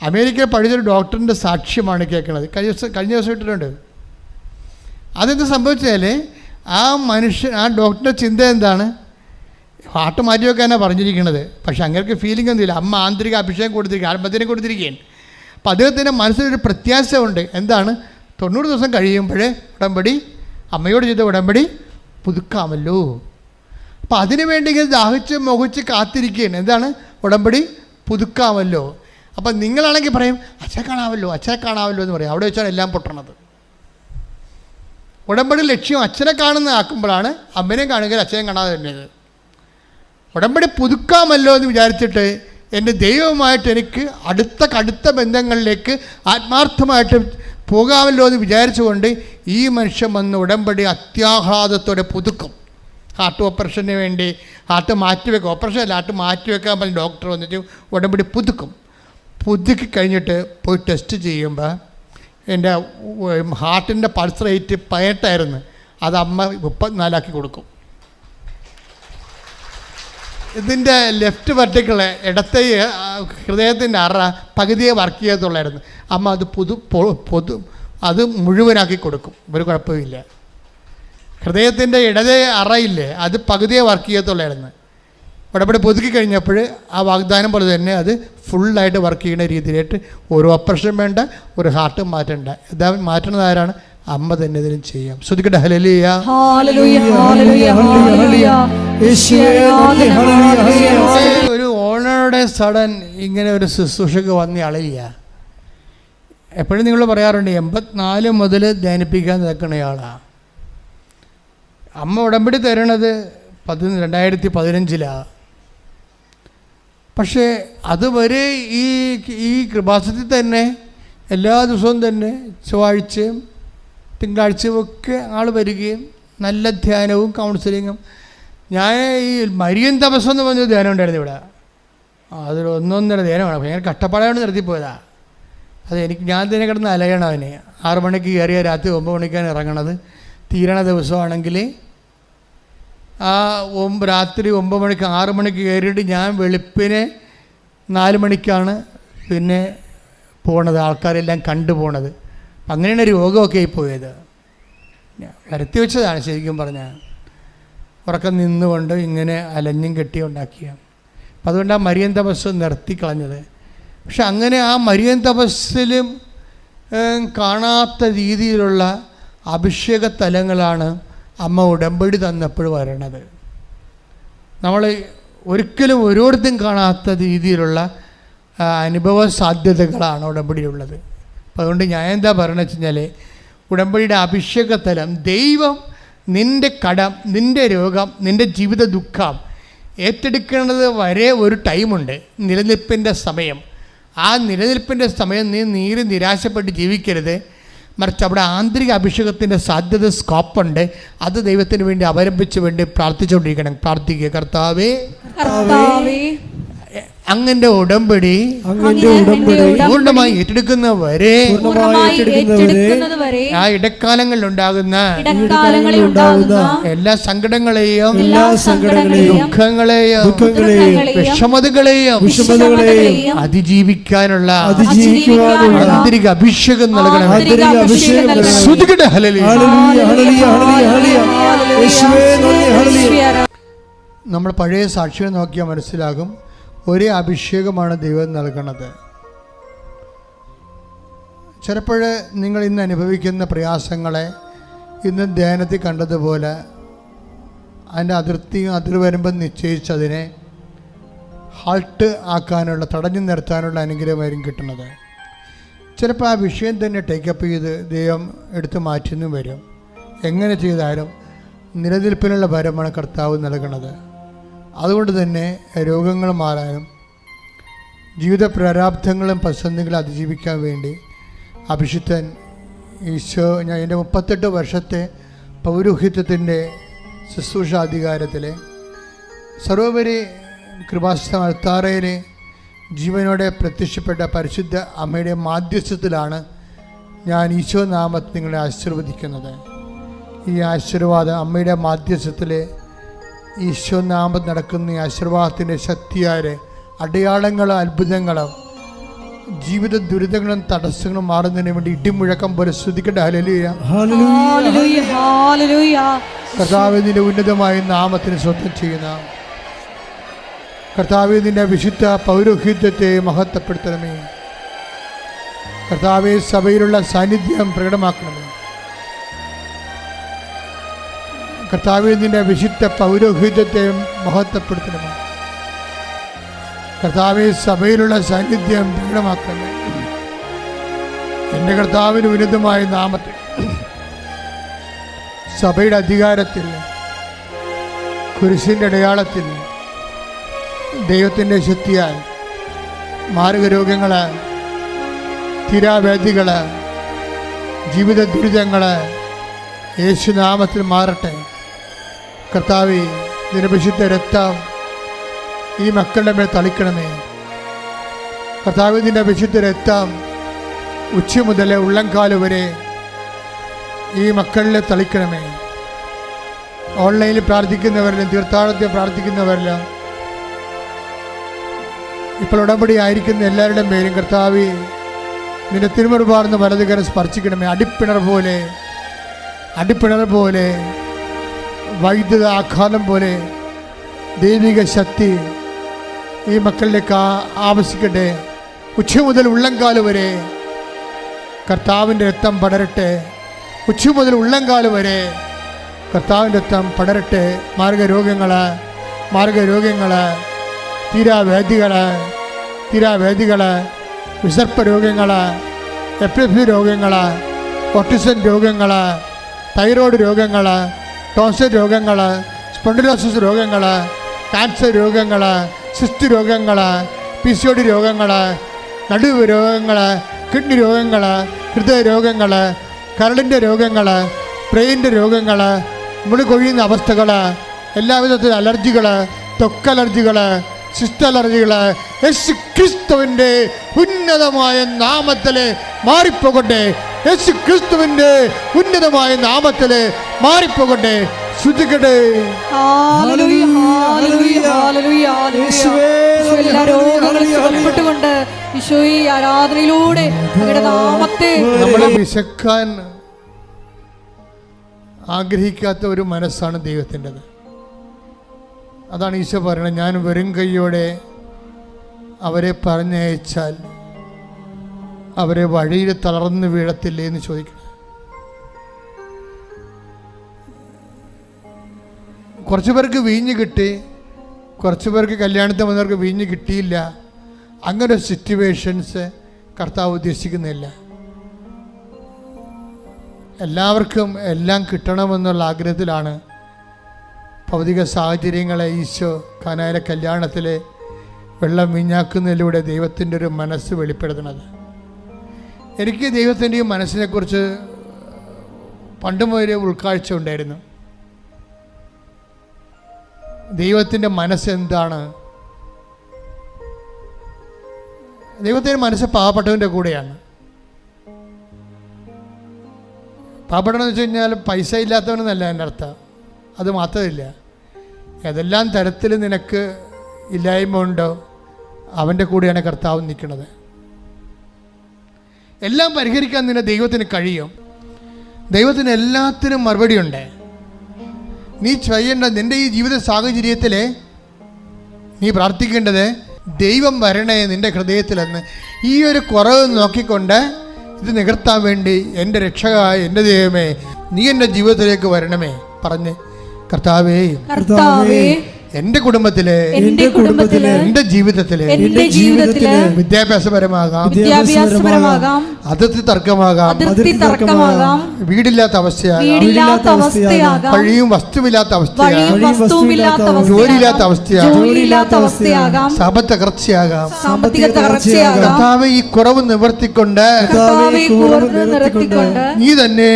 അമേരിക്കയിൽ പഠിച്ചൊരു ഡോക്ടറിൻ്റെ സാക്ഷ്യമാണ് കേൾക്കുന്നത്. കഴിഞ്ഞ ദിവസം ഇട്ടിട്ടുണ്ട്. അതെന്ത് സംഭവിച്ചാൽ ആ ഡോക്ടറുടെ ചിന്ത എന്താണ്? ഹാർട്ട് മാറ്റി വെക്കാനാണ് പറഞ്ഞിരിക്കുന്നത്. പക്ഷെ അങ്ങനെയൊക്കെ ഫീലിംഗ് ഒന്നുമില്ല. അമ്മ ആന്തരിക അഭിഷേകം കൊടുത്തിരിക്കുക, ആത്മത്തിനെ കൊടുത്തിരിക്കുകയാണ്. അപ്പം അദ്ദേഹത്തിൻ്റെ മനസ്സിലൊരു പ്രത്യാശ ഉണ്ട്. എന്താണ്? 90 ദിവസം കഴിയുമ്പോഴേ അമ്മയോട് ചെയ്ത ഉടമ്പടി പുതുക്കാമല്ലോ. അപ്പം അതിനു വേണ്ടി ഇങ്ങനെ ദാഹിച്ച് മോഹിച്ച് കാത്തിരിക്കുകയാണ്. എന്താണ്? ഉടമ്പടി പുതുക്കാമല്ലോ. അപ്പം നിങ്ങളാണെങ്കിൽ പറയും അച്ഛനെ കാണാമല്ലോ എന്ന് പറയും. അവിടെ വെച്ചാണ് എല്ലാം പൊട്ടണത്. ഉടമ്പടി ലക്ഷ്യം അച്ഛനെ ആക്കുമ്പോഴാണ് അമ്മനെ കാണുക, അച്ഛനെ കാണാതെ തന്നെയത്. ഉടമ്പടി പുതുക്കാമല്ലോ എന്ന് വിചാരിച്ചിട്ട് എൻ്റെ ദൈവവുമായിട്ട് എനിക്ക് കടുത്ത ബന്ധങ്ങളിലേക്ക് ആത്മാർത്ഥമായിട്ട് പോകാമല്ലോ എന്ന് വിചാരിച്ചുകൊണ്ട് ഈ മനുഷ്യൻ വന്ന് ഉടമ്പടി അത്യാഹ്ലാദത്തോടെ പുതുക്കും. ഹാർട്ട് ഓപ്പറേഷന് വേണ്ടി ഹാർട്ട് മാറ്റിവെക്കും. ഓപ്പറേഷൻ ഹാർട്ട് മാറ്റിവെക്കാൻ പറഞ്ഞ് ഡോക്ടർ വന്നിട്ട് ഉടമ്പടി പുതുക്കി കഴിഞ്ഞിട്ട് പോയി ടെസ്റ്റ് ചെയ്യുമ്പോൾ എൻ്റെ ഹാർട്ടിൻ്റെ പൾസ് റേറ്റ് 18 അത് അമ്മ 34 കൊടുക്കും. ഇതിൻ്റെ ലെഫ്റ്റ് വെർട്ടിക്കിള് ഇടത്തെ ഹൃദയത്തിൻ്റെ പകുതിയെ വർക്ക് ചെയ്യത്തുള്ളായിരുന്നു. അമ്മ അത് മുഴുവനാക്കി കൊടുക്കും. ഒരു കുഴപ്പമില്ല. ഹൃദയത്തിൻ്റെ ഇടതേ അറയില്ലേ, അത് പകുതിയെ വർക്ക് ചെയ്യത്തുള്ളായിരുന്നു. ഉടമ്പടി പുതുക്കി കഴിഞ്ഞപ്പോൾ ആ വാഗ്ദാനം പോലെ തന്നെ അത് ഫുള്ളായിട്ട് വർക്ക് ചെയ്യുന്ന രീതിയിലായിട്ട് ഒരു ഓപ്പറേഷൻ വേണ്ട, ഒരു ഹാർട്ട് മാറ്റേണ്ട. ഇതാ മാറ്റുന്നത് ആരാണ്? അമ്മ തന്നെ ഇതിനും ചെയ്യാം. ശ്രദ്ധിക്കട്ടെ. ഹല്ലേലൂയ. ഹല്ലേലൂയ ഹല്ലേലൂയ ഹല്ലേലൂയ. ഒരു ഓണറുടെ സഡൻ ഇങ്ങനെ ഒരു ശുശ്രൂഷക്ക് വന്ന ആളില്ല. എപ്പോഴും നിങ്ങൾ പറയാറുണ്ട് 84 മുതൽ ധ്യാനിപ്പിക്കാൻ നിൽക്കുന്നയാളാണ്. അമ്മ ഉടമ്പടി തരണത് 2015. പക്ഷേ അതുവരെ ഈ കൃപാസനത്തിൽ തന്നെ എല്ലാ ദിവസവും തന്നെ ചൊവ്വാഴ്ചയും തിങ്കളാഴ്ചയും ഒക്കെ ആൾ വരികയും നല്ല ധ്യാനവും കൗൺസിലിങ്ങും. ഞാൻ ഈ മരിയൻ തപസ്സം എന്ന് പറഞ്ഞൊരു ധ്യാനം ഉണ്ടായിരുന്നു ഇവിടെ. അതൊരു 1.5 ധ്യാനമാണ്. ഭയങ്കര കഷ്ടപ്പാടാണ് നിർത്തിപ്പോയതാണ്. അത് ഞാൻ തന്നെ കിടന്ന് അലയണം അവന്. 6 മണിക്ക് കയറിയ രാത്രി 9 മണിക്കാണ് ഇറങ്ങണത്. തീരണ ദിവസമാണെങ്കിൽ രാത്രി 9 മണിക്ക് 6 മണിക്ക് കയറിയിട്ട് ഞാൻ വെളുപ്പിനെ 4 മണിക്കാണ് പിന്നെ പോണത്, ആൾക്കാരെല്ലാം കണ്ടു പോണത്. അങ്ങനെയാണ് രോഗമൊക്കെ ആയിപ്പോയത്. വരുത്തി വെച്ചതാണ് ശരിക്കും പറഞ്ഞാൽ. ഉറക്കം നിന്നുകൊണ്ട് ഇങ്ങനെ അലഞ്ഞും കെട്ടിയും ഉണ്ടാക്കിയ. അപ്പം അതുകൊണ്ട് ആ മരിയൻ തപസ് നിർത്തിക്കളഞ്ഞത്. പക്ഷെ അങ്ങനെ ആ മരിയൻ തപസ്സിലും കാണാത്ത രീതിയിലുള്ള അഭിഷേക തലങ്ങളാണ് അമ്മ ഉടമ്പടി തന്നപ്പോൾ വരണത്. നമ്മൾ ഒരിക്കലും ഓരോരുത്തരും കാണാത്ത രീതിയിലുള്ള അനുഭവ സാധ്യതകളാണ് ഉടമ്പടിയിലുള്ളത്. അപ്പം അതുകൊണ്ട് ഞാൻ എന്താ പറയുന്നത് വെച്ച് കഴിഞ്ഞാൽ, ഉടമ്പടിയുടെ അഭിഷേകതലം ദൈവം നിൻ്റെ കടം, നിൻ്റെ രോഗം, നിൻ്റെ ജീവിത ദുഃഖം ഏറ്റെടുക്കുന്നത് വരെ ഒരു ടൈമുണ്ട്, നിലനിൽപ്പിൻ്റെ സമയം. ആ നിലനിൽപ്പിൻ്റെ സമയം നീ നിരാശപ്പെട്ട് ജീവിക്കരുത്. മറിച്ച് അവിടെ ആന്തരിക അഭിഷേകത്തിൻ്റെ സാധ്യത സ്കോപ്പുണ്ട്. അത് ദൈവത്തിന് വേണ്ടി അവലംബിച്ച് വേണ്ടി പ്രാർത്ഥിച്ചുകൊണ്ടിരിക്കണം. പ്രാർത്ഥിക്കുക, കർത്താവേ അങ്ങന്റെ ഉടമ്പടി പൂർണ്ണമായി ഏറ്റെടുക്കുന്നവരെ ആ ഇടക്കാലങ്ങളിൽ ഉണ്ടാകുന്ന എല്ലാ സങ്കടങ്ങളെയും ദുഃഖങ്ങളെയും വിഷമതകളെയും അതിജീവിക്കാനുള്ള ആന്തരിക അഭിഷേകം നൽകണം. നമ്മൾ പഴയ സാക്ഷികൾ നോക്കിയാൽ മനസ്സിലാകും, ഒരേ അഭിഷേകമാണ് ദൈവം നൽകണത്. ചിലപ്പോൾ നിങ്ങൾ ഇന്ന് അനുഭവിക്കുന്ന പ്രയാസങ്ങളെ ഇന്ന് ധ്യാനത്തിൽ കണ്ടതുപോലെ അതിൻ്റെ അതിർത്തിയും അതിർവരമ്പും നിശ്ചയിച്ചതിനെ ഹാൾട്ട് ആക്കാനുള്ള, തടഞ്ഞു നിർത്താനുള്ള അനുഗ്രഹമായിരിക്കും കിട്ടുന്നത്. ചിലപ്പോൾ ആ വിഷയം തന്നെ ടേക്കപ്പ് ചെയ്ത് ദൈവം എടുത്തു മാറ്റുന്നു വരും. എങ്ങനെ ചെയ്താലും നിലനിൽപ്പിനുള്ള വരമാണ് കർത്താവ് നൽകണത്. അതുകൊണ്ട് തന്നെ രോഗങ്ങൾ മാറാനും ജീവിത പ്രാരാബ്ധങ്ങളും പ്രതിസന്ധികളും അതിജീവിക്കാൻ വേണ്ടി അഭിഷിക്തൻ ഈശോ, ഞാൻ എൻ്റെ 38 വർഷത്തെ പൗരോഹിത്യത്തിൻ്റെ ശുശ്രൂഷാധികാരത്തിൽ സർവോപരി കൃപാസന അൾത്താരയിൽ ജീവനോടെ പ്രത്യക്ഷപ്പെട്ട പരിശുദ്ധ അമ്മയുടെ മാധ്യസ്ഥത്തിലാണ് ഞാൻ ഈശോ നാമത്തിൽ നിങ്ങളെ ആശീർവദിക്കുന്നത്. ഈ ആശീർവാദം അമ്മയുടെ മാധ്യസ്ഥത്തിൽ ഈശോ നാമം നടക്കുന്ന ഈ ആശീർവാദത്തിൻ്റെ ശക്തിയാൽ അടയാളങ്ങളും അത്ഭുതങ്ങളും ജീവിത ദുരിതങ്ങളും തടസ്സങ്ങളും മാറുന്നതിന് വേണ്ടി ഇടിമുഴക്കം പോലെ സ്തുതിക്കട്ടെ. ഹല്ലേലൂയ ഹല്ലേലൂയ. കർത്താവിന്റെ ഉന്നതമായ നാമത്തിന് സ്വന്തം ചെയ്യുന്ന കർത്താവിന്റെ വിശുദ്ധ പൗരോഹിത്യത്തെ മഹത്വപ്പെടുത്തണമേ. കർത്താവെ സഭയിലുള്ള സാന്നിധ്യം പ്രകടമാക്കണമേ. കർത്താവിന്റെ വിശുദ്ധ പൗരോഹിത്യത്തെ മഹത്വപ്പെടുത്തണമേ. കർത്താവെ സഭയിലുള്ള സാന്നിധ്യം പ്രകടമാക്കണമേ. എൻ്റെ കർത്താവിന് ഉന്നതമായ നാമത്തിൽ സഭയുടെ അധികാരത്തിൽ കുരിശിൻ്റെ അടയാളത്തിൽ ദൈവത്തിൻ്റെ ശക്തിയാൽ മാരക രോഗങ്ങൾ, തീരാവേദികൾ, ജീവിത ദുരിതങ്ങൾ യേശുനാമത്തിൽ മാറട്ടെ. കർത്താവേ, നിരപരിശുദ്ധ രക്തം ഈ മക്കളുടെ മേൽ തളിക്കണമേ. കർത്താവേ, നിന്റെ വിശുദ്ധ രക്തം ഉച്ച മുതൽ ഉള്ളംകാല് വരെ ഈ മക്കളിൽ തളിക്കണമേ. ഓൺലൈനിൽ പ്രാർത്ഥിക്കുന്നവരിലും തീർത്ഥാടനത്തിൽ പ്രാർത്ഥിക്കുന്നവരിലും ഇപ്പോൾ ഉടമ്പടി ആയിരിക്കുന്ന എല്ലാവരുടെയും പേരും കർത്താവേ, നിന്റെ തിരുമുറുപാർന്ന് വലതുകരം സ്പർശിക്കണമേ. അടിപ്പിണർ പോലെ വൈദ്യുത ആഘാതം പോലെ ദൈവിക ശക്തി ഈ മക്കളിലേക്ക് ആവശ്യിക്കട്ടെ. ഉച്ച മുതൽ ഉള്ളംകാല് വരെ കർത്താവിൻ്റെ രക്തം പടരട്ടെ. ഉച്ച മുതൽ ഉള്ളംകാല് വരെ കർത്താവിൻ്റെ രക്തം പടരട്ടെ. മാർഗരോഗങ്ങൾ, തീരാവേദികൾ, വിസർപ്പ രോഗങ്ങൾ, എപ്പിലെപ്സി രോഗങ്ങൾ, ഓട്ടിസം രോഗങ്ങൾ, തൈറോയ്ഡ് രോഗങ്ങൾ, ടോൺസിൽ രോഗങ്ങൾ, സ്പോണ്ടിലോസിസ് രോഗങ്ങൾ, ക്യാൻസർ രോഗങ്ങൾ, സിസ്റ്റ് രോഗങ്ങൾ, PCOD രോഗങ്ങൾ, നടുവ് രോഗങ്ങൾ, കിഡ്നി രോഗങ്ങൾ, ഹൃദയ രോഗങ്ങൾ, കരളിൻ്റെ രോഗങ്ങൾ, ബ്രെയിനിൻ്റെ രോഗങ്ങൾ, മുടി കൊഴിയുന്ന അവസ്ഥകൾ, എല്ലാവിധത്തിലും അലർജികൾ, ത്വക്കലർജികൾ, സിസ്റ്റ് അലർജികൾ യേശു ക്രിസ്തുവിൻ്റെ ഉന്നതമായ നാമത്തിൽ മാറിപ്പോകട്ടെ. യേശു ക്രിസ്തുവിൻ്റെ ഉന്നതമായ നാമത്തിൽ മാറിപ്പോകട്ടെ. ശ്രദ്ധിക്കട്ടെ. ആരാധനയിലൂടെ നമ്മളെ വിശക്കാൻ ആഗ്രഹിക്കാത്ത ഒരു മനസ്സാണ് ദൈവത്തിൻ്റെത്. അതാണ് ഈശോ പറയുന്നത്, ഞാൻ വെറും കൈയോടെ അവരെ പറഞ്ഞയച്ചാൽ അവരെ വഴിയിൽ തളർന്നു വീഴത്തില്ലേ എന്ന് ചോദിക്കണം. കുറച്ച് പേർക്ക് വീഞ്ഞ് കിട്ടി, കുറച്ച് പേർക്ക് കല്യാണത്തിന് വന്നവർക്ക് വീഞ്ഞ് കിട്ടിയില്ല. അങ്ങനെ സിറ്റുവേഷൻസ് കർത്താവ് ഉദ്ദേശിക്കുന്നില്ല. എല്ലാവർക്കും എല്ലാം കിട്ടണമെന്നുള്ള ആഗ്രഹത്തിലാണ് ഭൗതിക സാഹചര്യങ്ങളെ ഈശോ കാനായിലെ കല്യാണത്തിൽ വെള്ളം വീഞ്ഞാക്കുന്നതിലൂടെ ദൈവത്തിൻ്റെ ഒരു മനസ്സ് വെളിപ്പെടുത്തുന്നത്. എനിക്ക് ദൈവത്തിൻ്റെ ഈ മനസ്സിനെക്കുറിച്ച് പണ്ട് മുതലേ ഉൾക്കാഴ്ച ഉണ്ടായിരുന്നു. ദൈവത്തിൻ്റെ മനസ്സെന്താണ്? ദൈവത്തിൻ്റെ മനസ്സ് പാവപ്പെട്ടവൻ്റെ കൂടെയാണ്. പാവപ്പെട്ടവനെന്ന് വെച്ച് കഴിഞ്ഞാൽ പൈസ ഇല്ലാത്തവനെന്നല്ല എൻ്റെ അർത്ഥം, അത് മാത്രമില്ല. ഏതെല്ലാം തരത്തിൽ നിനക്ക് ഇല്ലായ്മ ഉണ്ടോ അവൻ്റെ കൂടെയാണ് കർത്താവ് നിൽക്കുന്നത്. എല്ലാം പരിഹരിക്കാൻ നിന്നെ ദൈവത്തിന് കഴിയും. ദൈവത്തിന് എല്ലാത്തിനും മറുപടിയുണ്ട്. നീ ചെയ്യേണ്ട നിൻ്റെ ഈ ജീവിത സാഹചര്യത്തിൽ നീ പ്രാർത്ഥിക്കേണ്ടത്, ദൈവം വരണേ നിൻ്റെ ഹൃദയത്തിലെന്ന്. ഈ ഒരു കുറവ് നോക്കിക്കൊണ്ട് ഇത് നികർത്താൻ വേണ്ടി എൻ്റെ രക്ഷകനായ എൻ്റെ ദൈവമേ, നീ എൻ്റെ ജീവിതത്തിലേക്ക് വരണമേ പറഞ്ഞ്, കർത്താവേ എൻ്റെ കുടുംബത്തിലെ, എൻ്റെ ജീവിതത്തിലെ വിദ്യാഭ്യാസപരമാകാം, അതിർത്തി തർക്കമാകാം, വീടില്ലാത്ത അവസ്ഥയാകാം, വഴിയും വസ്തുവില്ലാത്ത അവസ്ഥയാകാം, ജോലിയില്ലാത്ത അവസ്ഥയാകാം, സാമ്പത്തിക തകർച്ചയാകാം. കർത്താവേ, ഈ കുറവ് നിവർത്തിക്കൊണ്ട് നീ തന്നെ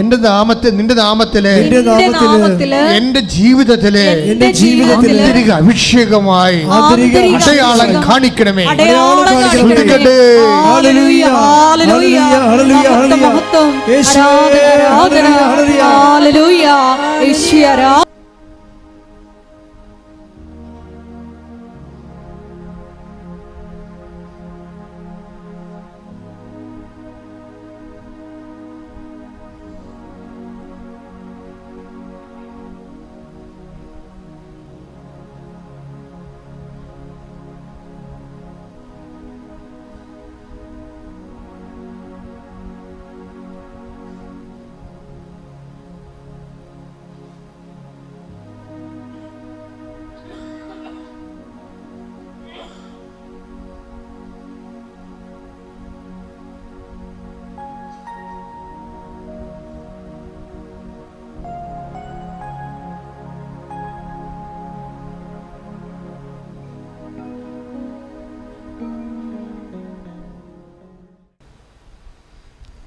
എൻ്റെ നാമത്തിൽ, നിന്റെ നാമത്തിലെ എൻ്റെ ജീവിതത്തിലെ അഭിഷേകമായി അടയാളം കാണിക്കണമേ.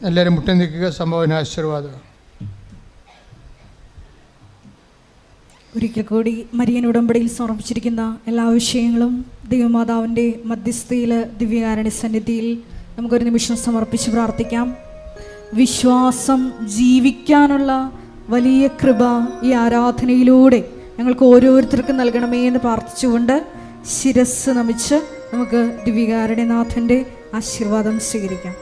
എല്ലാവരും മുട്ട നിൽക്കുക. സംഭാവന ആശീർവാദം. ഒരിക്കൽ കൂടി മരിയൻ ഉടമ്പടിയിൽ സമർപ്പിച്ചിരിക്കുന്ന എല്ലാ വിഷയങ്ങളും ദൈവമാതാവിൻ്റെ മധ്യസ്ഥയിൽ ദിവ്യകാരുണ്യ സന്നിധിയിൽ നമുക്കൊരു നിമിഷം സമർപ്പിച്ച് പ്രാർത്ഥിക്കാം. വിശ്വാസം ജീവിക്കാനുള്ള വലിയ കൃപ ഈ ആരാധനയിലൂടെ ഞങ്ങൾക്ക് ഓരോരുത്തർക്കും നൽകണമേ എന്ന് പ്രാർത്ഥിച്ചുകൊണ്ട് ശിരസ് നമിച്ച് നമുക്ക് ദിവ്യകാരുണ്യനാഥൻ്റെ ആശീർവാദം സ്വീകരിക്കാം.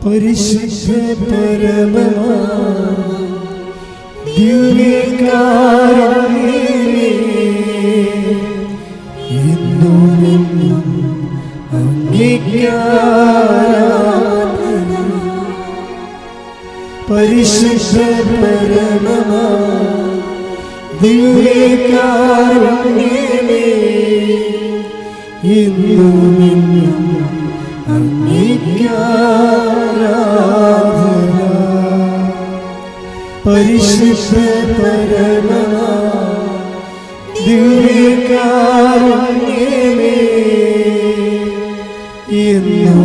പരിശുദ്ധ പരമമാ ദിവ്യകാരുണ്യമേ, എന്നും അങ്ങേയ്ക്കാരാധന. പരിശുദ്ധ പരമമാ ദിവ്യകാരുണ്യമേ, എന്നും അങ്ങേയ്ക്കാരാധന. പരിശുദ്ധ പരമമാ ദിവ്യകാരുണ്യമേ, എന്നും